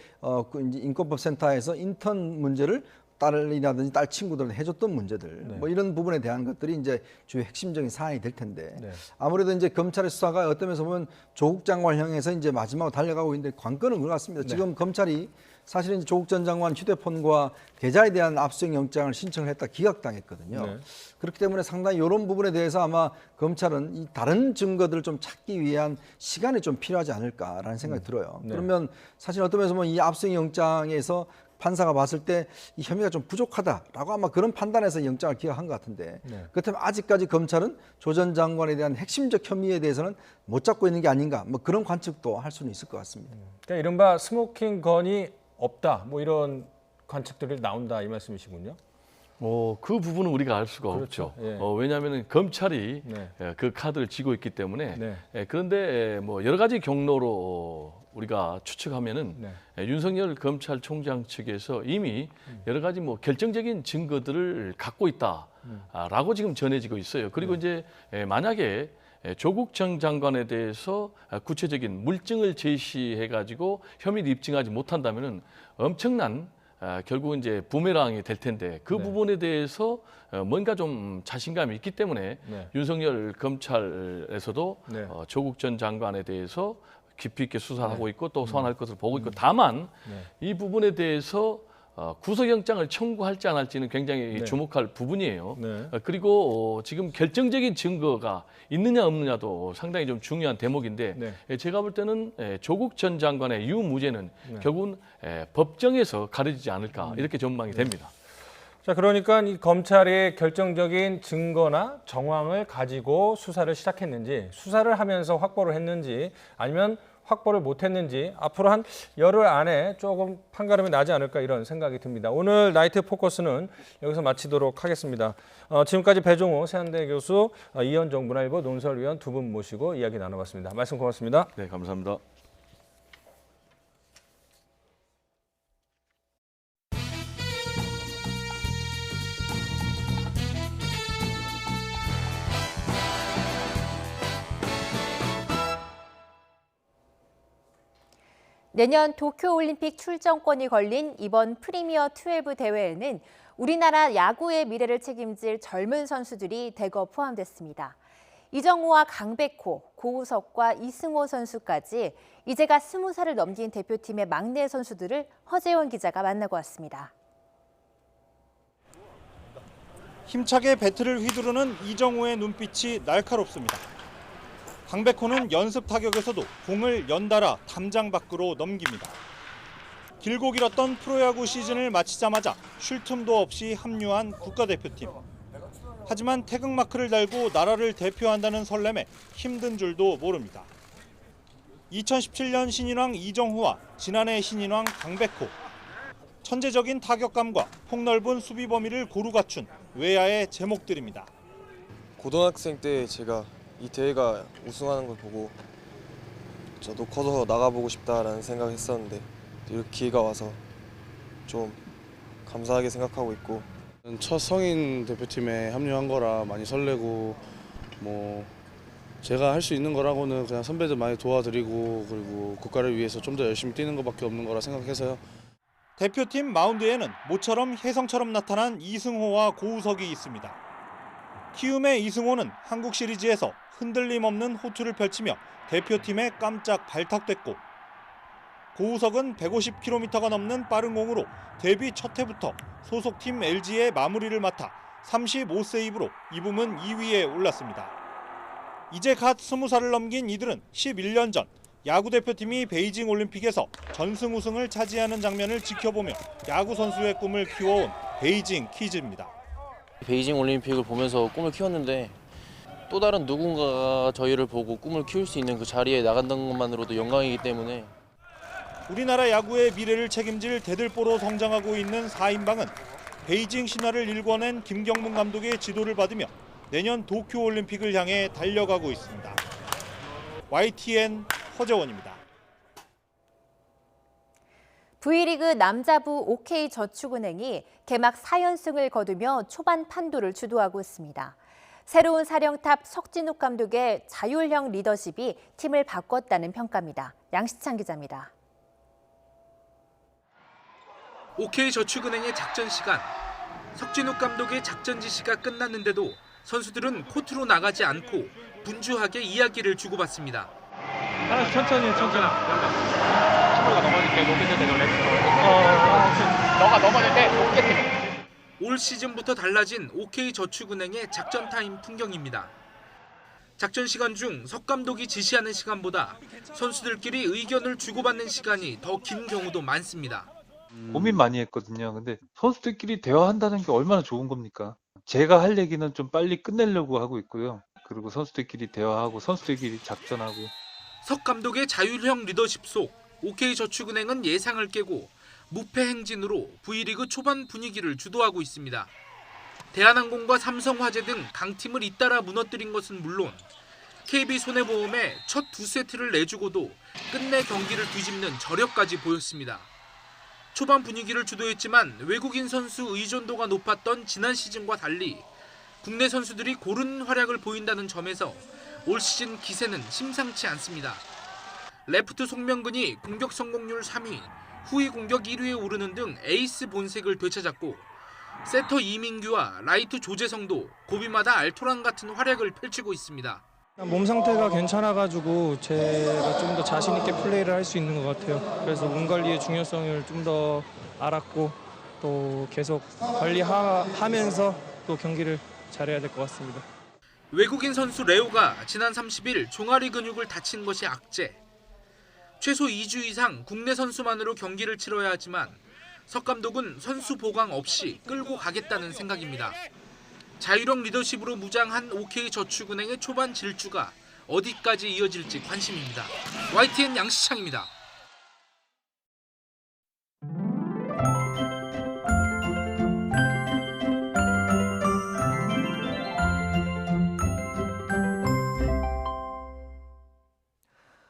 인권법 센터에서 인턴 문제를 딸이라든지 딸 친구들한테 해줬던 문제들, 뭐 이런 부분에 대한 것들이 이제 주요 핵심적인 사안이 될 텐데 아무래도 이제 검찰의 수사가 어떤 면에서 보면 조국 장관을 향해서 이제 마지막으로 달려가고 있는데 관건은 그것 같습니다. 지금 검찰이 사실은 이제 조국 전 장관 휴대폰과 계좌에 대한 압수수색 영장을 신청을 했다 기각당했거든요. 그렇기 때문에 상당히 이런 부분에 대해서 아마 검찰은 이 다른 증거들을 좀 찾기 위한 시간이 좀 필요하지 않을까라는 생각이 들어요. 그러면 사실 어떤 면에서 보면 이 압수수색 영장에서 판사가 봤을 때 이 혐의가 좀 부족하다라고 아마 그런 판단에서 영장을 기각한 것 같은데 그렇다면 아직까지 검찰은 조 전 장관에 대한 핵심적 혐의에 대해서는 못 잡고 있는 게 아닌가 뭐 그런 관측도 할 수는 있을 것 같습니다. 그러니까 이른바 스모킹 건이 없다 뭐 이런 관측들이 나온다 이 말씀이시군요. 그 부분은 우리가 알 수가 없죠. 왜냐하면 검찰이 그 카드를 쥐고 있기 때문에 그런데 뭐 여러 가지 경로로 우리가 추측하면은 윤석열 검찰총장 측에서 이미 여러 가지 뭐 결정적인 증거들을 갖고 있다라고 지금 전해지고 있어요. 그리고 이제 만약에 조국 전 장관에 대해서 구체적인 물증을 제시해 가지고 혐의를 입증하지 못한다면은 엄청난 결국은 이제 부메랑이 될 텐데 그 부분에 대해서 뭔가 좀 자신감이 있기 때문에 윤석열 검찰에서도 조국 전 장관에 대해서 깊이 있게 수사하고 있고 또 소환할 것을 보고 있고 다만 이 부분에 대해서 구속영장을 청구할지 안 할지는 굉장히 주목할 부분이에요. 그리고 지금 결정적인 증거가 있느냐 없느냐도 상당히 좀 중요한 대목인데 제가 볼 때는 조국 전 장관의 유무죄는 결국은 법정에서 가려지지 않을까 이렇게 전망이 됩니다. 자, 그러니까 이 검찰이 결정적인 증거나 정황을 가지고 수사를 시작했는지 수사를 하면서 확보를 했는지 아니면 확보를 못했는지 앞으로 한 열흘 안에 조금 판가름이 나지 않을까 이런 생각이 듭니다. 오늘 나이트 포커스는 여기서 마치도록 하겠습니다. 지금까지 배종호 세한대 교수, 이현정 문화일보 논설위원 두 분 모시고 이야기 나눠봤습니다. 말씀 고맙습니다. 네, 감사합니다. 내년 도쿄올림픽 출전권이 걸린 이번 프리미어 12 대회에는 우리나라 야구의 미래를 책임질 젊은 선수들이 대거 포함됐습니다. 이정우와 강백호, 고우석과 이승호 선수까지 이제가 20살을 넘긴 대표팀의 막내 선수들을 허재원 기자가 만나고 왔습니다. 힘차게 배트를 휘두르는 이정우의 눈빛이 날카롭습니다. 강백호는 연습 타격에서도 공을 연달아 담장 밖으로 넘깁니다. 길고 길었던 프로야구 시즌을 마치자마자 쉴 틈도 없이 합류한 국가대표팀. 하지만 태극마크를 달고 나라를 대표한다는 설렘에 힘든 줄도 모릅니다. 2017년 신인왕 이정후와 지난해 신인왕 강백호. 천재적인 타격감과 폭넓은 수비 범위를 고루 갖춘 외야의 제목들입니다. 고등학생 때 제가 이 대회가 우승하는 걸 보고 저도 커서 나가보고 싶다라는 생각을 했었는데 이렇게 기회가 와서 좀 감사하게 생각하고 있고, 첫 성인 대표팀에 합류한 거라 많이 설레고, 뭐 제가 할 수 있는 거라고는 그냥 선배들 많이 도와드리고 그리고 국가를 위해서 좀 더 열심히 뛰는 것밖에 없는 거라 생각해서요. 대표팀 마운드에는 모처럼 혜성처럼 나타난 이승호와 고우석이 있습니다. 키움의 이승호는 한국 시리즈에서 흔들림 없는 호투를 펼치며 대표팀에 깜짝 발탁됐고, 고우석은 150km가 넘는 빠른 공으로 데뷔 첫 해부터 소속팀 LG의 마무리를 맡아 35세이브로 이 부문 2위에 올랐습니다. 이제 갓 20살을 넘긴 이들은 11년 전 야구대표팀이 베이징 올림픽에서 전승 우승을 차지하는 장면을 지켜보며 야구 선수의 꿈을 키워온 베이징 키즈입니다. 베이징 올림픽을 보면서 꿈을 키웠는데 또 다른 누군가가 저희를 보고 꿈을 키울 수 있는 그 자리에 나간다는 것만으로도 영광이기 때문에 우리나라 야구의 미래를 책임질 대들보로 성장하고 있는 4인방은 베이징 신화를 일궈낸 김경문 감독의 지도를 받으며 내년 도쿄올림픽을 향해 달려가고 있습니다. YTN 허재원입니다. V리그 남자부 OK저축은행이 개막 4연승을 거두며 초반 판도를 주도하고 있습니다. 새로운 사령탑 석진욱 감독의 자율형 리더십이 팀을 바꿨다는 평가입니다. 양시창 기자입니다. OK저축은행의 작전 시간. 석진욱 감독의 작전 지시가 끝났는데도 선수들은 코트로 나가지 않고 분주하게 이야기를 주고받습니다. 하나씩 천천히. 친구가 넘어질 때 높게 때 너가 넘어질 때 높게 때. 올 시즌부터 달라진 OK저축은행의 작전 타임 풍경입니다. 작전 시간 중 석 감독이 지시하는 시간보다 선수들끼리 의견을 주고받는 시간이 더 긴 경우도 많습니다. 고민 많이 했거든요. 근데 선수들끼리 대화한다는 게 얼마나 좋은 겁니까? 제가 할 얘기는 좀 빨리 끝내려고 하고 있고요. 그리고 선수들끼리 대화하고 선수들끼리 작전하고. 석 감독의 자율형 리더십 속 OK저축은행은 예상을 깨고 무패 행진으로 V리그 초반 분위기를 주도하고 있습니다. 대한항공과 삼성화재 등 강팀을 잇따라 무너뜨린 것은 물론 KB손해보험에 첫 2세트를 내주고도 끝내 경기를 뒤집는 저력까지 보였습니다. 초반 분위기를 주도했지만 외국인 선수 의존도가 높았던 지난 시즌과 달리 국내 선수들이 고른 활약을 보인다는 점에서 올 시즌 기세는 심상치 않습니다. 레프트 송명근이 공격 성공률 3위, 후위 공격 1위에 오르는 등 에이스 본색을 되찾았고 세터 이민규와 라이트 조재성도 고비마다 알토란 같은 활약을 펼치고 있습니다. 몸 상태가 괜찮아가지고 제가 좀 더 자신 있게 플레이를 할 수 있는 것 같아요. 그래서 몸 관리의 중요성을 좀 더 알았고 또 계속 관리하면서 또 경기를 잘해야 될 것 같습니다. 외국인 선수 레오가 지난 30일 종아리 근육을 다친 것이 악재. 최소 2주 이상 국내 선수만으로 경기를 치러야 하지만 석 감독은 선수 보강 없이 끌고 가겠다는 생각입니다. 자율형 리더십으로 무장한 OK저축은행의 초반 질주가 어디까지 이어질지 관심입니다. YTN 양시창입니다.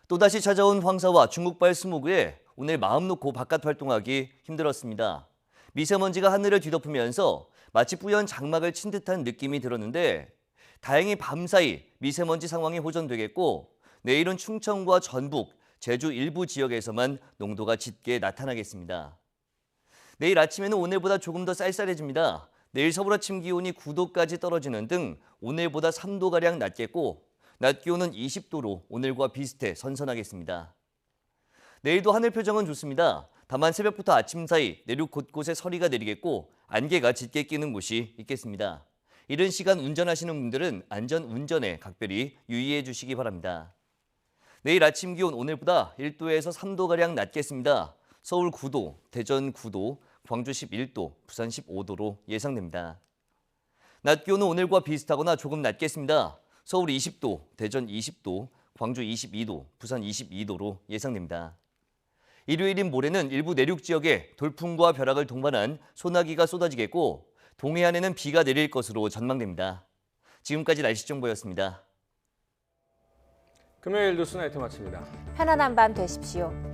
또다시 찾아온 황사와 중국발 스모그에 오늘 마음 놓고 바깥 활동하기 힘들었습니다. 미세먼지가 하늘을 뒤덮으면서 마치 뿌연 장막을 친 듯한 느낌이 들었는데 다행히 밤사이 미세먼지 상황이 호전되겠고 내일은 충청과 전북, 제주 일부 지역에서만 농도가 짙게 나타나겠습니다. 내일 아침에는 오늘보다 조금 더 쌀쌀해집니다. 내일 서울 아침 기온이 9도까지 떨어지는 등 오늘보다 3도가량 낮겠고 낮 기온은 20도로 오늘과 비슷해 선선하겠습니다. 내일도 하늘 표정은 좋습니다. 다만 새벽부터 아침 사이 내륙 곳곳에 서리가 내리겠고 안개가 짙게 끼는 곳이 있겠습니다. 이른 시간 운전하시는 분들은 안전 운전에 각별히 유의해 주시기 바랍니다. 내일 아침 기온 오늘보다 1도에서 3도가량 낮겠습니다. 서울 9도, 대전 9도, 광주 11도, 부산 15도로 예상됩니다. 낮 기온은 오늘과 비슷하거나 조금 낮겠습니다. 서울 20도, 대전 20도, 광주 22도, 부산 22도로 예상됩니다. 일요일인 모레는 일부 내륙 지역에 돌풍과 벼락을 동반한 소나기가 쏟아지겠고 동해안에는 비가 내릴 것으로 전망됩니다. 지금까지 날씨 정보였습니다. 금요일 뉴스나이트 마칩니다. 편안한 밤 되십시오.